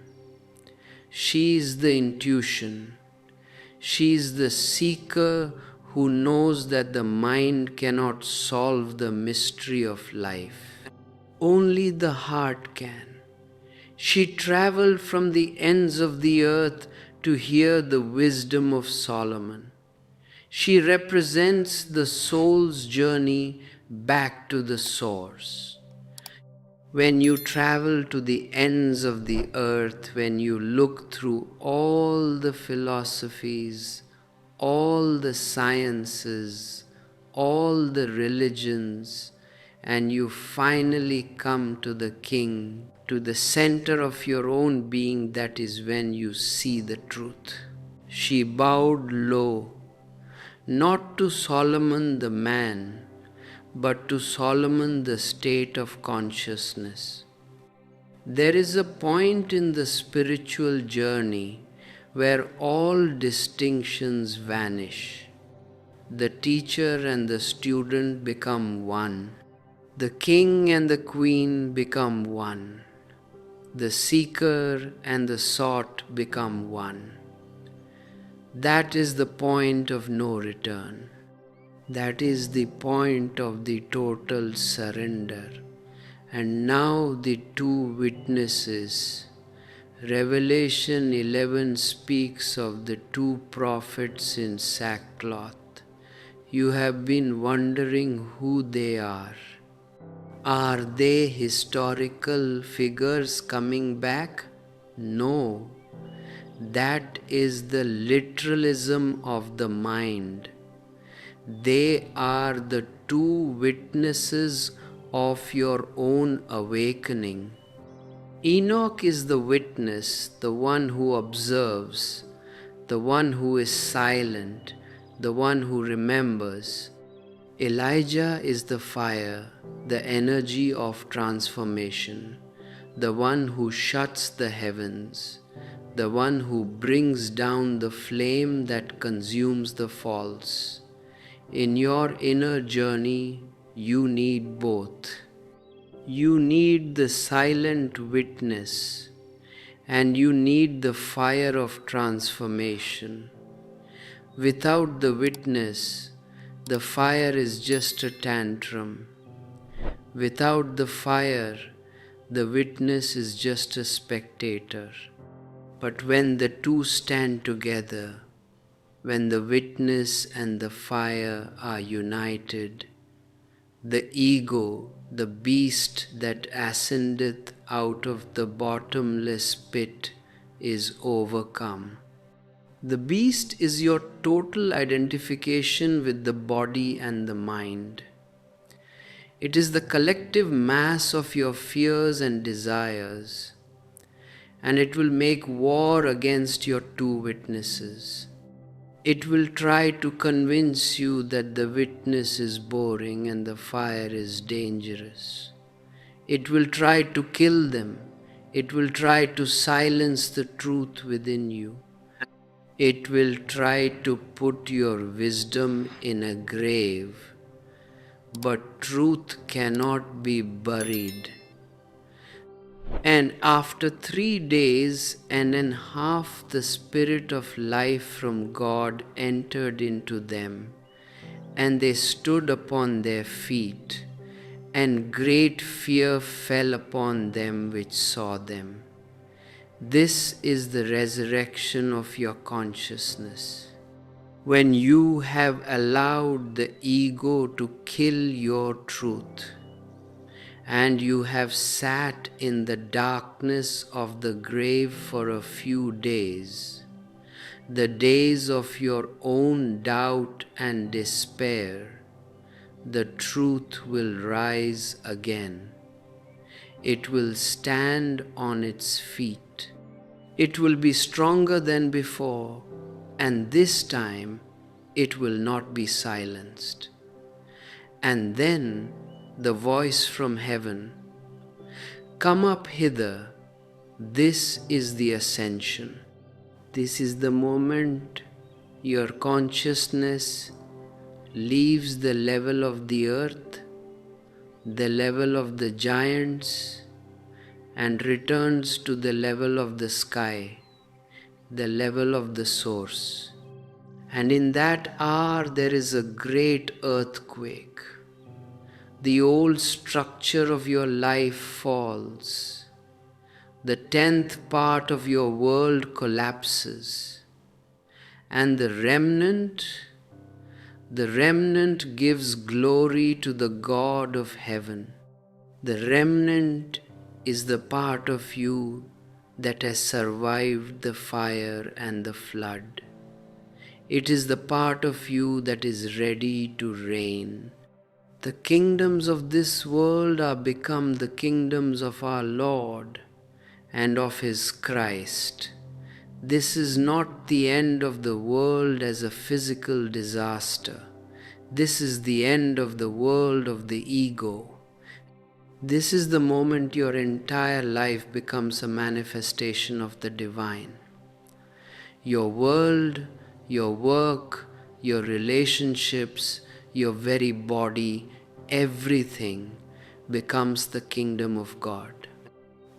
She is the intuition. She is the seeker who knows that the mind cannot solve the mystery of life. Only the heart can. She traveled from the ends of the earth to hear the wisdom of Solomon. She represents the soul's journey back to the source. When you travel to the ends of the earth, when you look through all the philosophies, all the sciences, all the religions, and you finally come to the King, to the center of your own being, that is when you see the truth. She bowed low, not to Solomon the man, but to Solomon the state of consciousness. There is a point in the spiritual journey where all distinctions vanish. The teacher and the student become one. The king and the queen become one. The seeker and the sought become one. That is the point of no return. That is the point of the total surrender. And now the two witnesses. Revelation 11 speaks of the two prophets in sackcloth. You have been wondering who they are. Are they historical figures coming back? No. That is the literalism of the mind. They are the two witnesses of your own awakening. Enoch is the witness, the one who observes, the one who is silent, the one who remembers. Elijah is the fire, the energy of transformation, the one who shuts the heavens, the one who brings down the flame that consumes the false. In your inner journey, you need both. You need the silent witness, and you need the fire of transformation. Without the witness, the fire is just a tantrum. Without the fire, the witness is just a spectator. But when the two stand together, when the witness and the fire are united, the ego, the beast that ascendeth out of the bottomless pit, is overcome. The beast is your total identification with the body and the mind. It is the collective mass of your fears and desires, and it will make war against your two witnesses. It will try to convince you that the witness is boring and the fire is dangerous. It will try to kill them. It will try to silence the truth within you. It will try to put your wisdom in a grave. But truth cannot be buried. And after 3 days and a half, the Spirit of life from God entered into them, and they stood upon their feet, and great fear fell upon them which saw them. This is the resurrection of your consciousness. When you have allowed the ego to kill your truth, and you have sat in the darkness of the grave for a few days, the days of your own doubt and despair, the truth will rise again. It will stand on its feet. It will be stronger than before, and this time it will not be silenced. And then the voice from heaven, "Come up hither." This is the ascension. This is the moment your consciousness leaves the level of the earth, the level of the giants, and returns to the level of the sky, the level of the source. And in that hour there is a great earthquake. The old structure of your life falls. The 10th part of your world collapses. And the remnant gives glory to the God of heaven. The remnant is the part of you that has survived the fire and the flood. It is the part of you that is ready to reign. The kingdoms of this world are become the kingdoms of our Lord and of His Christ. This is not the end of the world as a physical disaster. This is the end of the world of the ego. This is the moment your entire life becomes a manifestation of the divine. Your world, your work, your relationships, your very body, everything becomes the kingdom of God.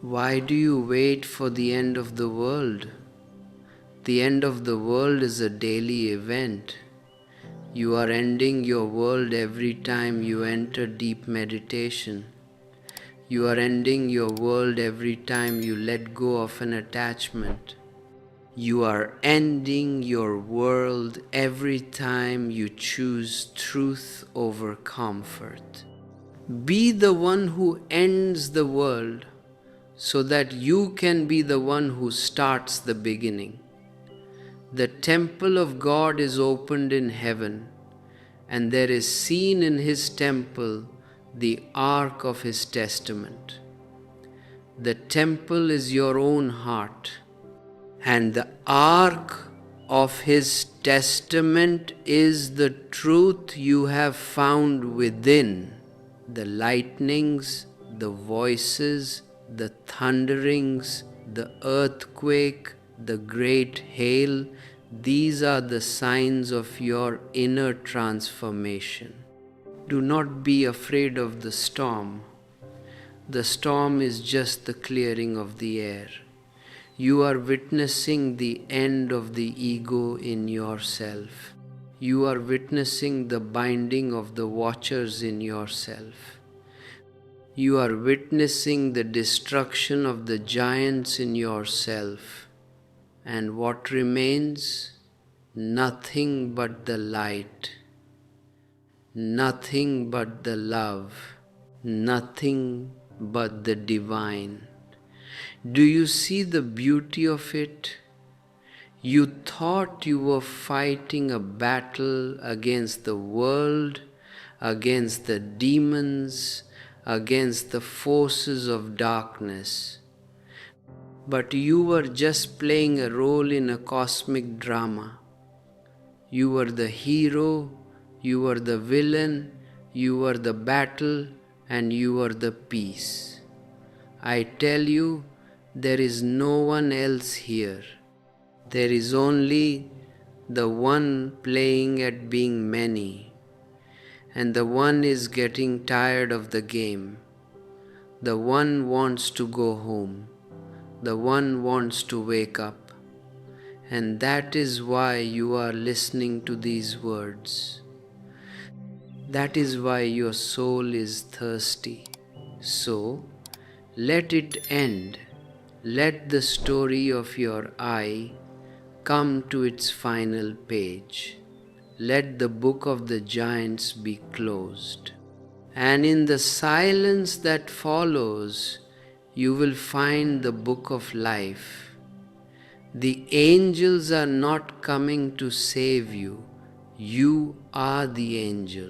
Why do you wait for the end of the world? The end of the world is a daily event. You are ending your world every time you enter deep meditation. You are ending your world every time you let go of an attachment. You are ending your world every time you choose truth over comfort. Be the one who ends the world so that you can be the one who starts the beginning. The temple of God is opened in heaven, and there is seen in His temple the ark of His testament. The temple is your own heart, and the ark of His testament is the truth you have found within. The lightnings, the voices, the thunderings, the earthquake, the great hail, these are the signs of your inner transformation. Do not be afraid of the storm. The storm is just the clearing of the air. You are witnessing the end of the ego in yourself. You are witnessing the binding of the watchers in yourself. You are witnessing the destruction of the giants in yourself. And what remains? Nothing but the light. Nothing but the love. Nothing but the divine. Do you see the beauty of it? You thought you were fighting a battle against the world, against the demons, against the forces of darkness. But you were just playing a role in a cosmic drama. You were the hero, you were the villain, you were the battle, and you were the peace. I tell you, There is no one else here. There is only the one playing at being many, and the one is getting tired of the game. The one wants to go home. The one wants to wake up. And that is why you are listening to these words. That is why your soul is thirsty. So, let it end. Let the story of your I come to its final page. Let the book of the giants be closed. And in the silence that follows, you will find the book of life. The angels are not coming to save you. You are the angel.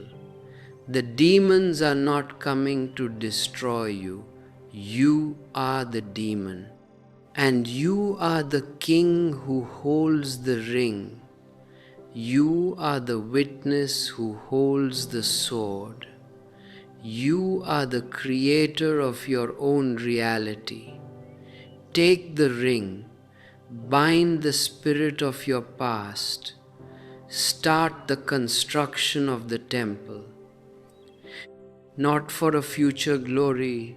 The demons are not coming to destroy you. You are the demon. And you are the king who holds the ring. You are the witness who holds the sword. You are the creator of your own reality. Take the ring, bind the spirit of your past, start the construction of the temple, not for a future glory,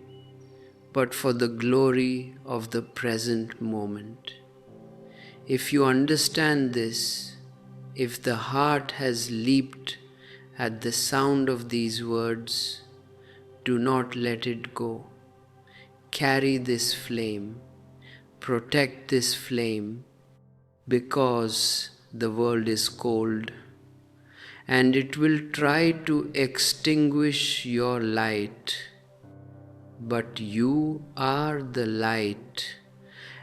but for the glory of the present moment. If you understand this, if the heart has leaped at the sound of these words, do not let it go. Carry this flame, protect this flame, because the world is cold, and it will try to extinguish your light. But you are the light,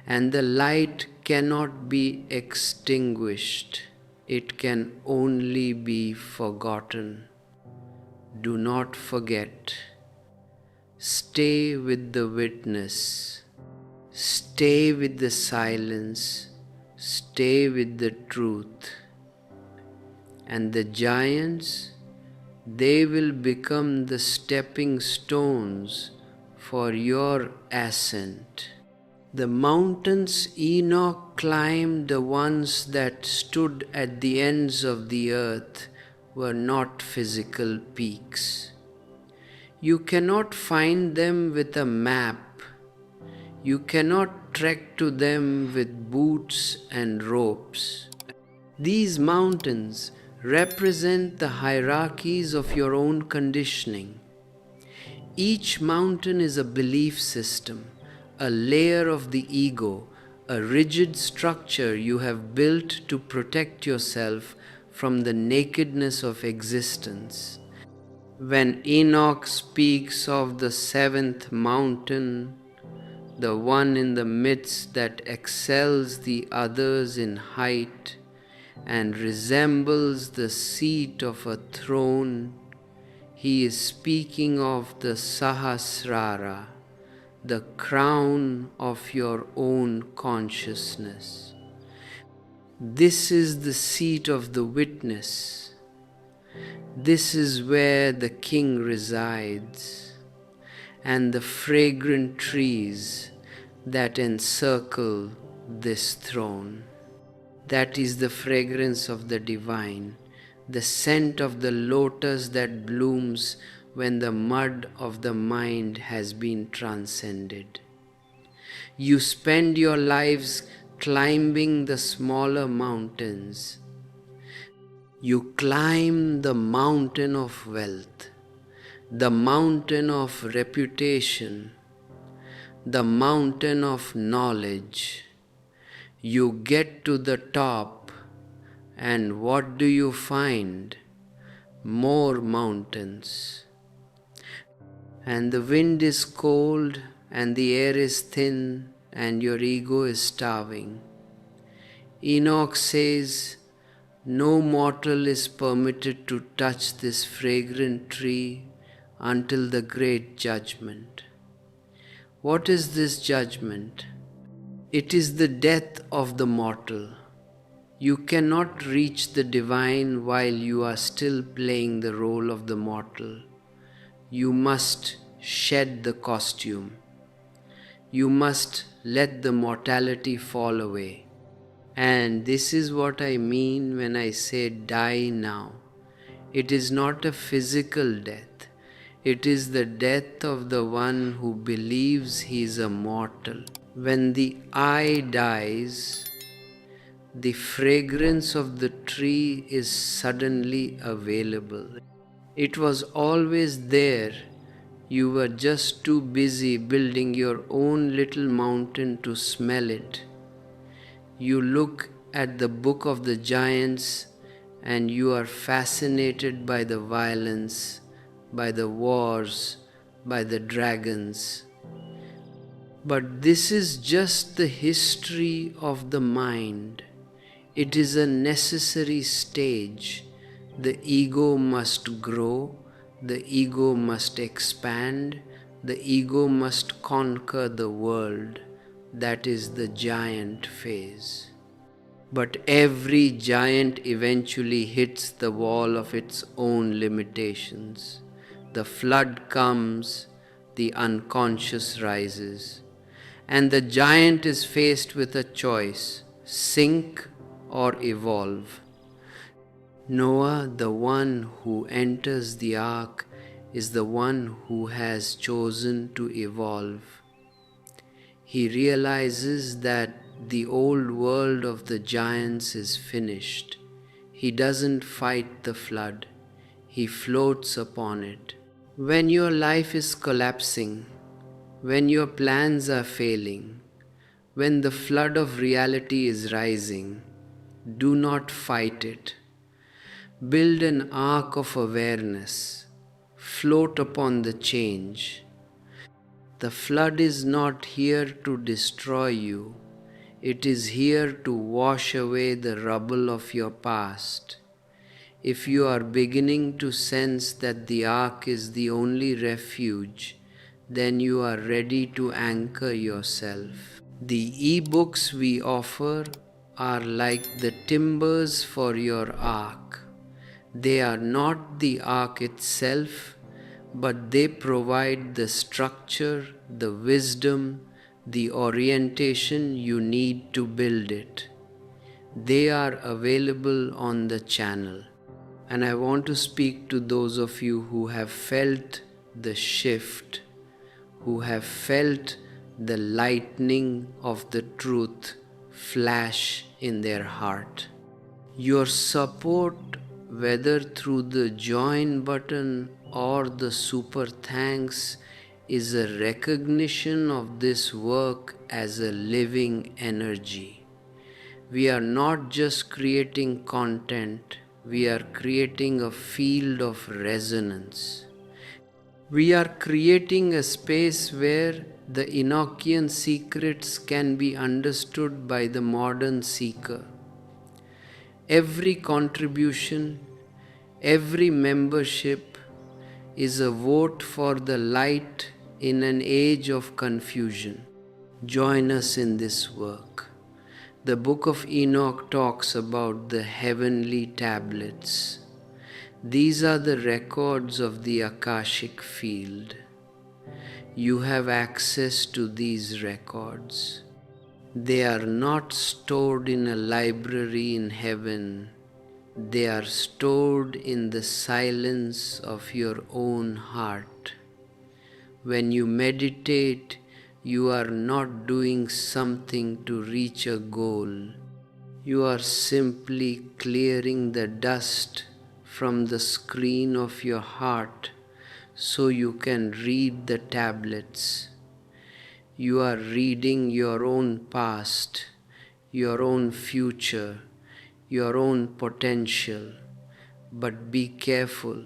and the light cannot be extinguished. It can only be forgotten. Do not forget. Stay with the witness. Stay with the silence. Stay with the truth. And the giants, they will become the stepping stones for your ascent. The mountains Enoch climbed, the ones that stood at the ends of the earth, were not physical peaks. You cannot find them with a map. You cannot trek to them with boots and ropes. These mountains represent the hierarchies of your own conditioning. Each mountain is a belief system, a layer of the ego, a rigid structure you have built to protect yourself from the nakedness of existence. When Enoch speaks of the seventh mountain, the one in the midst that excels the others in height and resembles the seat of a throne, he is speaking of the Sahasrara, the crown of your own consciousness. This is the seat of the witness. This is where the king resides, and the fragrant trees that encircle this throne. That is the fragrance of the divine, the scent of the lotus that blooms when the mud of the mind has been transcended. You spend your lives climbing the smaller mountains. You climb the mountain of wealth, the mountain of reputation, the mountain of knowledge. You get to the top, and what do you find? More mountains. And the wind is cold, and the air is thin, and your ego is starving. Enoch says, no mortal is permitted to touch this fragrant tree until the great judgment. What is this judgment? It is the death of the mortal. You cannot reach the divine while you are still playing the role of the mortal. You must shed the costume. You must let the mortality fall away. And this is what I mean when I say die now. It is not a physical death. It is the death of the one who believes he is a mortal. When the I dies, the fragrance of the tree is suddenly available. It was always there. You were just too busy building your own little mountain to smell it. You look at the book of the giants and you are fascinated by the violence, by the wars, by the dragons. But this is just the history of the mind. It is a necessary stage. The ego must grow, the ego must expand, the ego must conquer the world. That is the giant phase. But every giant eventually hits the wall of its own limitations. The flood comes, the unconscious rises, and the giant is faced with a choice: sink or evolve. Noah, the one who enters the ark, is the one who has chosen to evolve. He realizes that the old world of the giants is finished. He doesn't fight the flood. He floats upon it. When your life is collapsing, when your plans are failing, when the flood of reality is rising, do not fight it. Build an ark of awareness. Float upon the change. The flood is not here to destroy you. It is here to wash away the rubble of your past. If you are beginning to sense that the ark is the only refuge, then you are ready to anchor yourself. The e-books we offer are like the timbers for your ark. They are not the ark itself, but they provide the structure, the wisdom, the orientation you need to build it. They are available on the channel. And I want to speak to those of you who have felt the shift, who have felt the lightning of the truth flash in their heart. Your support, whether through the join button or the super thanks, is a recognition of this work as a living energy. We are not just creating content, we are creating a field of resonance. We are creating a space where the Enochian secrets can be understood by the modern seeker. Every contribution, every membership is a vote for the light in an age of confusion. Join us in this work. The book of Enoch talks about the heavenly tablets. These are the records of the Akashic field. You have access to these records. They are not stored in a library in heaven. They are stored in the silence of your own heart. When you meditate, you are not doing something to reach a goal. You are simply clearing the dust from the screen of your heart so you can read the tablets. You are reading your own past, your own future, your own potential. But be careful.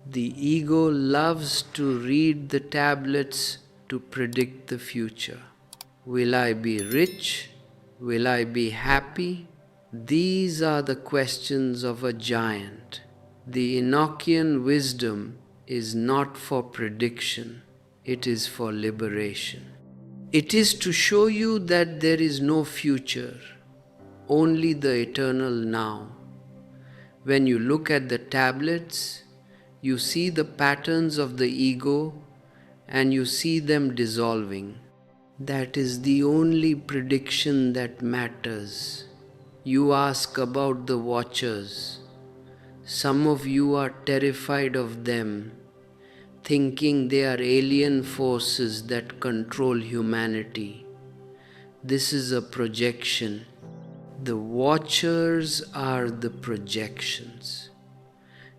The ego loves to read the tablets to predict the future. Will I be rich? Will I be happy? These are the questions of a giant. The Enochian wisdom is not for prediction, it is for liberation. It is to show you that there is no future, only the eternal now. When you look at the tablets, you see the patterns of the ego and you see them dissolving. That is the only prediction that matters. You ask about the watchers. Some of you are terrified of them, thinking they are alien forces that control humanity. This is a projection. The watchers are the projections.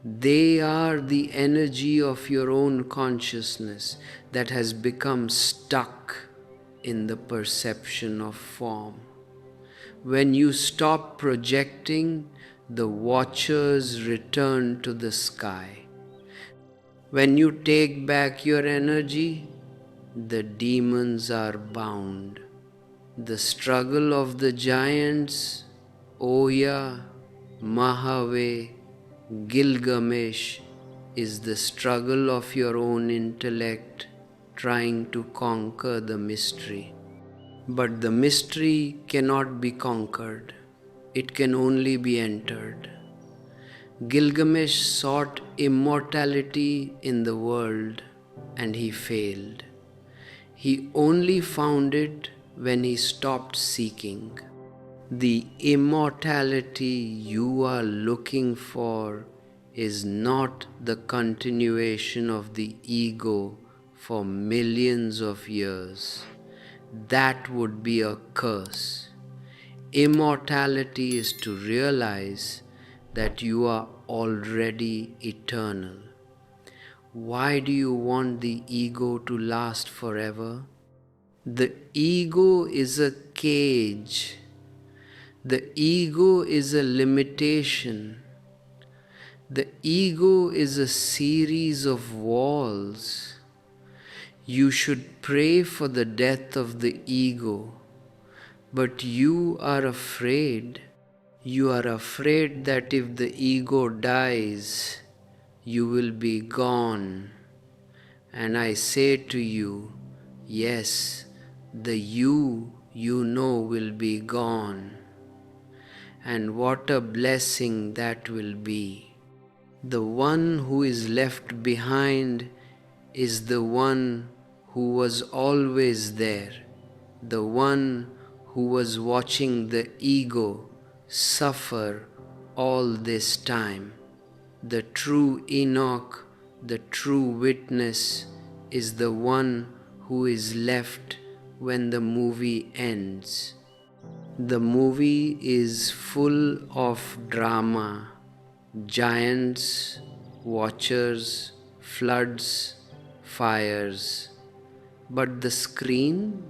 They are the energy of your own consciousness that has become stuck in the perception of form. When you stop projecting, the watchers return to the sky. When you take back your energy, the demons are bound. The struggle of the giants, Oya, Mahave, Gilgamesh, is the struggle of your own intellect trying to conquer the mystery. But the mystery cannot be conquered. It can only be entered. Gilgamesh sought immortality in the world and he failed. He only found when he stopped seeking. The immortality you are looking for is not the continuation of the ego for millions of years. That would be a curse. Immortality is to realize that you are already eternal. Why do you want the ego to last forever? The ego is a cage. The ego is a limitation. The ego is a series of walls. You should pray for the death of the ego, but you are afraid. You are afraid that if the ego dies, you will be gone. And I say to you, yes, the you know will be gone. And what a blessing that will be. The one who is left behind is the one who was always there, the one who was watching the ego suffer all this time. The true Enoch, the true witness, is the one who is left when the movie ends. The movie is full of drama, giants, watchers, floods, fires. But the screen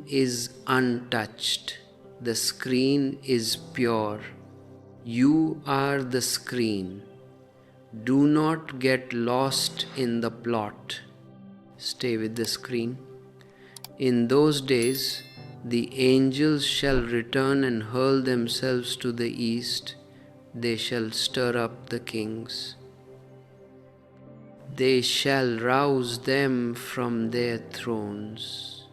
is untouched. The screen is pure. You are the screen. Do not get lost in the plot. Stay with the screen. In those days, the angels shall return and hurl themselves to the east. They shall stir up the kings. They shall rouse them from their thrones.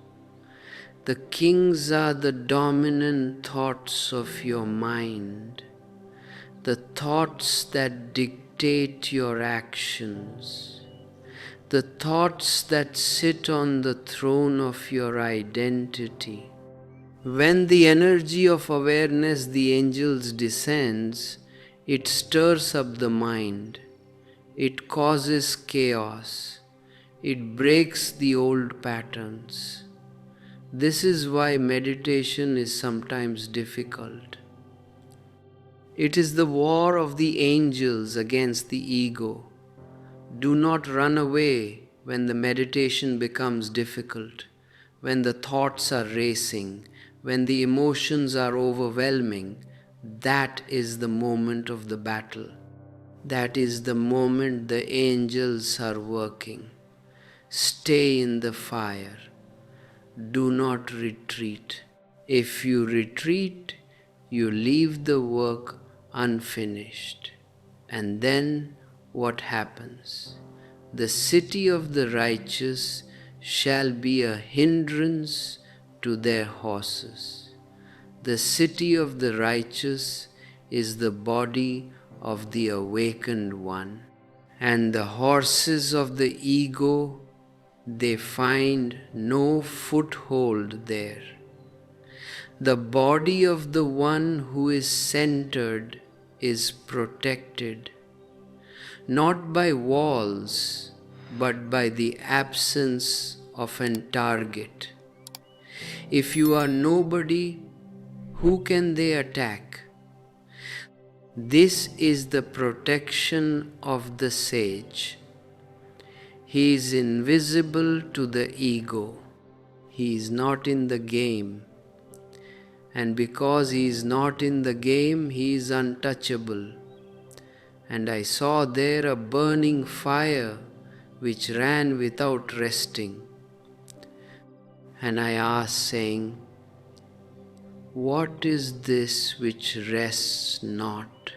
The kings are the dominant thoughts of your mind, the thoughts that dictate your actions, the thoughts that sit on the throne of your identity. When the energy of awareness, the angels, descends, it stirs up the mind. It causes chaos. It breaks the old patterns. This is why meditation is sometimes difficult. It is the war of the angels against the ego. Do not run away when the meditation becomes difficult, when the thoughts are racing, when the emotions are overwhelming. That is the moment of the battle. That is the moment the angels are working. Stay in the fire. Do not retreat. If you retreat, you leave the work unfinished. And then what happens? The city of the righteous shall be a hindrance to their horses. The city of the righteous is the body of the awakened one, and the horses of the ego they find no foothold there. The body of the one who is centered is protected, not by walls, but by the absence of an target. If you are nobody, who can they attack? This is the protection of the sage. He is invisible to the ego. He is not in the game. And because he is not in the game, he is untouchable. And I saw there a burning fire which ran without resting. And I asked, saying, what is this which rests not?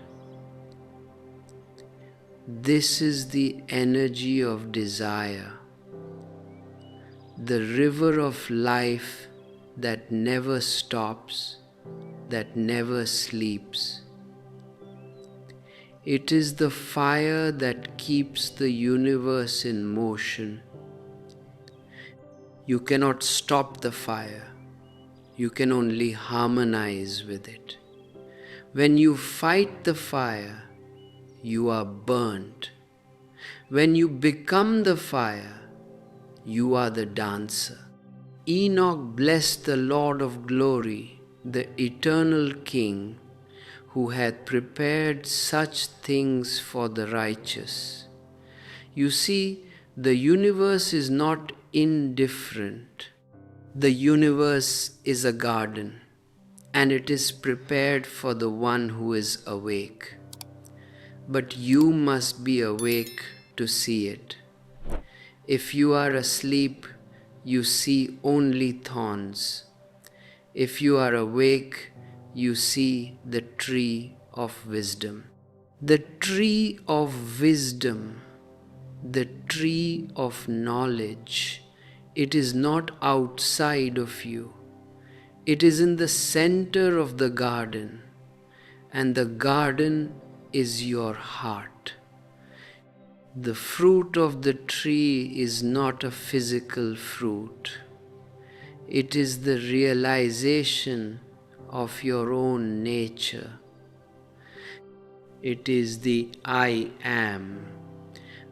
This is the energy of desire, the river of life that never stops, that never sleeps. It is the fire that keeps the universe in motion. You cannot stop the fire. You can only harmonize with it. When you fight the fire, you are burnt. When you become the fire, you are the dancer. Enoch blessed the Lord of glory, the eternal King, who hath prepared such things for the righteous. You see, the universe is not indifferent. The universe is a garden, and it is prepared for the one who is awake. But you must be awake to see it. If you are asleep, you see only thorns. If you are awake, you see the tree of wisdom. The tree of wisdom, the tree of knowledge, it is not outside of you. It is in the center of the garden, and the garden is your heart. The fruit of the tree is not a physical fruit. It is the realization of your own nature. It is the I am.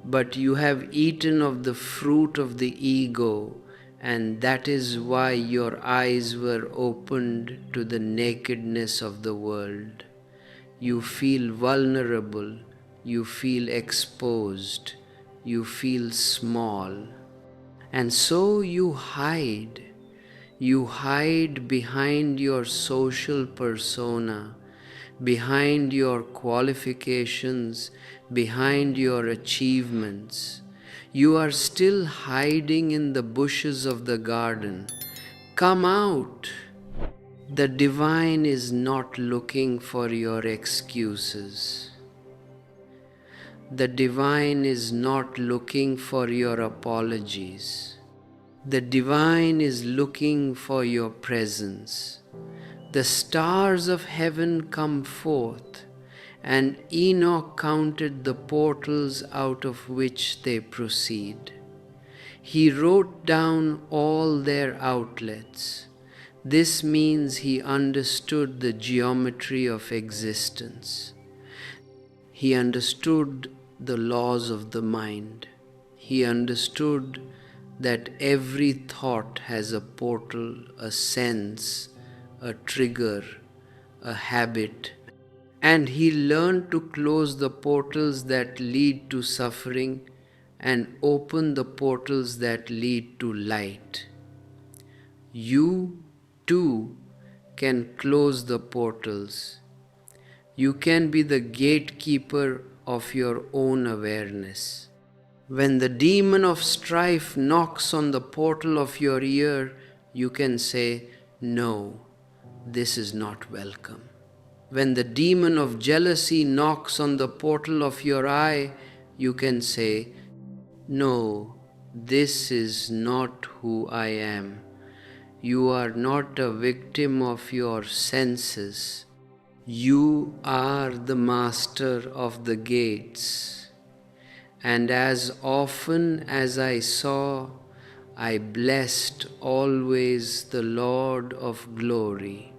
But you have eaten of the fruit of the ego, and that is why your eyes were opened to the nakedness of the world. You feel vulnerable, you feel exposed, you feel small. And so you hide. You hide behind your social persona, behind your qualifications, behind your achievements. You are still hiding in the bushes of the garden. Come out. The divine is not looking for your excuses. The divine is not looking for your apologies. The divine is looking for your presence. The stars of heaven come forth, and Enoch counted the portals out of which they proceed. He wrote down all their outlets. This means he understood the geometry of existence. He understood the laws of the mind. He understood that every thought has a portal, a sense, a trigger, a habit. And he learned to close the portals that lead to suffering and open the portals that lead to light. You too can close the portals. You can be the gatekeeper of your own awareness. When the demon of strife knocks on the portal of your ear, you can say, no, this is not welcome. When the demon of jealousy knocks on the portal of your eye, you can say, no, this is not who I am. You are not a victim of your senses. You are the master of the gates. And as often as I saw I blessed always the Lord of glory.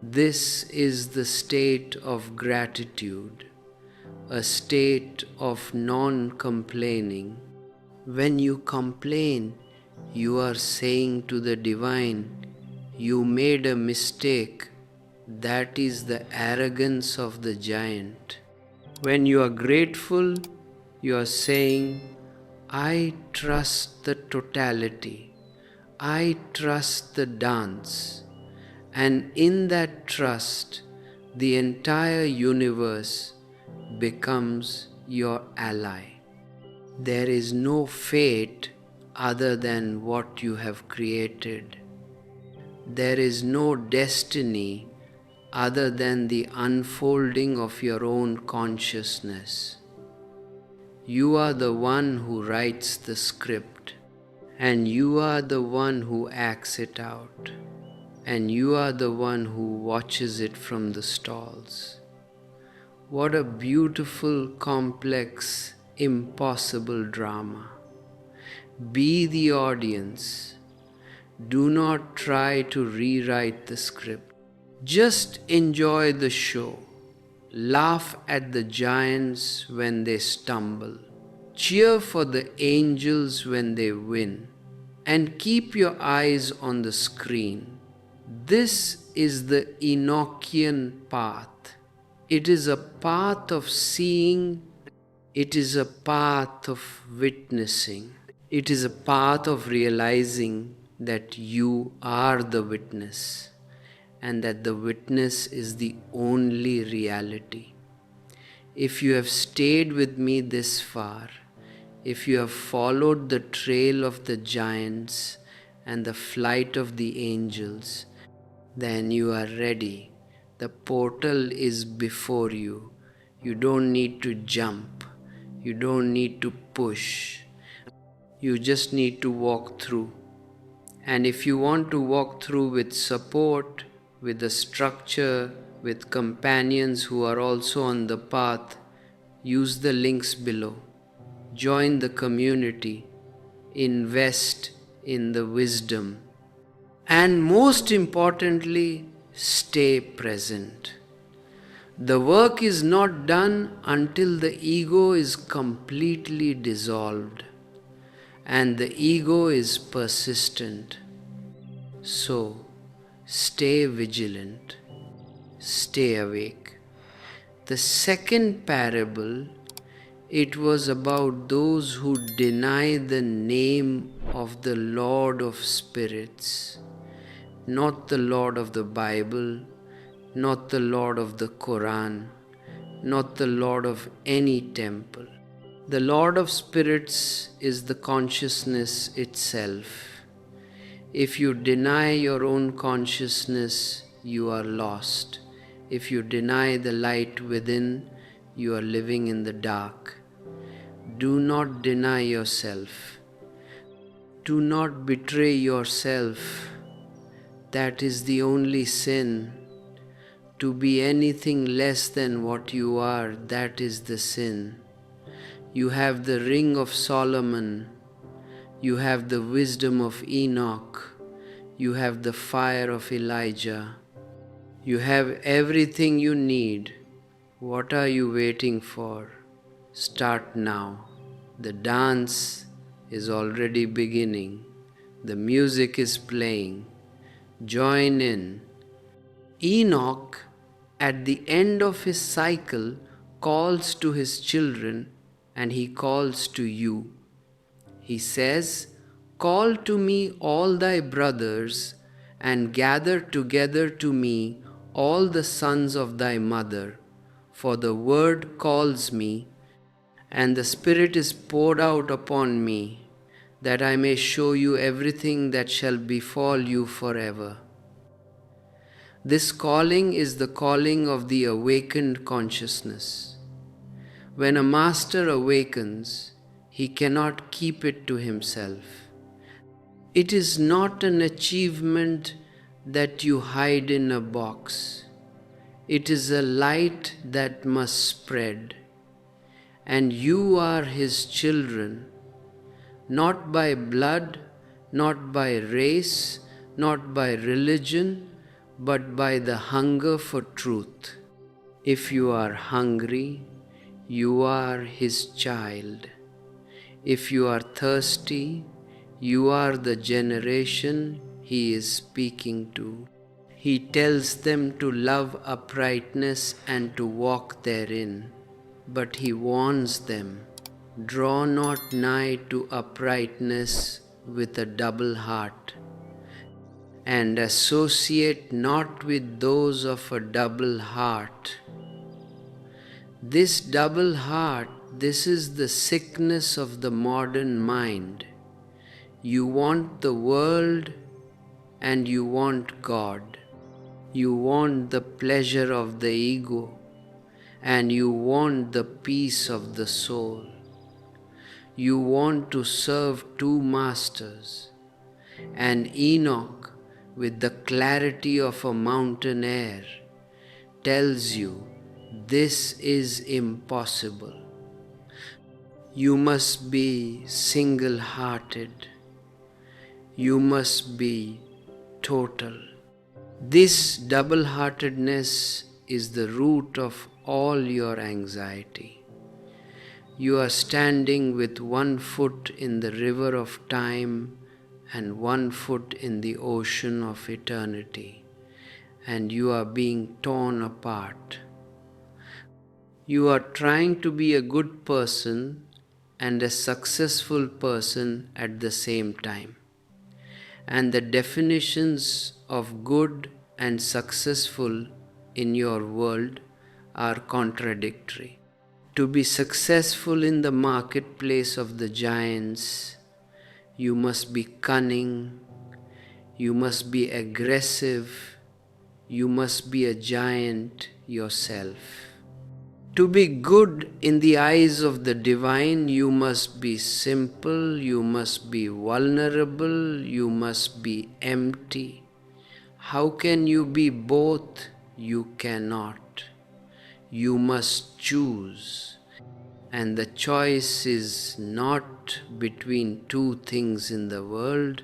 This is the state of gratitude, a state of non-complaining. When you complain, you are saying to the divine, "You made a mistake." That is the arrogance of the giant. When you are grateful, you are saying, "I trust the totality. I trust the dance." And in that trust, the entire universe becomes your ally. There is no fate other than what you have created. There is no destiny other than the unfolding of your own consciousness. You are the one who writes the script, and you are the one who acts it out, and you are the one who watches it from the stalls. What a beautiful, complex, impossible drama. Be the audience. Do not try to rewrite the script. Just enjoy the show. Laugh at the giants when they stumble. Cheer for the angels when they win. And keep your eyes on the screen. This is the Enochian path. It is a path of seeing. It is a path of witnessing. It is a path of realizing that you are the witness, and that the witness is the only reality. If you have stayed with me this far, if you have followed the trail of the giants and the flight of the angels, then you are ready. The portal is before you. You don't need to jump. You don't need to push. You just need to walk through. And if you want to walk through with support, with a structure, with companions who are also on the path, use the links below. Join the community. Invest in the wisdom. And most importantly, stay present. The work is not done until the ego is completely dissolved, and the ego is persistent. So, stay vigilant, stay awake. The second parable, it was about those who deny the name of the Lord of Spirits, not the Lord of the Bible, not the Lord of the Quran, not the Lord of any temple. The Lord of Spirits is the consciousness itself. If you deny your own consciousness, you are lost. If you deny the light within, you are living in the dark. Do not deny yourself. Do not betray yourself. That is the only sin. To be anything less than what you are, that is the sin. You have the ring of Solomon. You have the wisdom of Enoch. You have the fire of Elijah. You have everything you need. What are you waiting for? Start now. The dance is already beginning. The music is playing. Join in. Enoch, at the end of his cycle, calls to his children, and he calls to you. He says, "Call to me all thy brothers, and gather together to me all the sons of thy mother, for the word calls me, and the Spirit is poured out upon me, that I may show you everything that shall befall you forever." This calling is the calling of the awakened consciousness. When a master awakens, he cannot keep it to himself. It is not an achievement that you hide in a box. It is a light that must spread. And you are his children. not by blood, not by race, not by religion, but by the hunger for truth. If you are hungry, you are His child. If you are thirsty, you are the generation He is speaking to. He tells them to love uprightness and to walk therein. But He warns them, draw not nigh to uprightness with a double heart, and associate not with those of a double heart. This double heart, this is the sickness of the modern mind. You want the world and you want God. You want the pleasure of the ego and you want the peace of the soul. You want to serve two masters. And Enoch, with the clarity of a mountain air, tells you this is impossible. You must be single-hearted. You must be total. This double-heartedness is the root of all your anxiety. You are standing with one foot in the river of time and one foot in the ocean of eternity, and you are being torn apart. You are trying to be a good person and a successful person at the same time. And the definitions of good and successful in your world are contradictory. To be successful in the marketplace of the giants, you must be cunning, you must be aggressive, you must be a giant yourself. To be good in the eyes of the divine, you must be simple, you must be vulnerable, you must be empty. How can you be both? You cannot. You must choose. And the choice is not between two things in the world.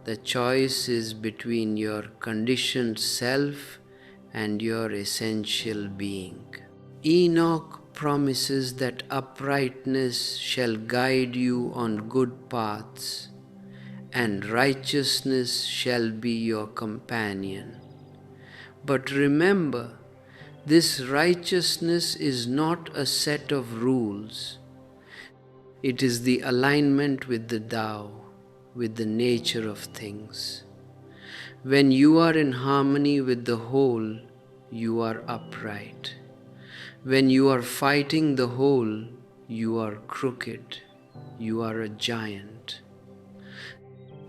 The choice is between your conditioned self and your essential being. Enoch promises that uprightness shall guide you on good paths, and righteousness shall be your companion. But remember, this righteousness is not a set of rules. It is the alignment with the Tao, with the nature of things. When you are in harmony with the whole, you are upright. When you are fighting the whole, you are crooked, you are a giant.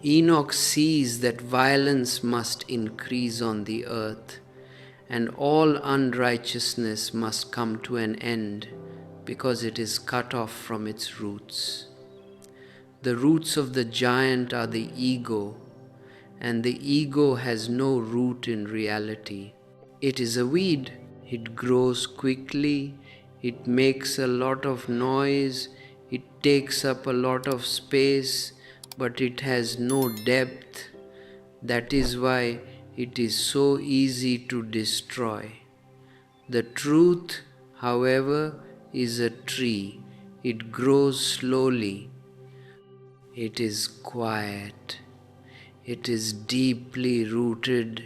Enoch sees that violence must increase on the earth, and all unrighteousness must come to an end because it is cut off from its roots. The roots of the giant are the ego, and the ego has no root in reality. It is a weed. It grows quickly, it makes a lot of noise, it takes up a lot of space, but it has no depth. That is why it is so easy to destroy. The truth, however, is a tree. It grows slowly. It is quiet. It is deeply rooted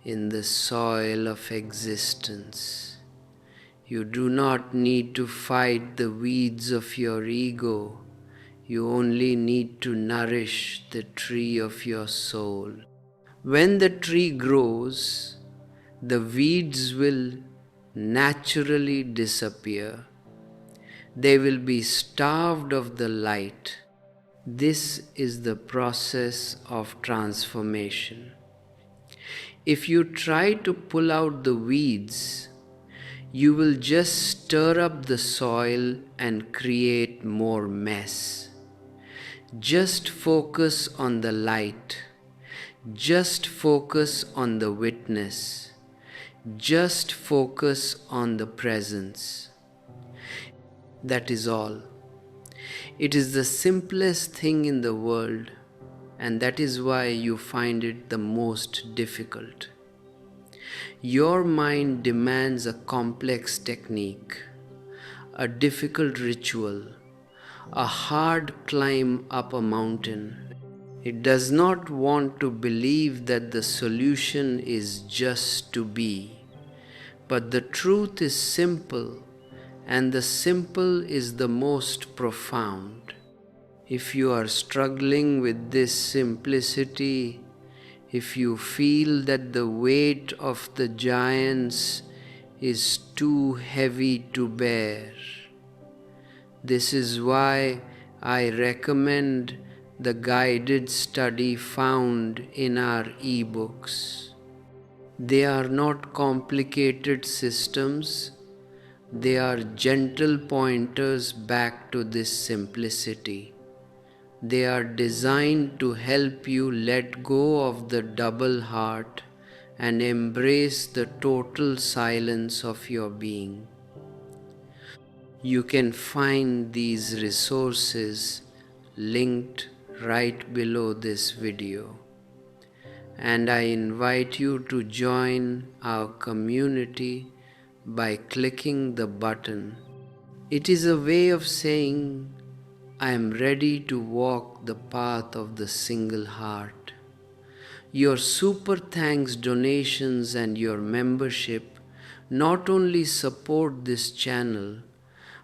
in the soil of existence. You do not need to fight the weeds of your ego. You only need to nourish the tree of your soul. When the tree grows, the weeds will naturally disappear. They will be starved of the light. This is the process of transformation. If you try to pull out the weeds, you will just stir up the soil and create more mess. Just focus on the light. Just focus on the witness. Just focus on the presence. That is all. It is the simplest thing in the world, and that is why you find it the most difficult. Your mind demands a complex technique, a difficult ritual, a hard climb up a mountain. It does not want to believe that the solution is just to be. But the truth is simple, and the simple is the most profound. If you are struggling with this simplicity, if you feel that the weight of the giants is too heavy to bear, this is why I recommend the guided study found in our ebooks. They are not complicated systems, they are gentle pointers back to this simplicity. They are designed to help you let go of the double heart and embrace the total silence of your being. You can find these resources linked right below this video. And I invite you to join our community by clicking the button. It is a way of saying, I am ready to walk the path of the single heart. Your super thanks donations and your membership not only support this channel,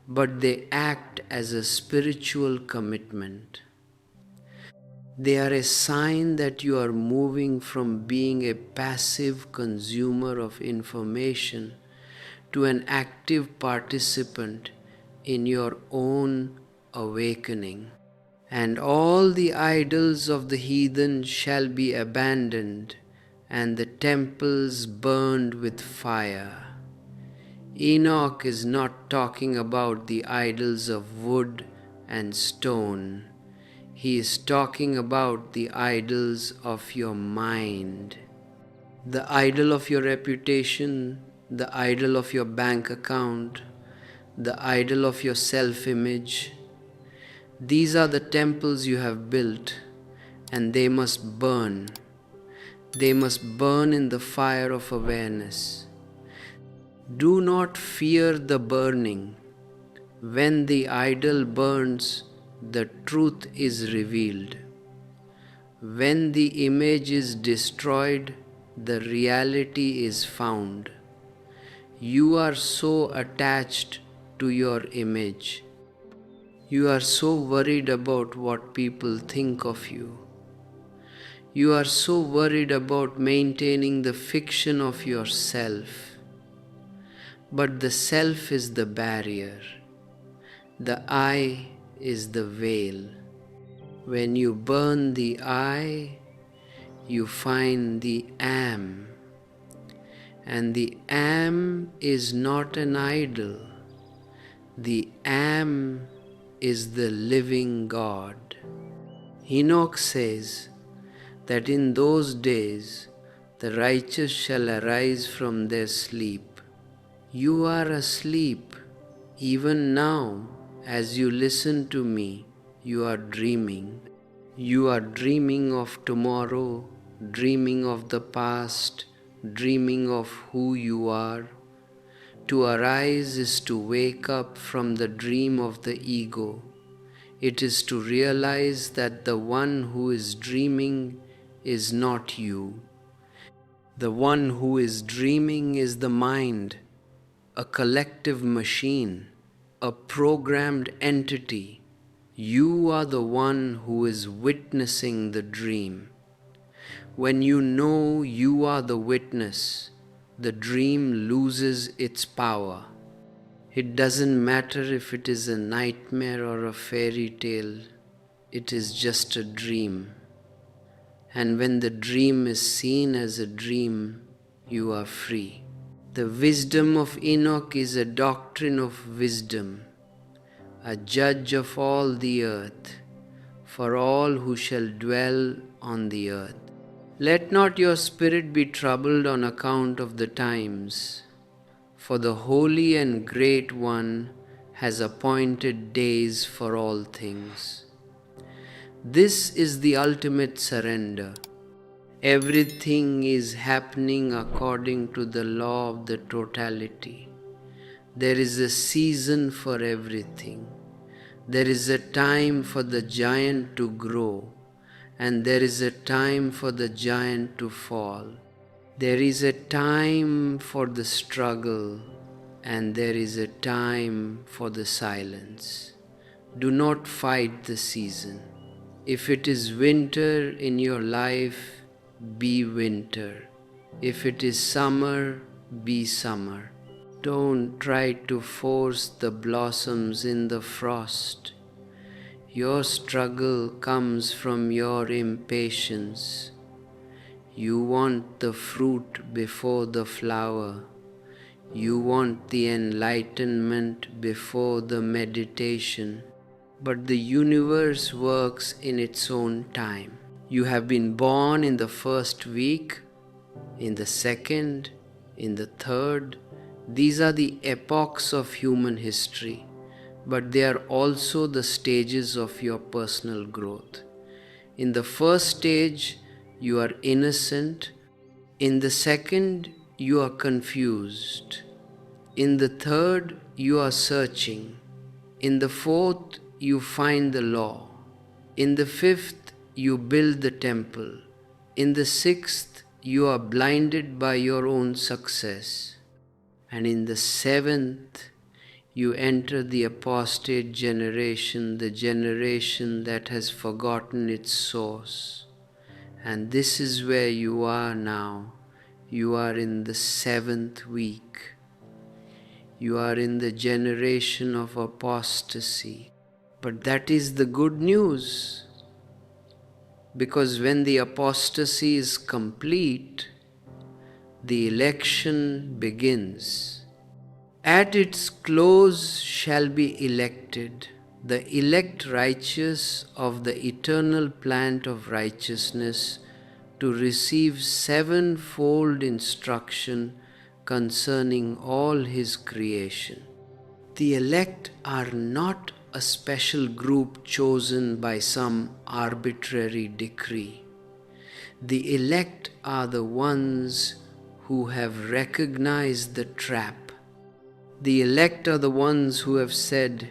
but they act as a spiritual commitment. They are a sign that you are moving from being a passive consumer of information to an active participant in your own awakening. And all the idols of the heathen shall be abandoned, and the temples burned with fire. Enoch is not talking about the idols of wood and stone. He is talking about the idols of your mind. The idol of your reputation, the idol of your bank account, the idol of your self-image. These are the temples you have built, and they must burn. They must burn in the fire of awareness. Do not fear the burning. When the idol burns, the truth is revealed. When the image is destroyed, the reality is found. You are so attached to your image. You are so worried about what people think of you. You are so worried about maintaining the fiction of yourself. But the self is the barrier. The I is the veil. When you burn the I, you find the am. And the am is not an idol. The am is the living God. Enoch says that in those days the righteous shall arise from their sleep. You are asleep. Even now, as you listen to me, you are dreaming. You are dreaming of tomorrow, dreaming of the past, dreaming of who you are. To arise is to wake up from the dream of the ego. It is to realize that the one who is dreaming is not you. The one who is dreaming is the mind, a collective machine, a programmed entity. You are the one who is witnessing the dream. When you know you are the witness, the dream loses its power. It doesn't matter if it is a nightmare or a fairy tale, it is just a dream. And when the dream is seen as a dream, you are free. The wisdom of Enoch is a doctrine of wisdom, a judge of all the earth, for all who shall dwell on the earth. Let not your spirit be troubled on account of the times, for the Holy and Great One has appointed days for all things. This is the ultimate surrender. Everything is happening according to the law of the totality. There is a season for everything. There is a time for the giant to grow, and there is a time for the giant to fall. There is a time for the struggle, and there is a time for the silence. Do not fight the season. If it is winter in your life, be winter. If it is summer, be summer. Don't try to force the blossoms in the frost. Your struggle comes from your impatience. You want the fruit before the flower. You want the enlightenment before the meditation. But the universe works in its own time. You have been born in the first week, in the second, in the third. These are the epochs of human history, but they are also the stages of your personal growth. In the first stage, you are innocent. In the second, you are confused. In the third, you are searching. In the fourth, you find the law. In the fifth, you build the temple. In the sixth, you are blinded by your own success. And in the seventh, you enter the apostate generation, the generation that has forgotten its source. And this is where you are now. You are in the 7th week. You are in the generation of apostasy. But that is the good news. Because when the apostasy is complete, the election begins. At its close shall be elected the elect righteous of the eternal plant of righteousness to receive sevenfold instruction concerning all his creation. The elect are not a special group chosen by some arbitrary decree. The elect are the ones who have recognized the trap. The elect are the ones who have said,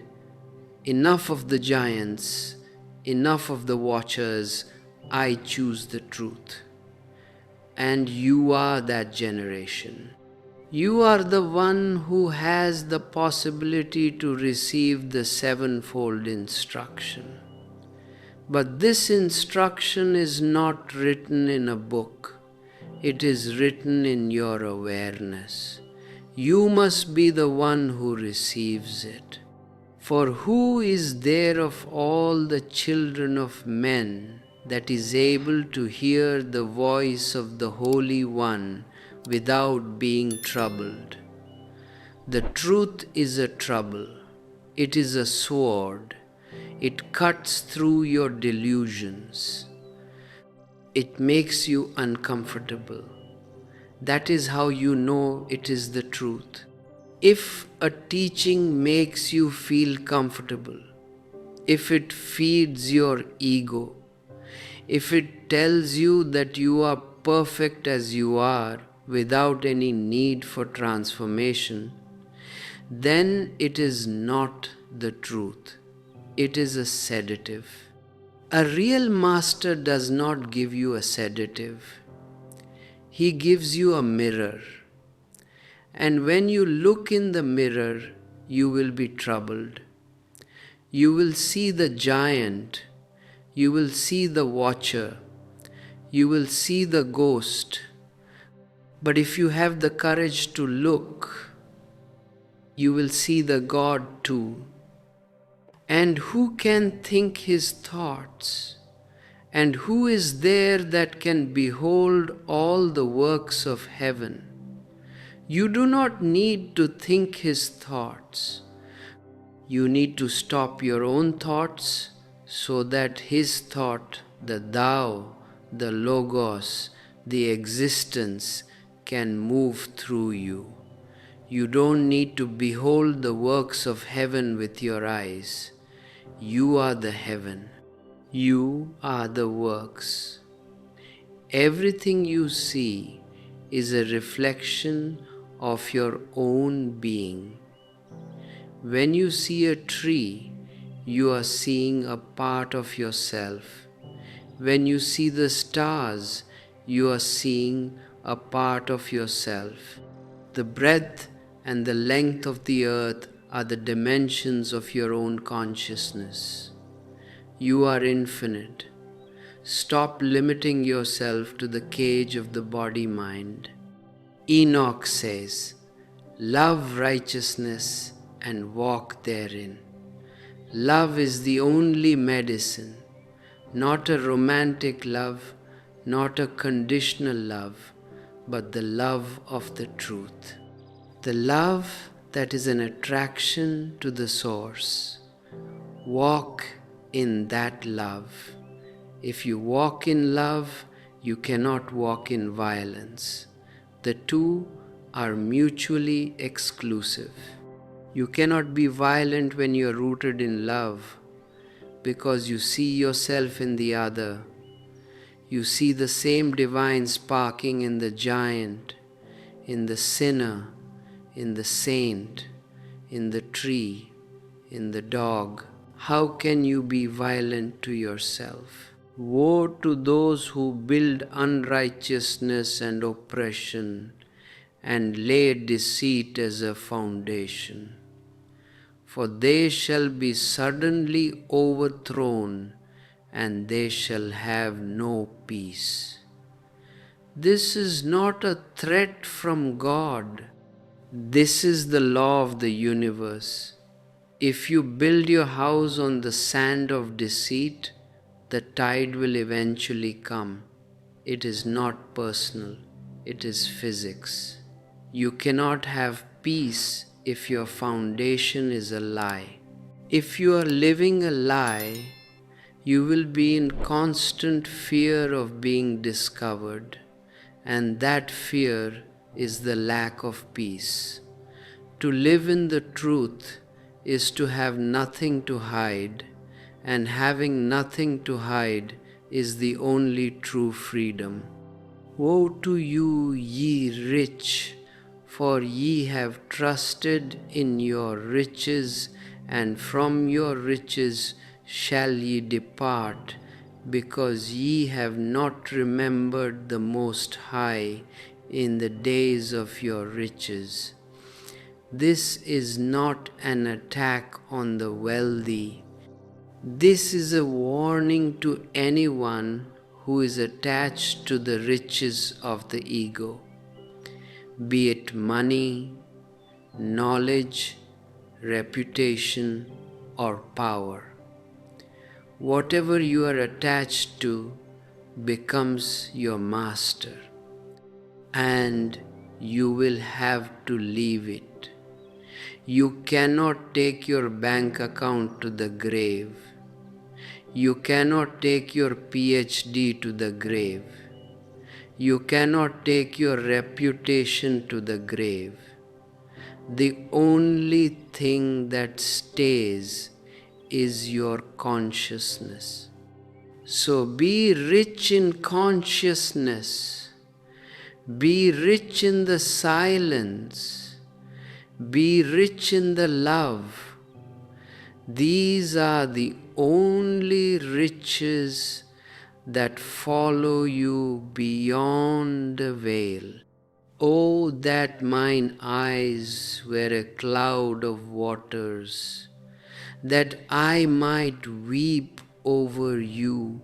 enough of the giants, enough of the watchers, I choose the truth. And you are that generation. You are the one who has the possibility to receive the sevenfold instruction. But this instruction is not written in a book. It is written in your awareness. You must be the one who receives it. For who is there of all the children of men that is able to hear the voice of the Holy One without being troubled? The truth is a trouble. It is a sword. It cuts through your delusions. It makes you uncomfortable. That is how you know it is the truth. If a teaching makes you feel comfortable, if it feeds your ego, if it tells you that you are perfect as you are without any need for transformation, then it is not the truth. It is a sedative. A real master does not give you a sedative. He gives you a mirror. And when you look in the mirror, you will be troubled. You will see the giant. You will see the watcher. You will see the ghost. But if you have the courage to look, you will see the God too. And who can think his thoughts? And who is there that can behold all the works of heaven? You do not need to think his thoughts. You need to stop your own thoughts so that his thought, the Thou, the Logos, the existence can move through you. You don't need to behold the works of heaven with your eyes. You are the heaven. You are the works. Everything you see is a reflection of your own being. When you see a tree, you are seeing a part of yourself. When you see the stars, you are seeing a part of yourself. The breadth and the length of the earth are the dimensions of your own consciousness. You are infinite. Stop limiting yourself to the cage of the body-mind. Enoch says, "Love righteousness and walk therein." Love is the only medicine, not a romantic love, not a conditional love, but the love of the truth. The love that is an attraction to the source. Walk in that love. If you walk in love, you cannot walk in violence. The two are mutually exclusive. You cannot be violent when you are rooted in love, because you see yourself in the other. You see the same divine sparking in the giant, in the sinner, in the saint, in the tree, in the dog. How can you be violent to yourself? Woe to those who build unrighteousness and oppression and lay deceit as a foundation. For they shall be suddenly overthrown, and they shall have no peace. This is not a threat from God. This is the law of the universe. If you build your house on the sand of deceit, the tide will eventually come. It is not personal, it is physics. You cannot have peace if your foundation is a lie. If you are living a lie, you will be in constant fear of being discovered, and that fear is the lack of peace. To live in the truth is to have nothing to hide, and having nothing to hide is the only true freedom. Woe to you, ye rich, for ye have trusted in your riches, and from your riches shall ye depart, because ye have not remembered the Most High in the days of your riches. This is not an attack on the wealthy. This is a warning to anyone who is attached to the riches of the ego, be it money, knowledge, reputation, or power. Whatever you are attached to becomes your master, and you will have to leave it. You cannot take your bank account to the grave. You cannot take your PhD to the grave. You cannot take your reputation to the grave. The only thing that stays is your consciousness. So be rich in consciousness. Be rich in the silence. Be rich in the love. These are the only riches that follow you beyond the veil. Oh, that mine eyes were a cloud of waters, that I might weep over you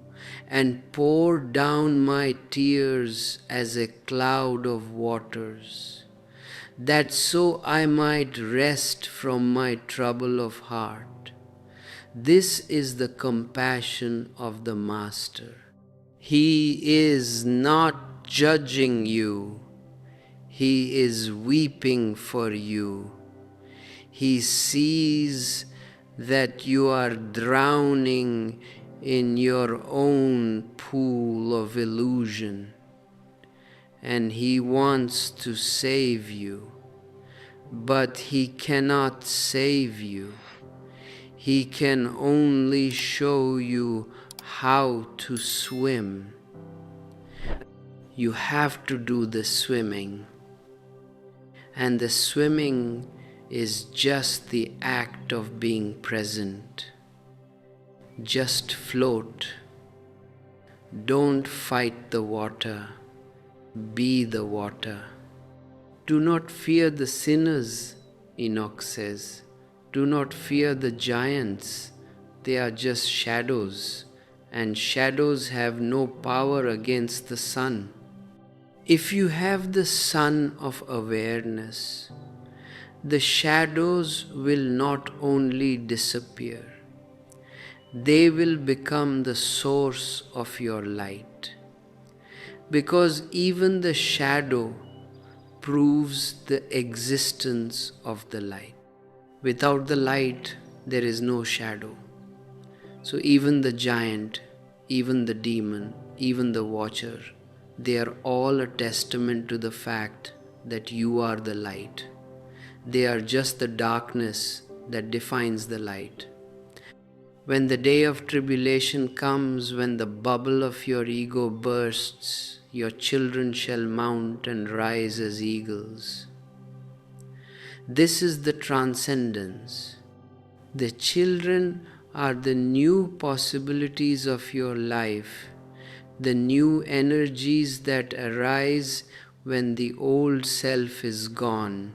and pour down my tears as a cloud of waters, that so I might rest from my trouble of heart. This is the compassion of the Master. He is not judging you. He is weeping for you. He sees that you are drowning in your own pool of illusion, and He wants to save you. but he cannot save you. He can only show you how to swim. You have to do the swimming. And the swimming is just the act of being present. Just float. Don't fight the water. Be the water. Do not fear the sinners, Enoch says. Do not fear the giants. They are just shadows, and shadows have no power against the sun. If you have the sun of awareness, the shadows will not only disappear, they will become the source of your light. Because even the shadow proves the existence of the light. Without the light, there is no shadow. So even the giant, even the demon, even the watcher, they are all a testament to the fact that you are the light. They are just the darkness that defines the light. When the day of tribulation comes, when the bubble of your ego bursts, your children shall mount and rise as eagles. This is the transcendence. The children are the new possibilities of your life, the new energies that arise when the old self is gone.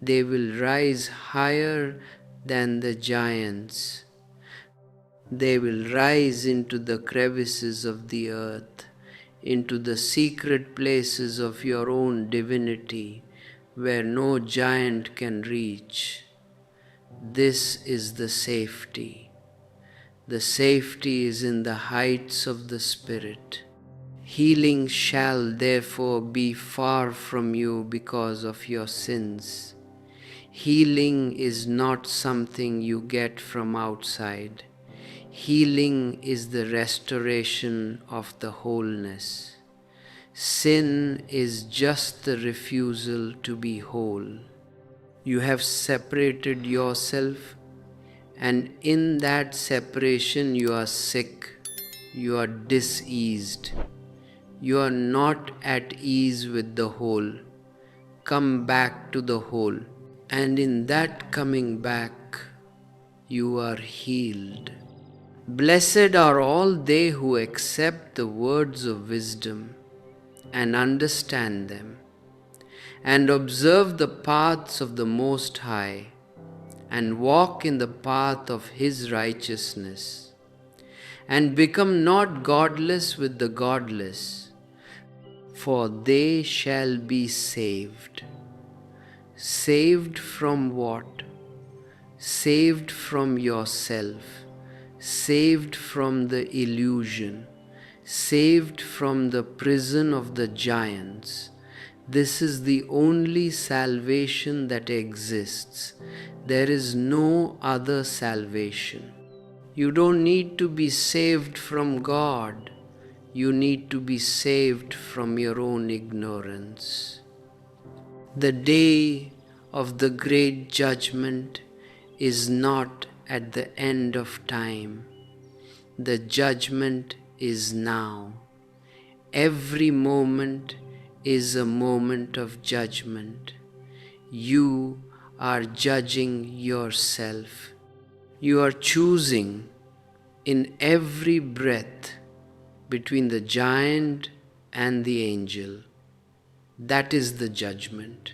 They will rise higher than the giants. They will rise into the crevices of the earth, into the secret places of your own divinity, where no giant can reach. This is the safety. The safety is in the heights of the Spirit. Healing shall therefore be far from you because of your sins. Healing is not something you get from outside. Healing is the restoration of the wholeness. Sin is just the refusal to be whole. You have separated yourself, and in that separation you are sick, you are diseased, you are not at ease with the whole. Come back to the whole, and in that coming back, you are healed. Blessed are all they who accept the words of wisdom and understand them, and observe the paths of the Most High, and walk in the path of His righteousness, and become not godless with the godless, for they shall be saved. Saved from what? Saved from yourself. Saved from the illusion, saved from the prison of the giants. This is the only salvation that exists. There is no other salvation. You don't need to be saved from God. You need to be saved from your own ignorance. The day of the great judgment is not at the end of time. The judgment is now. Every moment is a moment of judgment. You are judging yourself. You are choosing in every breath between the giant and the angel. That is the judgment.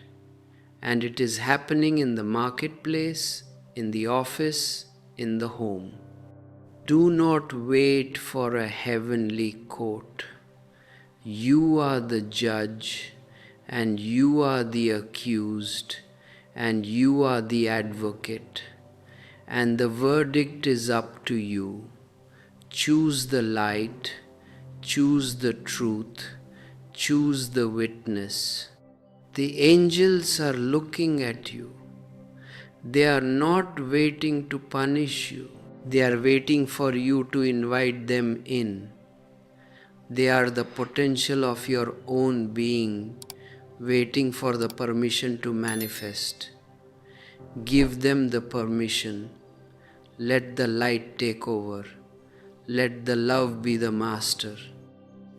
And it is happening in the marketplace, in the office, in the home. Do not wait for a heavenly court. You are the judge, and you are the accused, and you are the advocate, and the verdict is up to you. Choose the light, choose the truth, choose the witness. The angels are looking at you. They are not waiting to punish you. They are waiting for you to invite them in. They are the potential of your own being, waiting for the permission to manifest. Give them the permission. Let the light take over. Let the love be the master.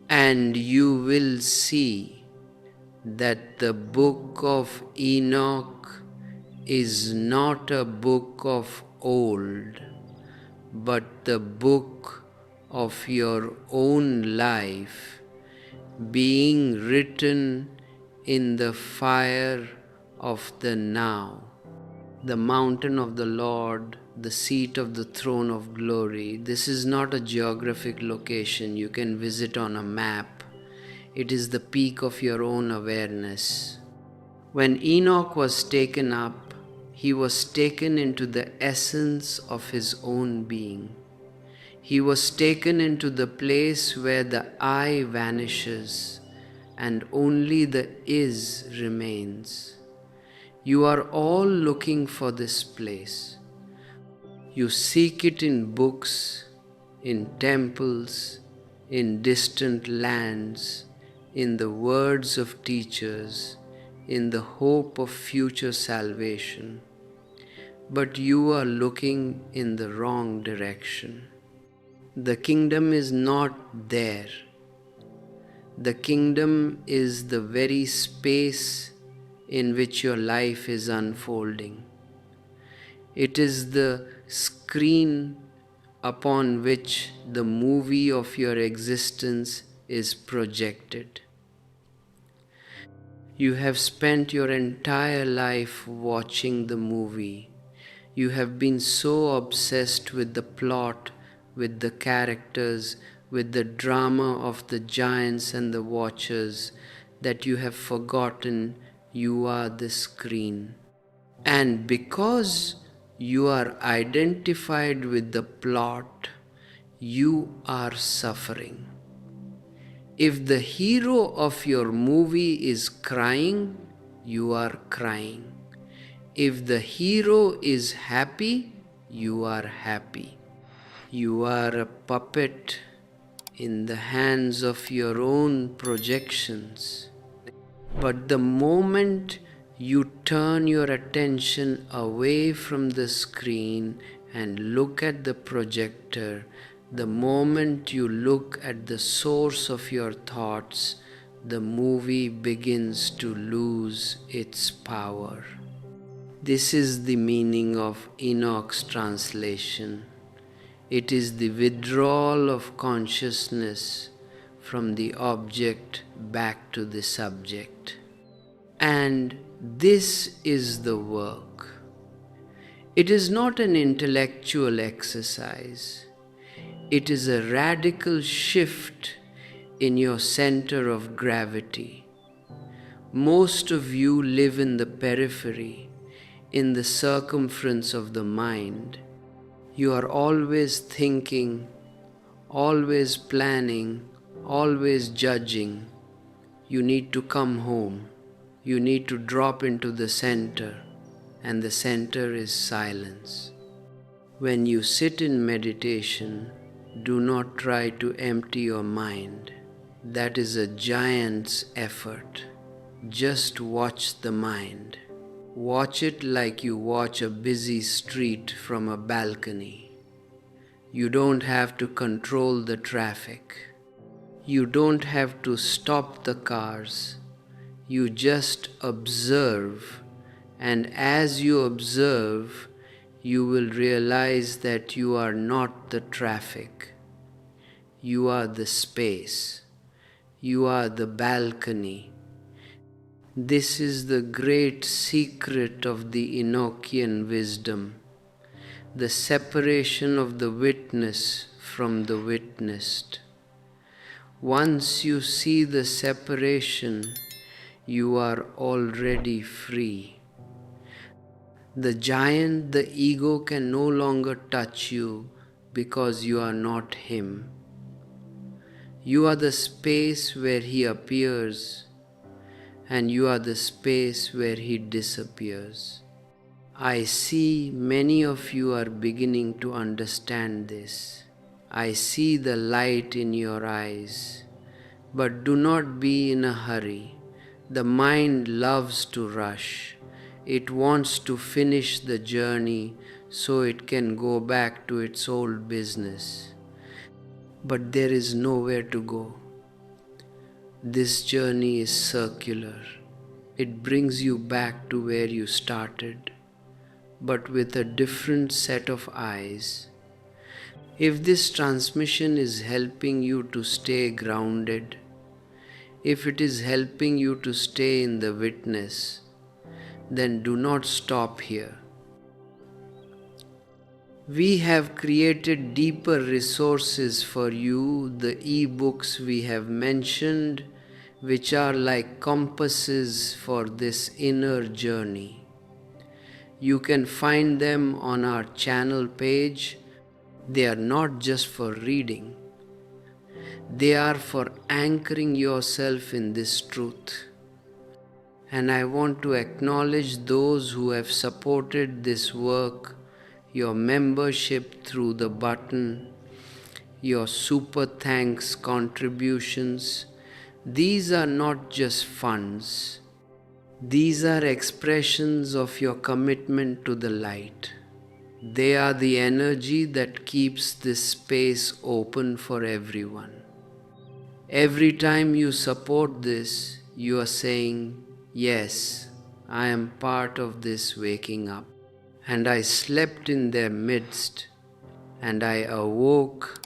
And you will see that the book of Enoch is not a book of old, but the book of your own life being written in the fire of the now. The mountain of the Lord, the seat of the throne of glory. This is not a geographic location you can visit on a map. It is the peak of your own awareness. When Enoch was taken up, he was taken into the essence of his own being. He was taken into the place where the I vanishes and only the is remains. You are all looking for this place. You seek it in books, in temples, in distant lands, in the words of teachers, in the hope of future salvation. But you are looking in the wrong direction. The kingdom is not there. The kingdom is the very space in which your life is unfolding. It is the screen upon which the movie of your existence is projected. You have spent your entire life watching the movie. You have been so obsessed with the plot, with the characters, with the drama of the giants and the watchers, that you have forgotten you are the screen. And because you are identified with the plot, you are suffering. If the hero of your movie is crying, you are crying. If the hero is happy, you are happy. You are a puppet in the hands of your own projections. But the moment you turn your attention away from the screen and look at the projector, the moment you look at the source of your thoughts, the movie begins to lose its power. This is the meaning of Enoch's translation. It is the withdrawal of consciousness from the object back to the subject. And this is the work. It is not an intellectual exercise. It is a radical shift in your center of gravity. Most of you live in the periphery, in the circumference of the mind. You are always thinking, always planning, always judging. You need to come home. You need to drop into the center, and the center is silence. When you sit in meditation, do not try to empty your mind. That is a giant's effort. Just watch the mind. Watch it like you watch a busy street from a balcony. You don't have to control the traffic. You don't have to stop the cars. You just observe, and as you observe, you will realize that you are not the traffic. You are the space. You are the balcony. This is the great secret of the Enochian wisdom, the separation of the witness from the witnessed. Once you see the separation, you are already free. The giant, the ego, can no longer touch you because you are not him. You are the space where he appears, and you are the space where he disappears. I see many of you are beginning to understand this. I see the light in your eyes, but do not be in a hurry. The mind loves to rush. It wants to finish the journey so it can go back to its old business. But there is nowhere to go. This journey is circular. It brings you back to where you started, but with a different set of eyes. If this transmission is helping you to stay grounded, if it is helping you to stay in the witness, then do not stop here. We have created deeper resources for you, the e-books we have mentioned, which are like compasses for this inner journey. You can find them on our channel page. They are not just for reading. They are for anchoring yourself in this truth. And I want to acknowledge those who have supported this work, your membership through the button, your super thanks contributions. These are not just funds. These are expressions of your commitment to the light. They are the energy that keeps this space open for everyone. Every time you support this, you are saying, yes, I am part of this waking up. And I slept in their midst, and I awoke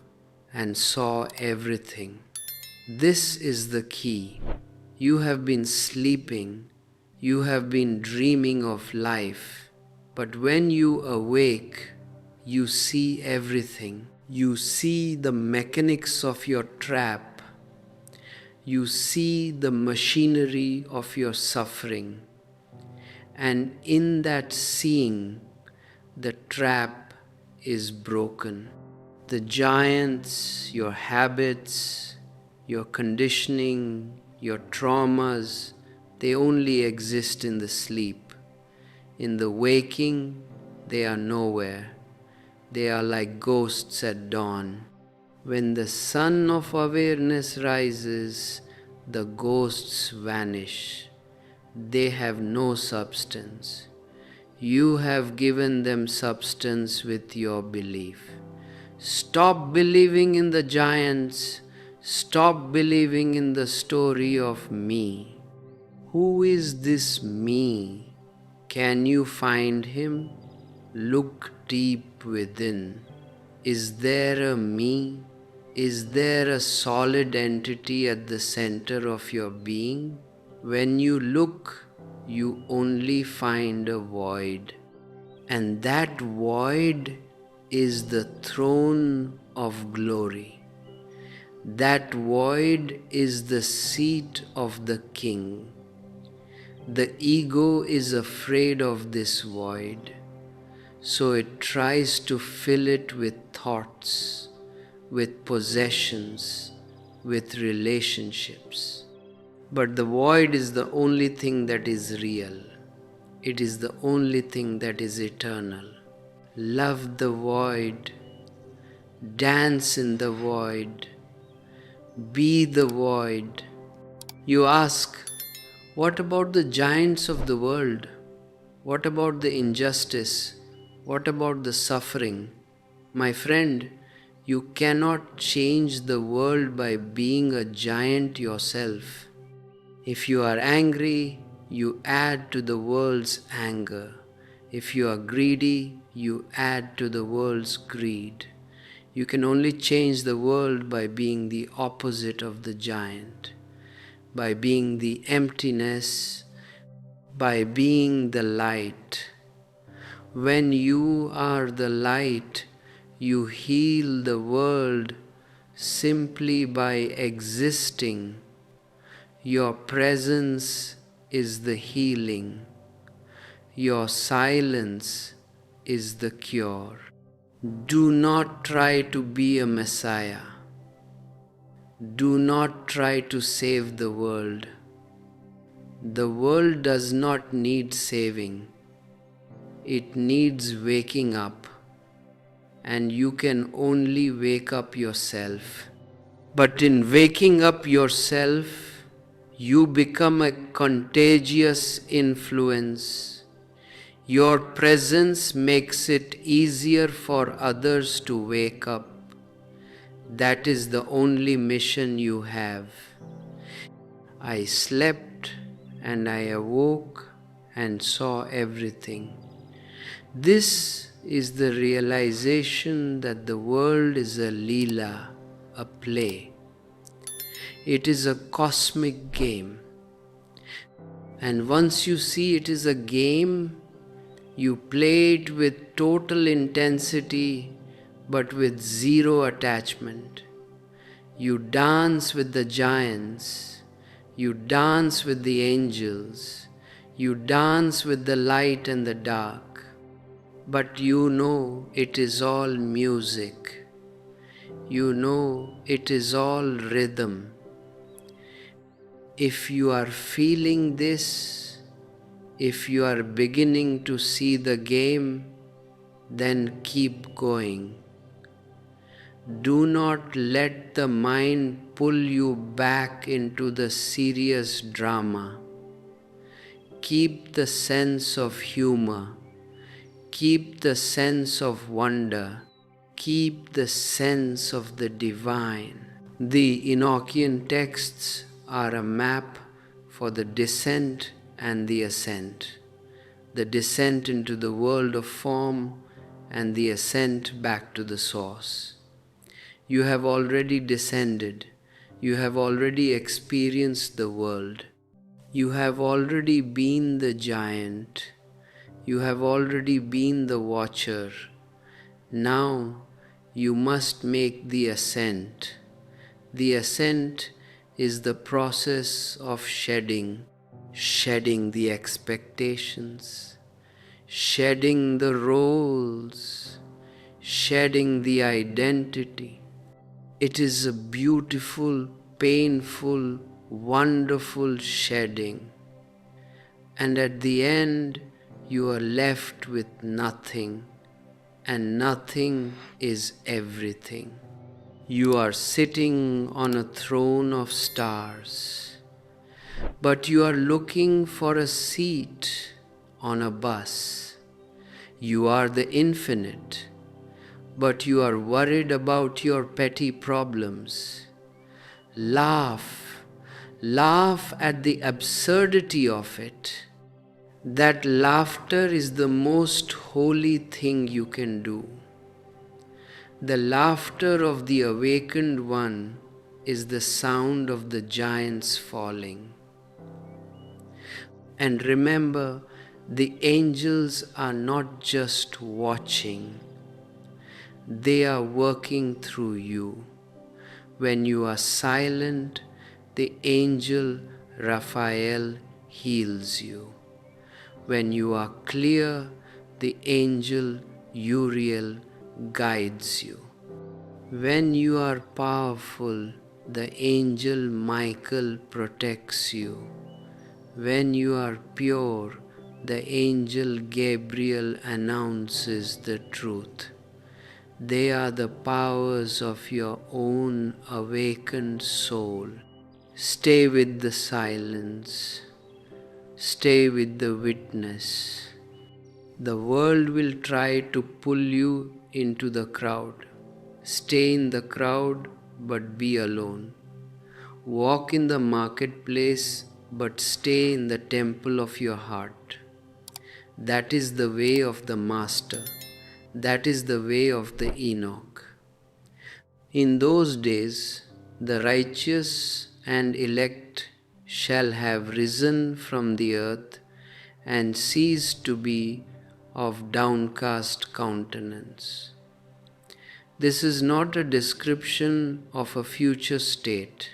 and saw everything. This is the key. You have been sleeping, you have been dreaming of life, but when you awake, you see everything. You see the mechanics of your trap. You see the machinery of your suffering. And in that seeing, the trap is broken. The giants, your habits, your conditioning, your traumas, they only exist in the sleep. In the waking, they are nowhere. They are like ghosts at dawn. When the sun of awareness rises, the ghosts vanish. They have no substance. You have given them substance with your belief. Stop believing in the giants. Stop believing in the story of me. Who is this me? Can you find him? Look deep within. Is there a me? Is there a solid entity at the center of your being? When you look, you only find a void. And that void is the throne of glory. That void is the seat of the king. The ego is afraid of this void, so it tries to fill it with thoughts, with possessions, with relationships. But the void is the only thing that is real. It is the only thing that is eternal. Love the void. Dance in the void. Be the void. You ask, what about the giants of the world? What about the injustice? What about the suffering? My friend, you cannot change the world by being a giant yourself. If you are angry, you add to the world's anger. If you are greedy, you add to the world's greed. You can only change the world by being the opposite of the giant, by being the emptiness, by being the light. When you are the light, you heal the world simply by existing. Your presence is the healing. Your silence is the cure. Do not try to be a Messiah. Do not try to save the world. The world does not need saving. It needs waking up. And you can only wake up yourself. But in waking up yourself, You become a contagious influence. Your presence makes it easier for others to wake up. That is the only mission you have. I slept and I awoke and saw everything. This is the realization that the world is a leela, a play. It is a cosmic game. And once you see it is a game, you play it with total intensity but with zero attachment. You dance with the giants, you dance with the angels, you dance with the light and the dark. But you know it is all music. You know it is all rhythm. If you are feeling this, if you are beginning to see the game, then keep going. Do not let the mind pull you back into the serious drama. Keep the sense of humor. Keep the sense of wonder. Keep the sense of the divine. The Enochian texts are a map for the descent and the ascent. The descent into the world of form and the ascent back to the source. You have already descended. You have already experienced the world. You have already been the giant. You have already been the watcher. Now you must make the ascent. The ascent is the process of shedding the expectations, shedding the roles, shedding the identity. It is a beautiful, painful, wonderful shedding. And at the end, you are left with nothing, and nothing is everything. You are sitting on a throne of stars, but you are looking for a seat on a bus. You are the infinite, but you are worried about your petty problems. Laugh at the absurdity of it. That laughter is the most holy thing you can do. The laughter of the awakened one is the sound of the giants falling. And remember, the angels are not just watching, they are working through you. When you are silent, the angel Raphael heals you. When you are clear, the angel Uriel guides you. When you are powerful, the angel Michael protects you. When you are pure, the angel Gabriel announces the truth. They are the powers of your own awakened soul. Stay with the silence. Stay with the witness. The world will try to pull you into the crowd. Stay in the crowd, but be alone. Walk in the marketplace, but stay in the temple of your heart. That is the way of the Master. That is the way of the Enoch. In those days, the righteous and elect shall have risen from the earth and ceased to be of downcast countenance. This is not a description of a future state.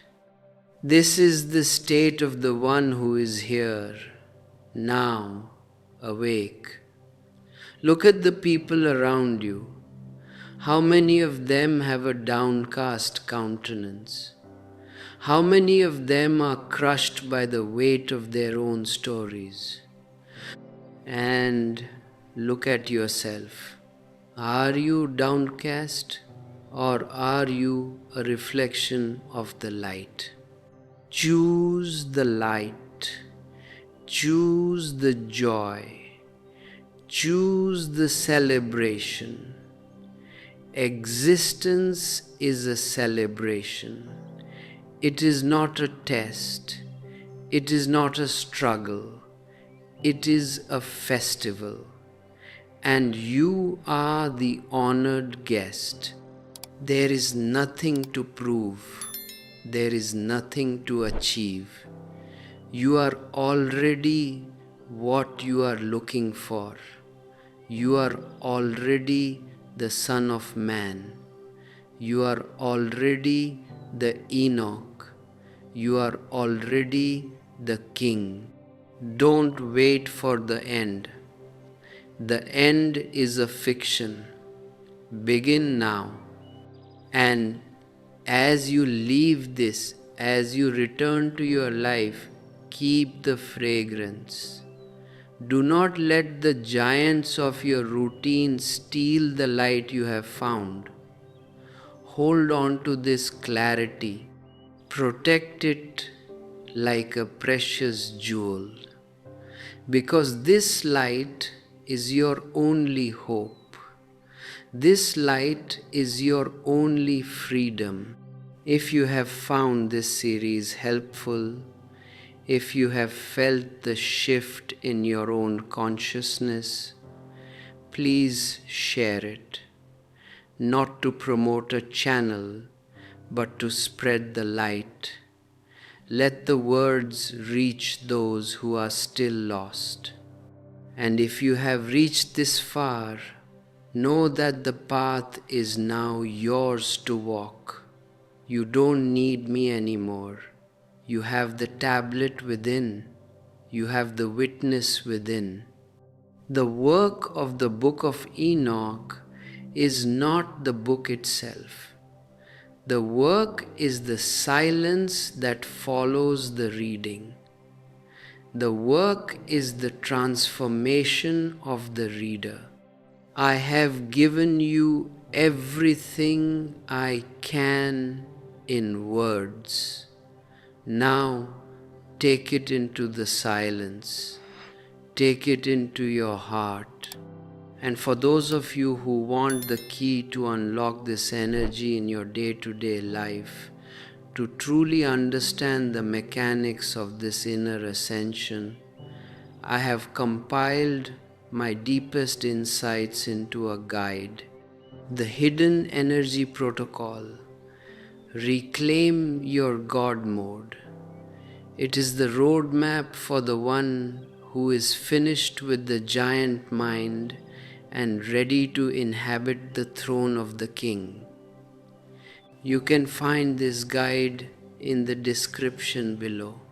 This is the state of the one who is here, now, awake. Look at the people around you. How many of them have a downcast countenance? How many of them are crushed by the weight of their own stories? And look at yourself. Are you downcast, or are you a reflection of the light? Choose the light. Choose the joy. Choose the celebration. Existence is a celebration. It is not a test. It is not a struggle. It is a festival. And you are the honored guest. There is nothing to prove. There is nothing to achieve. You are already what you are looking for. You are already the Son of Man. You are already the Enoch. You are already the King. Don't wait for the end. The end is a fiction. Begin now. And as you leave this, as you return to your life, keep the fragrance. Do not let the giants of your routine steal the light you have found. Hold on to this clarity. Protect it like a precious jewel. Because this light is your only hope. This light is your only freedom. If you have found this series helpful, if you have felt the shift in your own consciousness, please share it. Not to promote a channel, but to spread the light. Let the words reach those who are still lost. And if you have reached this far, know that the path is now yours to walk. You don't need me anymore. You have the tablet within. You have the witness within. The work of the book of Enoch is not the book itself. The work is the silence that follows the reading. The work is the transformation of the reader. I have given you everything I can in words. Now take it into the silence. Take it into your heart. And for those of you who want the key to unlock this energy in your day-to-day life, to truly understand the mechanics of this inner ascension, I have compiled my deepest insights into a guide, the Hidden Energy Protocol. Reclaim your God mode. It is the roadmap for the one who is finished with the giant mind and ready to inhabit the throne of the King. You can find this guide in the description below.